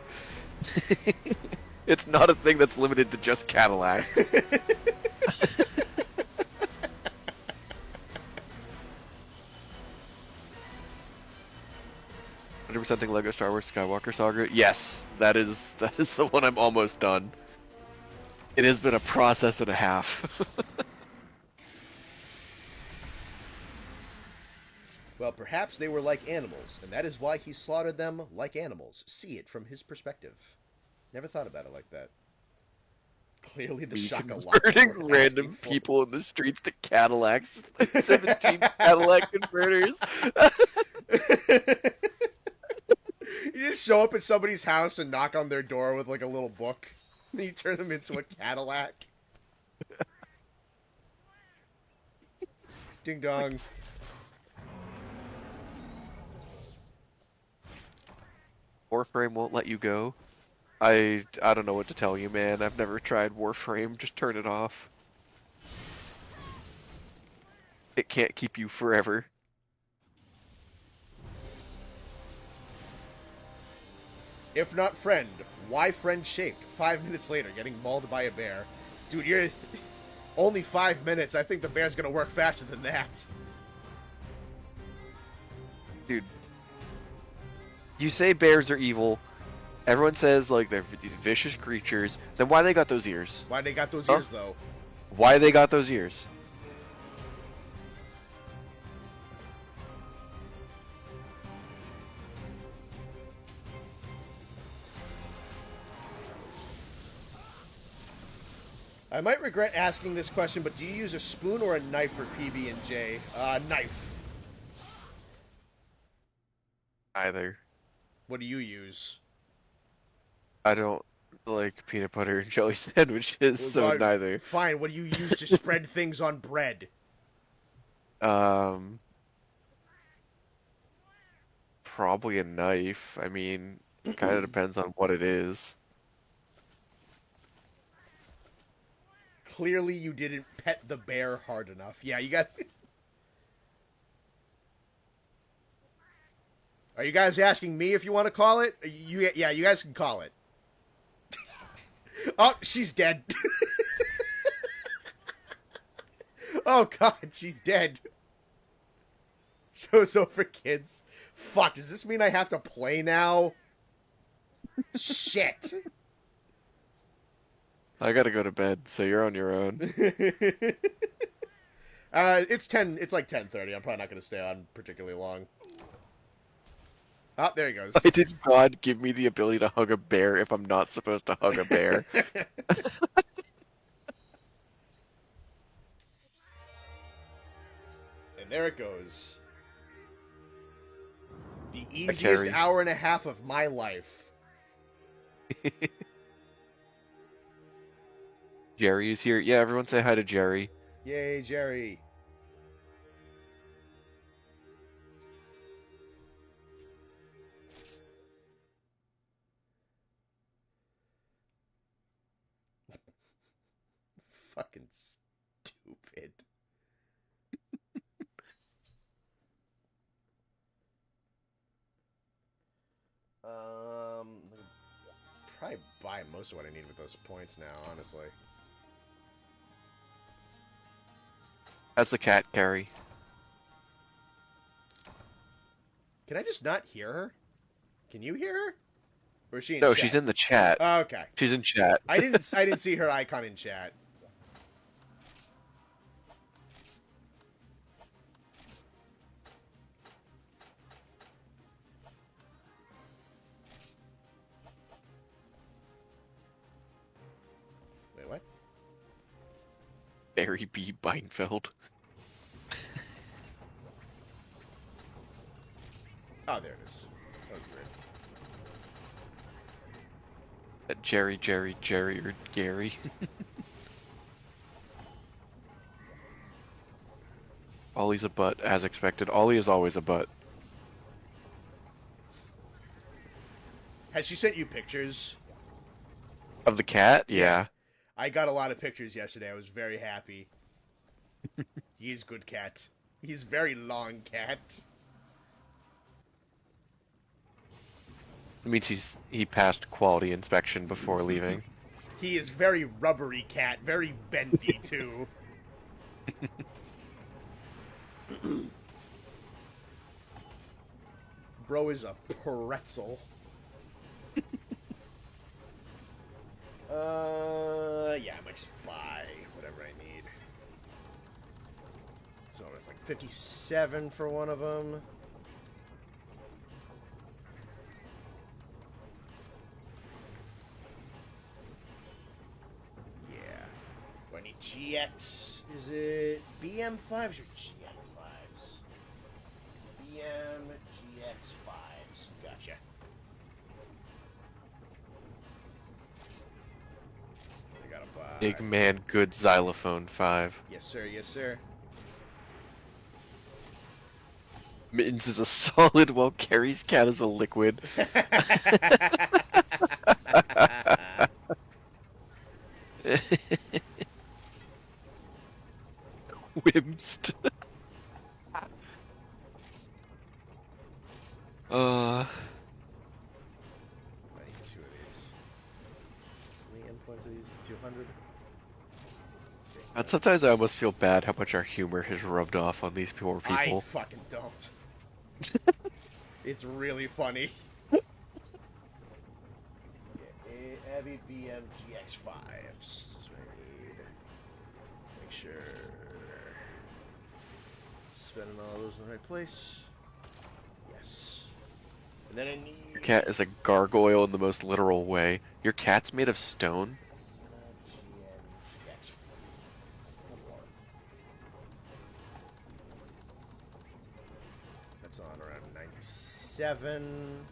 It's not a thing that's limited to just Cadillacs. 100%ing Lego Star Wars Skywalker Saga. Yes, that is the one I'm almost done. It has been a process and a half. Well, perhaps they were like animals, and that is why he slaughtered them like animals. See it from his perspective. Never thought about it like that. Clearly, the converting random people in the streets to Cadillacs, like 17 Cadillac converters. You just show up at somebody's house and knock on their door with like a little book. And you turn them into a Cadillac. Ding dong. Warframe won't let you go. I don't know what to tell you, man. I've never tried Warframe. Just turn it off. It can't keep you forever. If not friend, why friend shaped? 5 minutes later, getting mauled by a bear. Dude, you're only 5 minutes. I think the bear's gonna work faster than that. Dude, you say bears are evil. Everyone says like they're these vicious creatures. Then why they got those ears? Why they got those ears though? Why they got those ears? I might regret asking this question, but do you use a spoon or a knife for PB&J? Knife. Either. What do you use? I don't like peanut butter and jelly sandwiches, so neither. Fine, what do you use to spread things on bread? Probably a knife. I mean, it kind of depends on what it is. Clearly you didn't pet the bear hard enough. Yeah, you got... Are you guys asking me if you want to call it? Yeah, you guys can call it. Oh, she's dead. Oh, God, she's dead. Show's over, kids. Fuck, does this mean I have to play now? Shit. I gotta go to bed, so you're on your own. It's like 10:30. I'm probably not going to stay on particularly long. Oh, there he goes. Why did God give me the ability to hug a bear if I'm not supposed to hug a bear? And there it goes. The easiest hour and a half of my life. Jerry is here. Yeah, everyone say hi to Jerry. Yay, Jerry. Fucking stupid. Probably buy most of what I need with those points now, honestly. How's the cat, Carrie? Can I just not hear her? Can you hear her? Or is she in No, chat? she's in the chat. Oh, okay. She's in chat. I didn't see her icon in chat. Wait, what? Barry B. Beinfeld. Oh, there it is. Oh, great. Jerry, or Gary. Ollie's a butt, as expected. Ollie is always a butt. Has she sent you pictures? Of the cat? Yeah. I got a lot of pictures yesterday. I was very happy. He is good cat. He's very long cat. It means he passed quality inspection before leaving. He is very rubbery cat, very bendy too. Bro is a pretzel. Yeah, I might just buy whatever I need. So it's like 57 for one of them. Yeah. Do I need GX? Is it BM5s or GX5s? BM GX5s. Gotcha. I gotta buy. Big man, good xylophone 5. Yes, sir. Yes, sir. Mittens is a solid while Carrie's cat is a liquid. Wimst. I need 2 of these. How many endpoints are these? 200? And sometimes I almost feel bad how much our humor has rubbed off on these poor I people. fucking don't. It's really funny. Yeah, Abby BM GX5s. This is what I need. Make sure. Spending all those in the right place. Yes. And then I need. Your cat is a gargoyle in the most literal way. Your cat's made of stone? That's on around 97.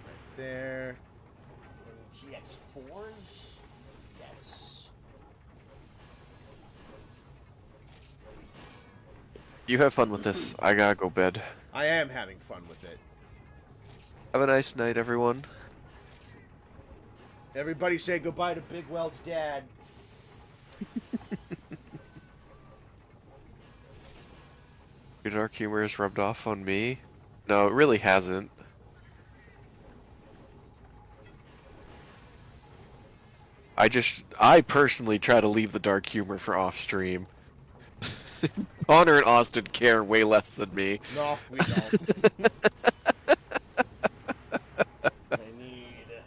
Right there. GX4s? Yes. You have fun with this. I gotta go bed. I am having fun with it. Have a nice night, everyone. Everybody say goodbye to Big Weld's dad. Your dark humor has rubbed off on me? No, it really hasn't. I personally try to leave the dark humor for off stream. Connor and Austin care way less than me. No, we don't. I need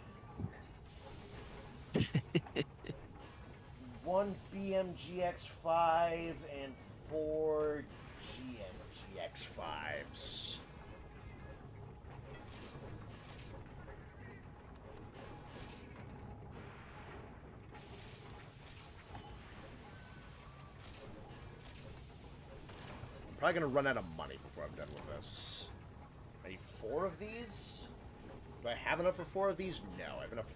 1 BMGX5 and 4 GMGX5s. Probably gonna run out of money before I'm done with this. I need 4 of these? Do I have enough for 4 of these? No, I have enough for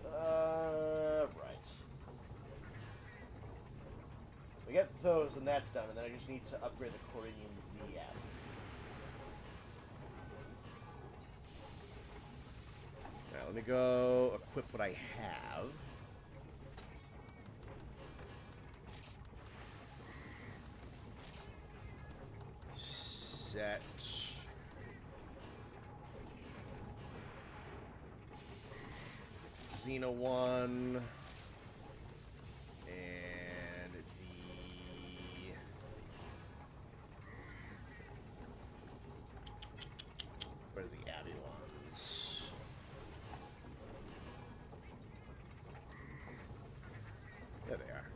3. Right. We get those and that's done, and then I just need to upgrade the Corinian ZF. Alright, let me go equip what I have. Set. Xena 1. And the... Where are the Abby ones? There they are.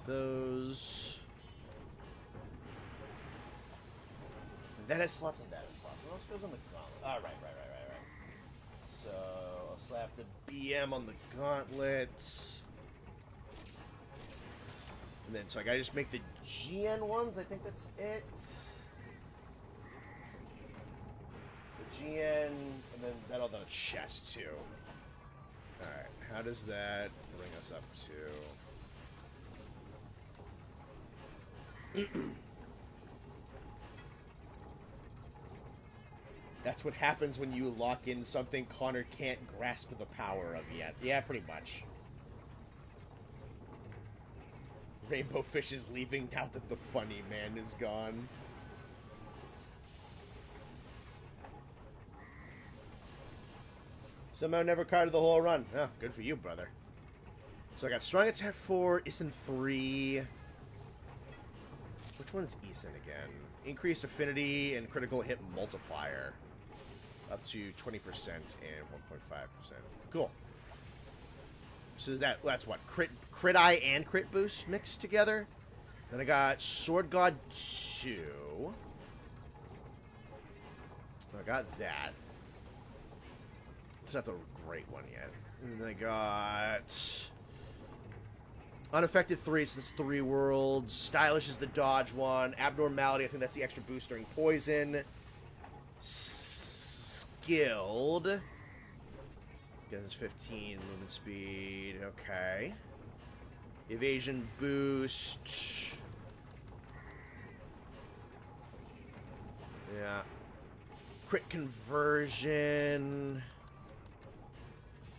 Those... That has slots and data slots. What else goes on the gauntlet? Oh, right. So I'll slap the BM on the gauntlets. And then, so I gotta just make the GN ones. I think that's it. The GN, and then that'll do a chest too. Alright, how does that bring us up to... That's what happens when you lock in something Connor can't grasp the power of yet. Yeah, pretty much. Rainbow Fish is leaving now that the funny man is gone. Somehow never carded the whole run. Oh, good for you, brother. So I got Strong Attack 4, Isen 3. Which one's Isen again? Increased Affinity and Critical Hit Multiplier. Up to 20% and 1.5%. Cool. So that's what? Crit Eye and Crit Boost mixed together. Then I got Sword God 2. I got that. It's not the great one yet. And then I got Unaffected 3, so that's 3 worlds. Stylish is the dodge one. Abnormality, I think that's the extra boost during poison. Skilled. Guns 15, movement speed. Okay. Evasion boost. Yeah. Crit conversion.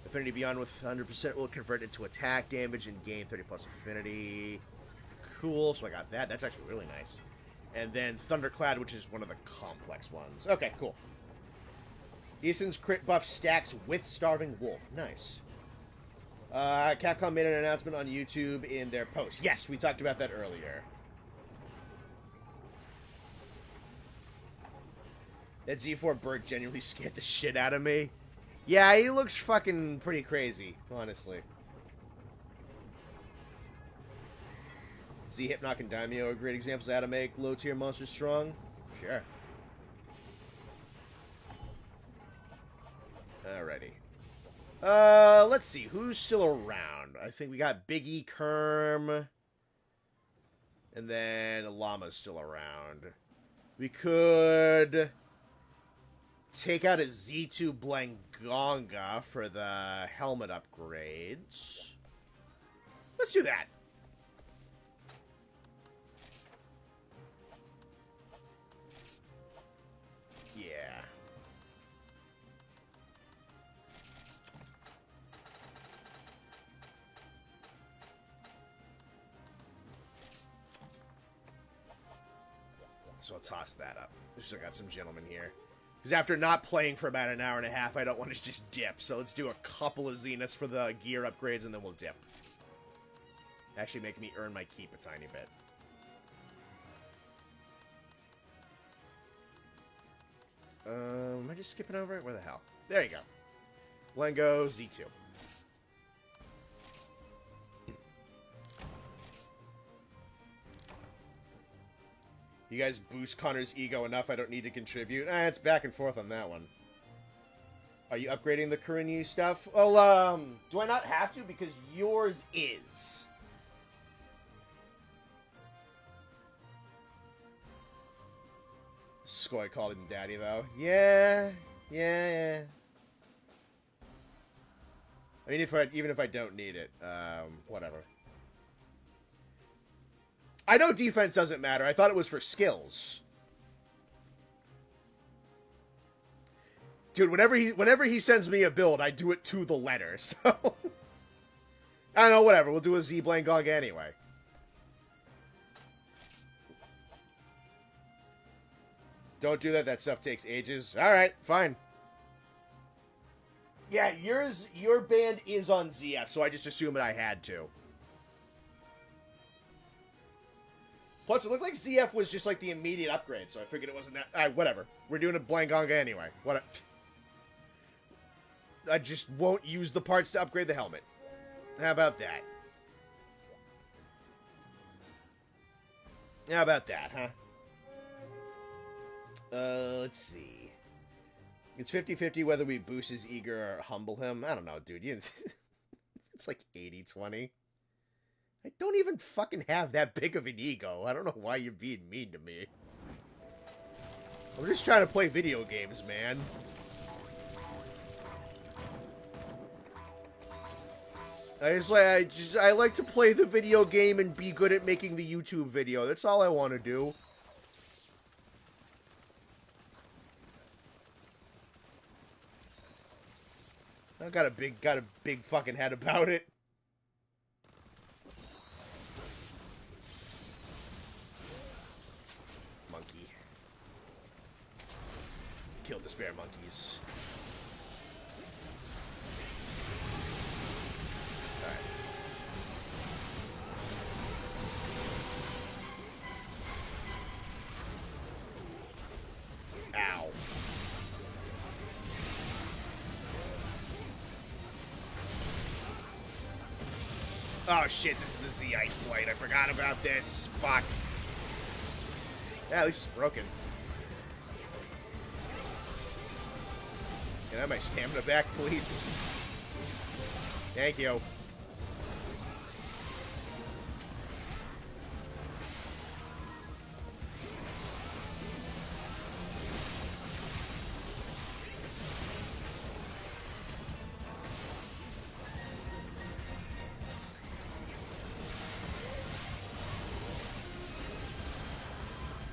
Affinity beyond with 100% will convert into attack damage and gain 30 plus affinity. Cool, so I got that. That's actually really nice. And then Thunderclad, which is one of the complex ones. Okay, cool. Eason's crit buff stacks with Starving Wolf. Nice. Capcom made an announcement on YouTube in their post. Yes, we talked about that earlier. That Z4 Berg genuinely scared the shit out of me. Yeah, he looks fucking pretty crazy, honestly. Z Hypnoc and Daimyo are great examples of how to make low-tier monsters strong. Sure. Alrighty. Let's see. Who's still around? I think we got Big E Kerm. And then Llama's still around. We could take out a Z2 Blangonga for the helmet upgrades. Let's do that. Yeah. So I'll toss that up. Still got some gentlemen here. Because after not playing for about an hour and a half, I don't want to just dip. So let's do a couple of Zeniths for the gear upgrades, and then we'll dip. Actually making me earn my keep a tiny bit. Am I just skipping over it? Where the hell? There you go. Blango, Z2. You guys boost Connor's ego enough I don't need to contribute. It's back and forth on that one. Are you upgrading the Kurinyu stuff? Well, do I not have to? Because yours is. Skoy called him daddy, though. Yeah. I mean, even if I don't need it, whatever. I know defense doesn't matter. I thought it was for skills. Dude, whenever he sends me a build, I do it to the letter, so... I don't know, whatever. We'll do a Z Blangog anyway. Don't do that. That stuff takes ages. Alright, fine. Yeah, your band is on ZF, so I just assumed that I had to. Plus, it looked like ZF was just like the immediate upgrade, so I figured it wasn't that. Whatever. We're doing a Blangonga anyway. I just won't use the parts to upgrade the helmet. How about that? How about that, huh? Let's see. It's 50-50 whether we boost his ego or humble him. I don't know, dude. It's like 80-20. I don't even fucking have that big of an ego. I don't know why you're being mean to me. I'm just trying to play video games, man. I like to play the video game and be good at making the YouTube video. That's all I want to do. I got a big fucking head about it. Monkey. Kill the spare monkeys. Alright. Ow. Oh shit, this is the Z Ice Blade. I forgot about this. Fuck. Yeah, at least it's broken. Can I have my stamina back, please? Thank you.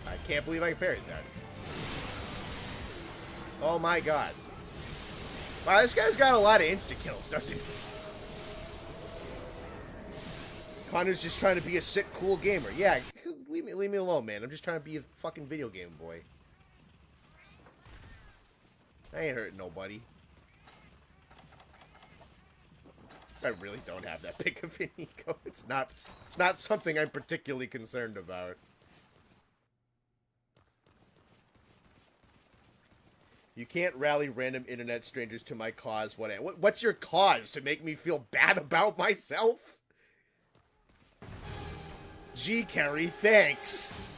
I can't believe I parried that. Oh my god. Wow, this guy's got a lot of insta-kills, doesn't he? Connor's just trying to be a sick, cool gamer. Yeah, leave me alone, man. I'm just trying to be a fucking video game boy. I ain't hurting nobody. I really don't have that big of an ego. It's not something I'm particularly concerned about. You can't rally random internet strangers to my cause. What's your cause? To make me feel bad about myself? Gee, Carrie, thanks.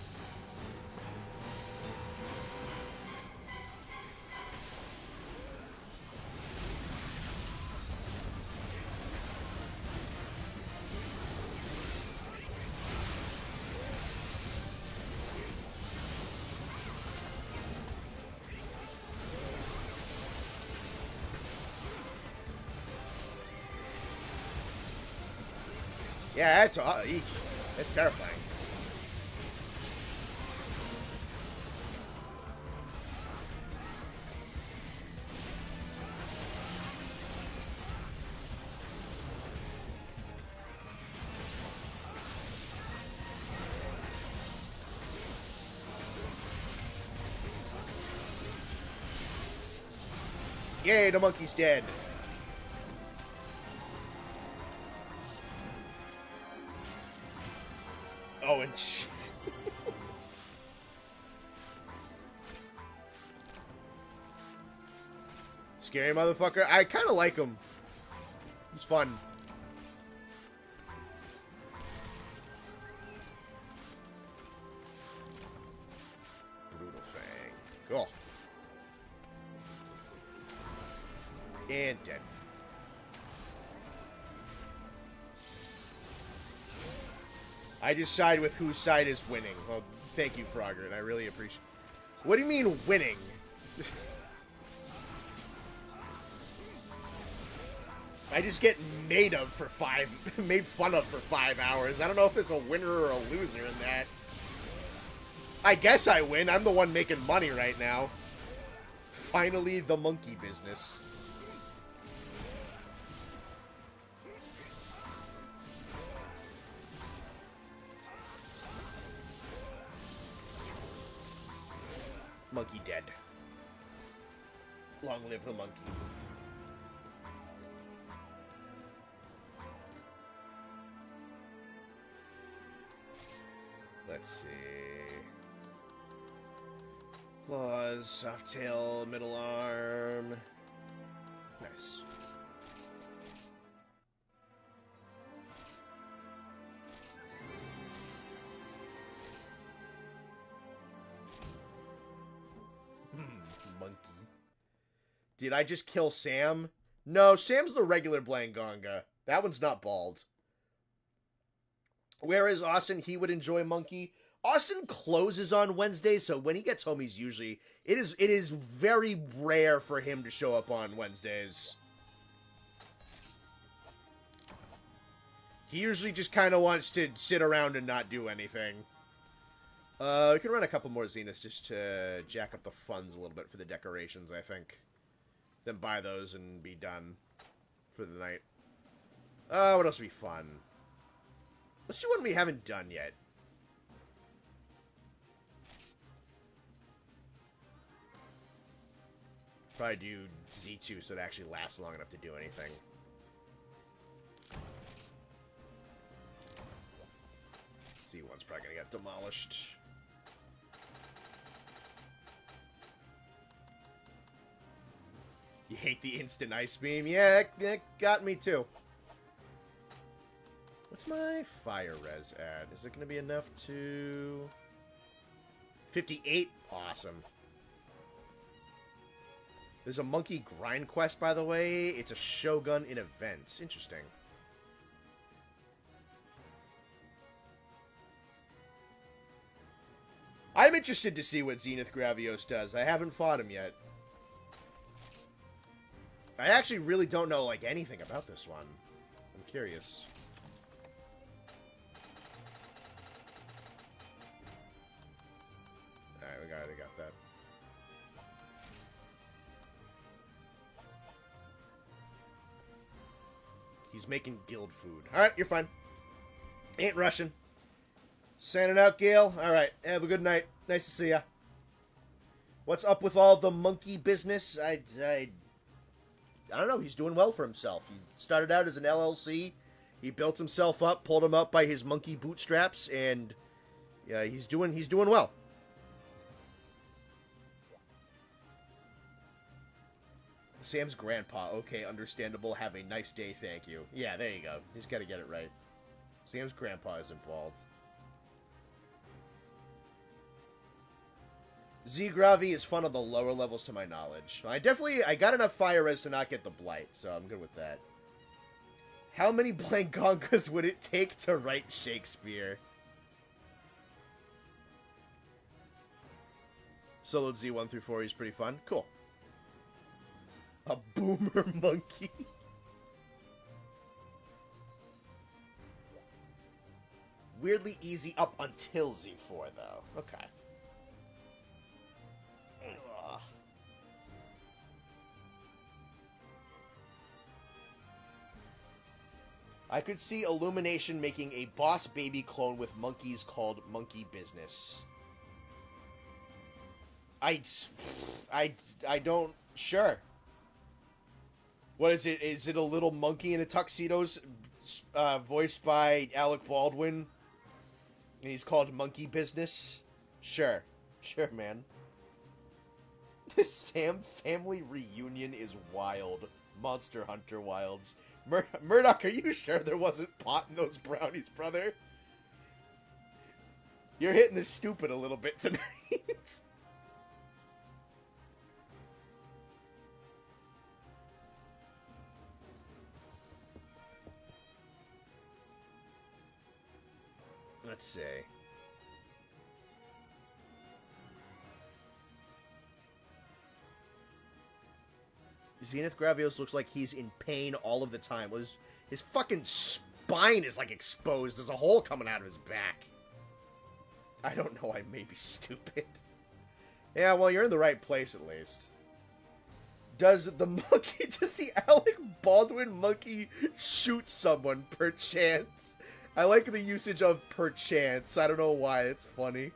Yeah, that's terrifying. Yay, the monkey's dead. Oh, and scary motherfucker. I kind of like him. He's fun. Brutal Fang. Cool. And dead. I decide with whose side is winning. Well, thank you, Frogger, and I really appreciate. What do you mean winning? I just get made fun of for 5 hours. I don't know if it's a winner or a loser in that. I guess I win. I'm the one making money right now. Finally, the monkey business. Monkey dead. Long live the monkey. Let's see. Claws, soft tail, middle arm. Nice. Monkey. Did I just kill Sam? No, Sam's the regular Blangonga. That one's not bald. Whereas Austin, he would enjoy Monkey. Austin closes on Wednesdays, so when he gets home, he's usually... It is very rare for him to show up on Wednesdays. He usually just kind of wants to sit around and not do anything. We can run a couple more Zeniths just to jack up the funds a little bit for the decorations, I think. Then buy those and be done for the night. What else would be fun? Let's do one we haven't done yet. Probably do Z2 so it actually lasts long enough to do anything. Z1's probably gonna get demolished. You hate the instant ice beam? Yeah, it got me too. What's my fire res at? Is it going to be enough to... 58? Awesome. There's a monkey grind quest, by the way. It's a Shogun in events. Interesting. I'm interested to see what Zenith Gravios does. I haven't fought him yet. I actually really don't know, like, anything about this one. I'm curious. Alright, we got that. He's making guild food. Alright, you're fine. Ain't rushing. Signing out, Gale. Alright, have a good night. Nice to see ya. What's up with all the monkey business? I don't know. He's doing well for himself. He started out as an LLC. He built himself up, pulled him up by his monkey bootstraps, and yeah, he's doing well. Sam's grandpa. Okay, understandable. Have a nice day. Thank you. Yeah, there you go. He's got to get it right. Sam's grandpa isn't bald. Z-Gravi is fun on the lower levels to my knowledge. I got enough fire res to not get the blight, so I'm good with that. How many Blangongas would it take to write Shakespeare? Soloed Z1 through 4 is pretty fun. Cool. A boomer monkey. Weirdly easy up until Z4, though. Okay. Ugh. I could see Illumination making a Boss Baby clone with monkeys called Monkey Business. I don't... Sure. What is it? Is it a little monkey in a tuxedo's voiced by Alec Baldwin? And he's called Monkey Business? Sure. Sure, man. The Sam family reunion is wild. Monster Hunter Wilds. Murdoch, are you sure there wasn't pot in those brownies, brother? You're hitting the stupid a little bit tonight. Let's see. Zenith Gravios looks like he's in pain all of the time. His fucking spine is, like, exposed. There's a hole coming out of his back. I don't know, I may be stupid. Yeah, well, you're in the right place, at least. Does the Alec Baldwin monkey shoot someone, perchance? I like the usage of perchance. I don't know why, it's funny.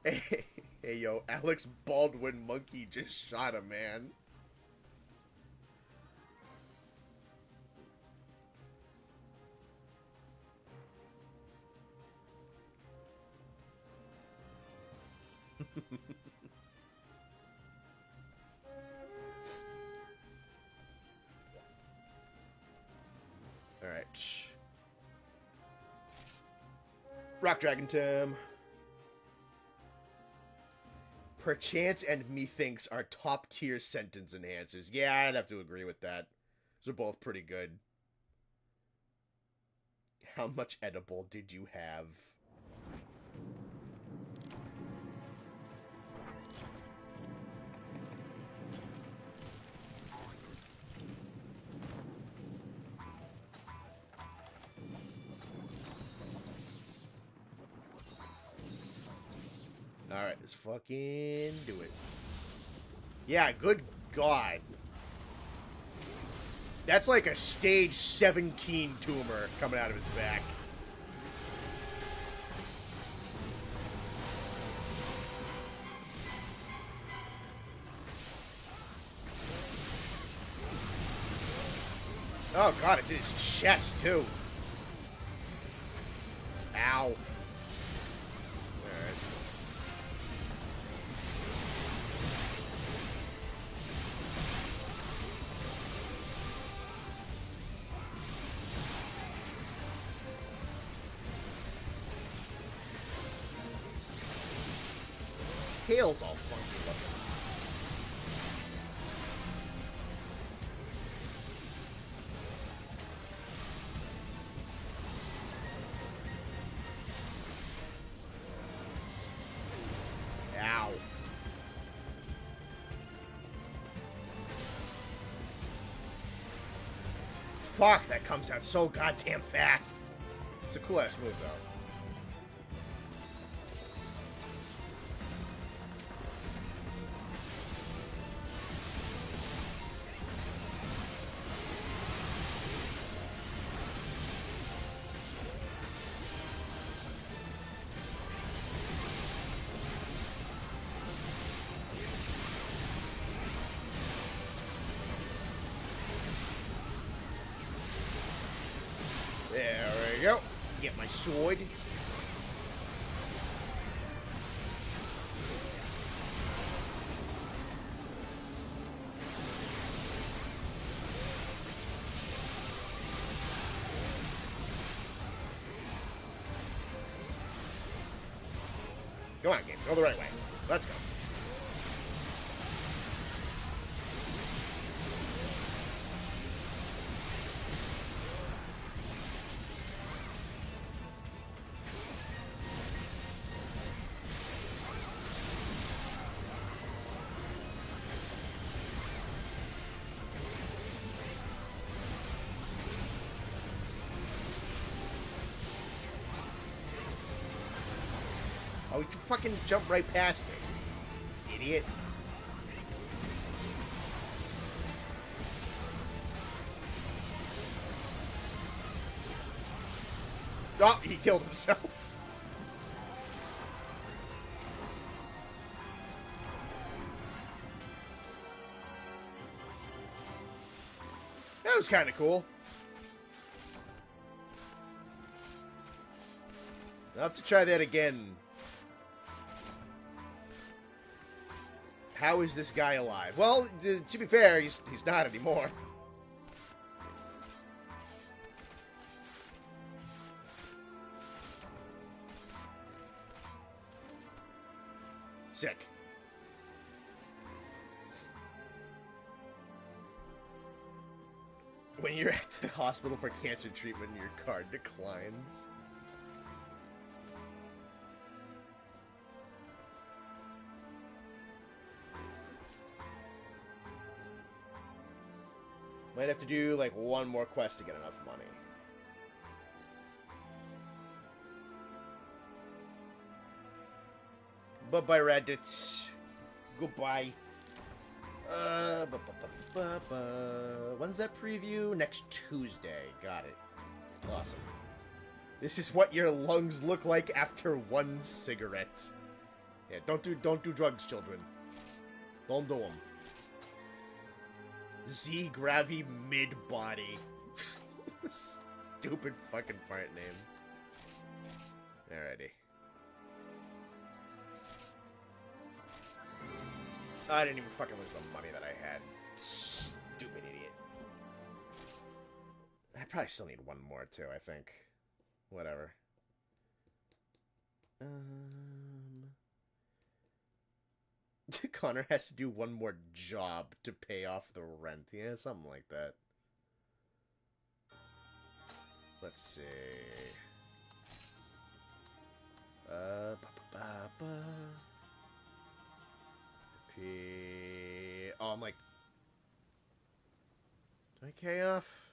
Hey, yo, Alex Baldwin monkey just shot a man. Alright. Rock Dragon Tim. Perchance and methinks are top tier sentence enhancers. Yeah, I'd have to agree with that. Those are both pretty good. How much edible did you have? Alright, let's fucking do it. Yeah, good God. That's like a stage 17 tumor coming out of his back. Oh God, it's in his chest too. Ow. Tail's all funky looking. Ow. Fuck, that comes out so goddamn fast. It's a cool ass move though. There we go. Get my sword. Go on, game. Go the right way. Let's go. Oh, you fucking jump right past me, idiot. Oh, he killed himself. That was kind of cool. I'll have to try that again. How is this guy alive? Well, to be fair, he's not anymore. Sick. When you're at the hospital for cancer treatment, your card declines. Might have to do, like, one more quest to get enough money. Bye-bye, Reddit. Goodbye. When's that preview? Next Tuesday. Got it. Awesome. This is what your lungs look like after one cigarette. Yeah, don't do drugs, children. Don't do them. Z Gravy Mid Body. Stupid fucking part name. Alrighty. I didn't even fucking lose the money that I had. Stupid idiot. I probably still need one more too, I think. Whatever. Connor has to do one more job to pay off the rent. Yeah, something like that. Let's see. Oh, I'm like... Do I pay off?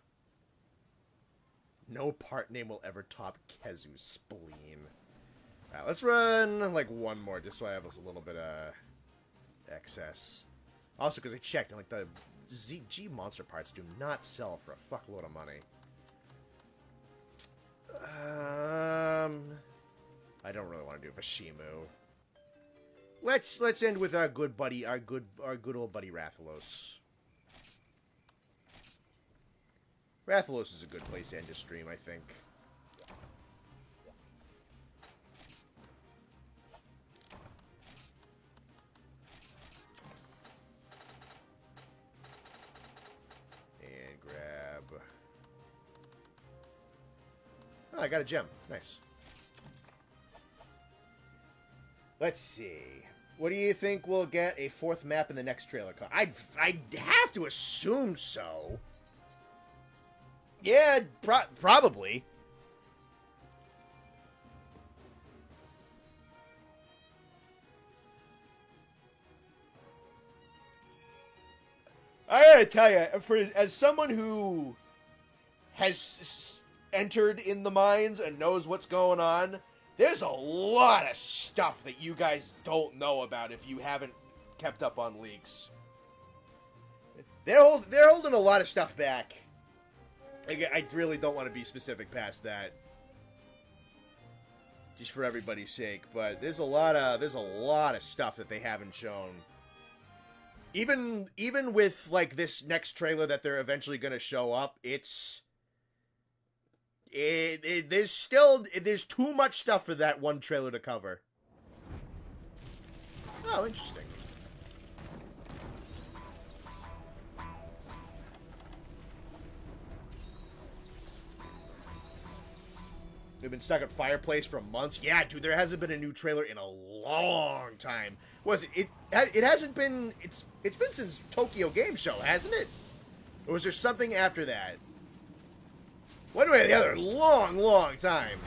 No part name will ever top Kezu's spleen. Alright, let's run, like, one more, just so I have a little bit of excess. Also, because I checked, and, like, the ZG monster parts do not sell for a fuckload of money. I don't really want to do Vashimu. Let's end with our good buddy, our good old buddy Rathalos. Rathalos is a good place to end a stream, I think. And grab... Oh, I got a gem. Nice. Let's see. What do you think we'll get a fourth map in the next trailer? I'd have to assume so. Yeah, probably. I gotta tell you, as someone who has entered in the mines and knows what's going on, there's a lot of stuff that you guys don't know about if you haven't kept up on leaks. They're holding a lot of stuff back. I really don't want to be specific past that, just for everybody's sake. But there's a lot of stuff that they haven't shown. Even with like this next trailer that they're eventually going to show up, there's too much stuff for that one trailer to cover. Oh, interesting. We've been stuck at Fireplace for months. Yeah, dude, there hasn't been a new trailer in a long time. It hasn't been... It's been since Tokyo Game Show, hasn't it? Or was there something after that? One way or the other, long time.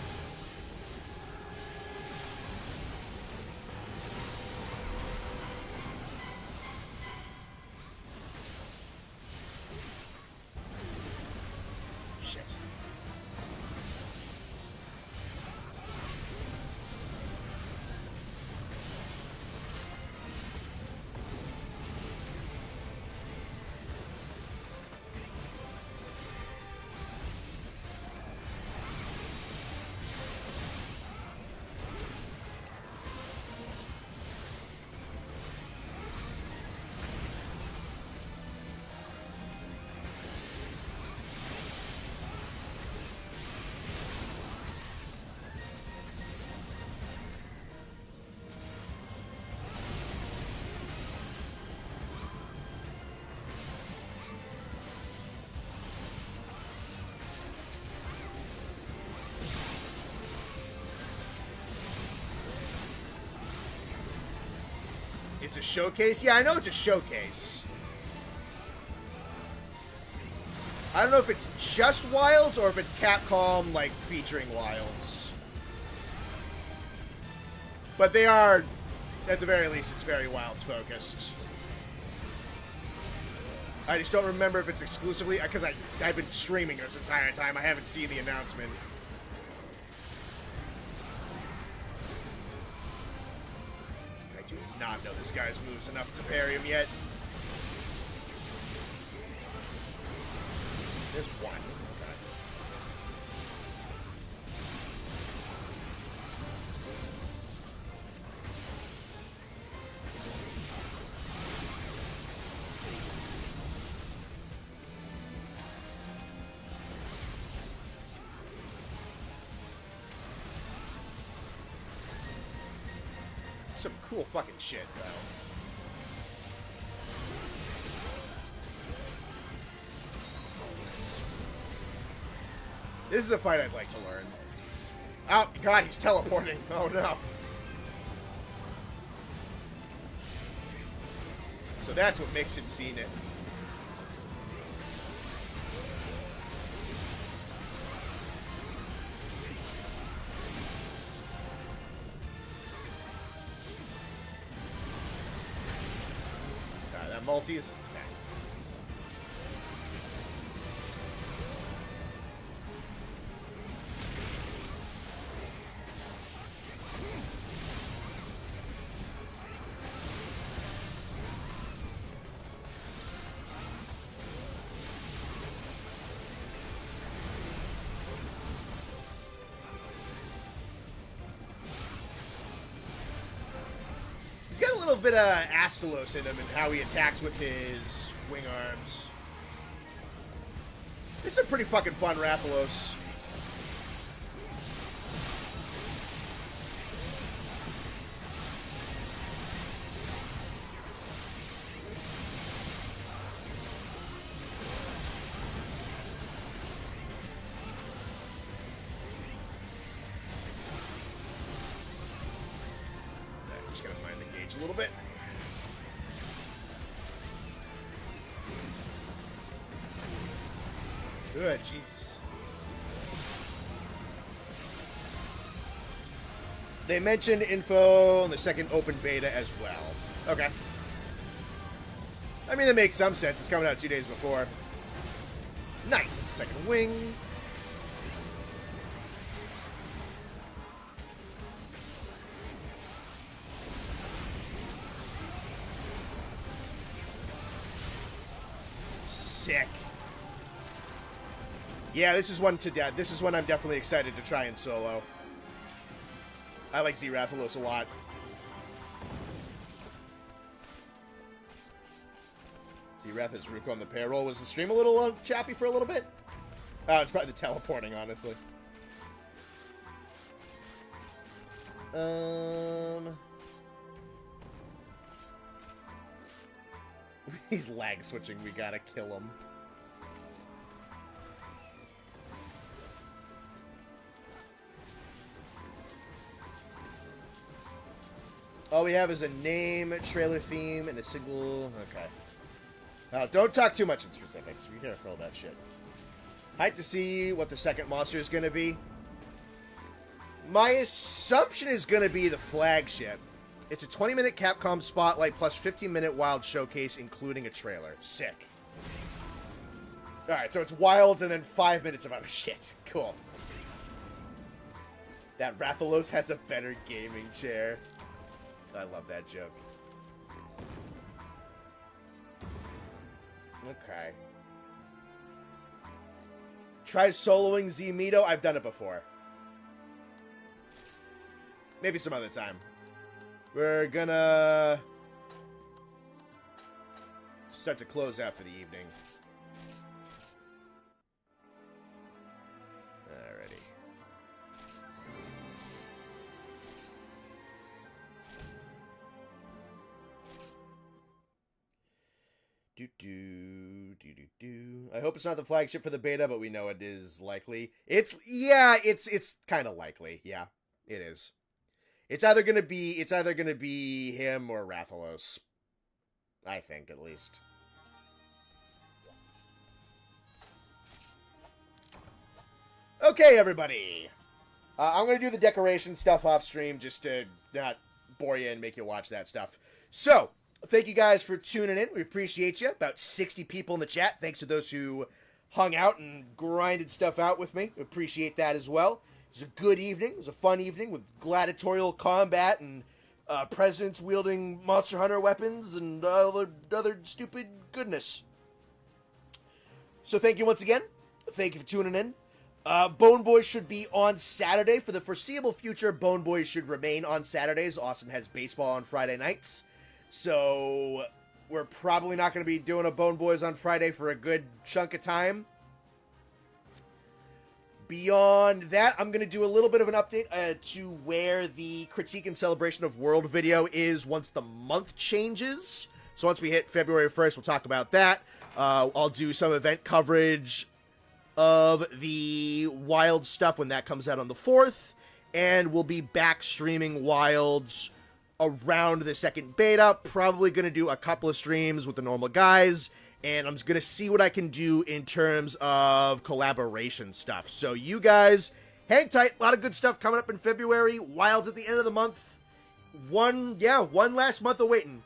Shit. It's a showcase? Yeah, I know it's a showcase. I don't know if it's just Wilds or if it's Capcom, like, featuring Wilds. But they are, at the very least, it's very Wilds focused. I just don't remember if it's exclusively, because I've been streaming this entire time. I haven't seen the announcement. I do not know this guy's moves enough to parry him yet. There's one. Okay. Some cool fucking shit, though. This is a fight I'd like to learn. Oh, God, he's teleporting. Oh, no. So that's what makes him Zenith. That multi is... Okay. He's got a little bit of Astalos in him and how he attacks with his wing arms. It's a pretty fucking fun Rathalos. I'm just gonna mind the gauge a little bit. Good, Jesus. They mentioned info on the second open beta as well. Okay. I mean, that makes some sense. It's coming out 2 days before. Nice. It's a second wing. Sick. Yeah, this is one I'm definitely excited to try in solo. I like Z-Rathalos a lot. Z-Rath has Ruko on the payroll. Was the stream a little choppy for a little bit? Oh, it's probably the teleporting, honestly. He's lag switching. We gotta kill him. All we have is a name, trailer theme, and a single... Okay. Now, don't talk too much in specifics. Be careful of that shit. Hyped to see what the second monster is going to be. My assumption is going to be the flagship. It's a 20-minute Capcom Spotlight plus 15-minute Wild Showcase, including a trailer. Sick. Alright, so it's Wilds and then 5 minutes of other shit. Cool. That Rathalos has a better gaming chair. I love that joke. Okay. Try soloing Z-Mito. I've done it before. Maybe some other time. We're gonna start to close out for the evening. Alrighty. I hope it's not the flagship for the beta, but we know it is likely. It's kind of likely. Yeah, it is. It's either gonna be him or Rathalos. I think, at least. Okay, everybody. I'm gonna do the decoration stuff off stream just to not bore you and make you watch that stuff. So, thank you guys for tuning in. We appreciate you. About 60 people in the chat. Thanks to those who hung out and grinded stuff out with me. We appreciate that as well. It was a good evening. It was a fun evening with gladiatorial combat and presidents wielding Monster Hunter weapons and other stupid goodness. So thank you once again. Thank you for tuning in. Bone Boys should be on Saturday. For the foreseeable future, Bone Boys should remain on Saturdays. Austin has baseball on Friday nights. So we're probably not going to be doing a Bone Boys on Friday for a good chunk of time. Beyond that, I'm going to do a little bit of an update to where the Critique and Celebration of World video is once the month changes. So once we hit February 1st, we'll talk about that. I'll do some event coverage of the Wild stuff when that comes out on the 4th. and we'll be back streaming Wilds around the second beta. Probably going to do a couple of streams with the normal guys, and I'm just going to see what I can do in terms of collaboration stuff. So you guys, hang tight. A lot of good stuff coming up in February. Wilds at the end of the month. One last month of waiting.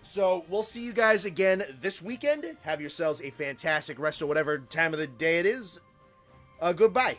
So we'll see you guys again this weekend. Have yourselves a fantastic rest of whatever time of the day it is. Goodbye.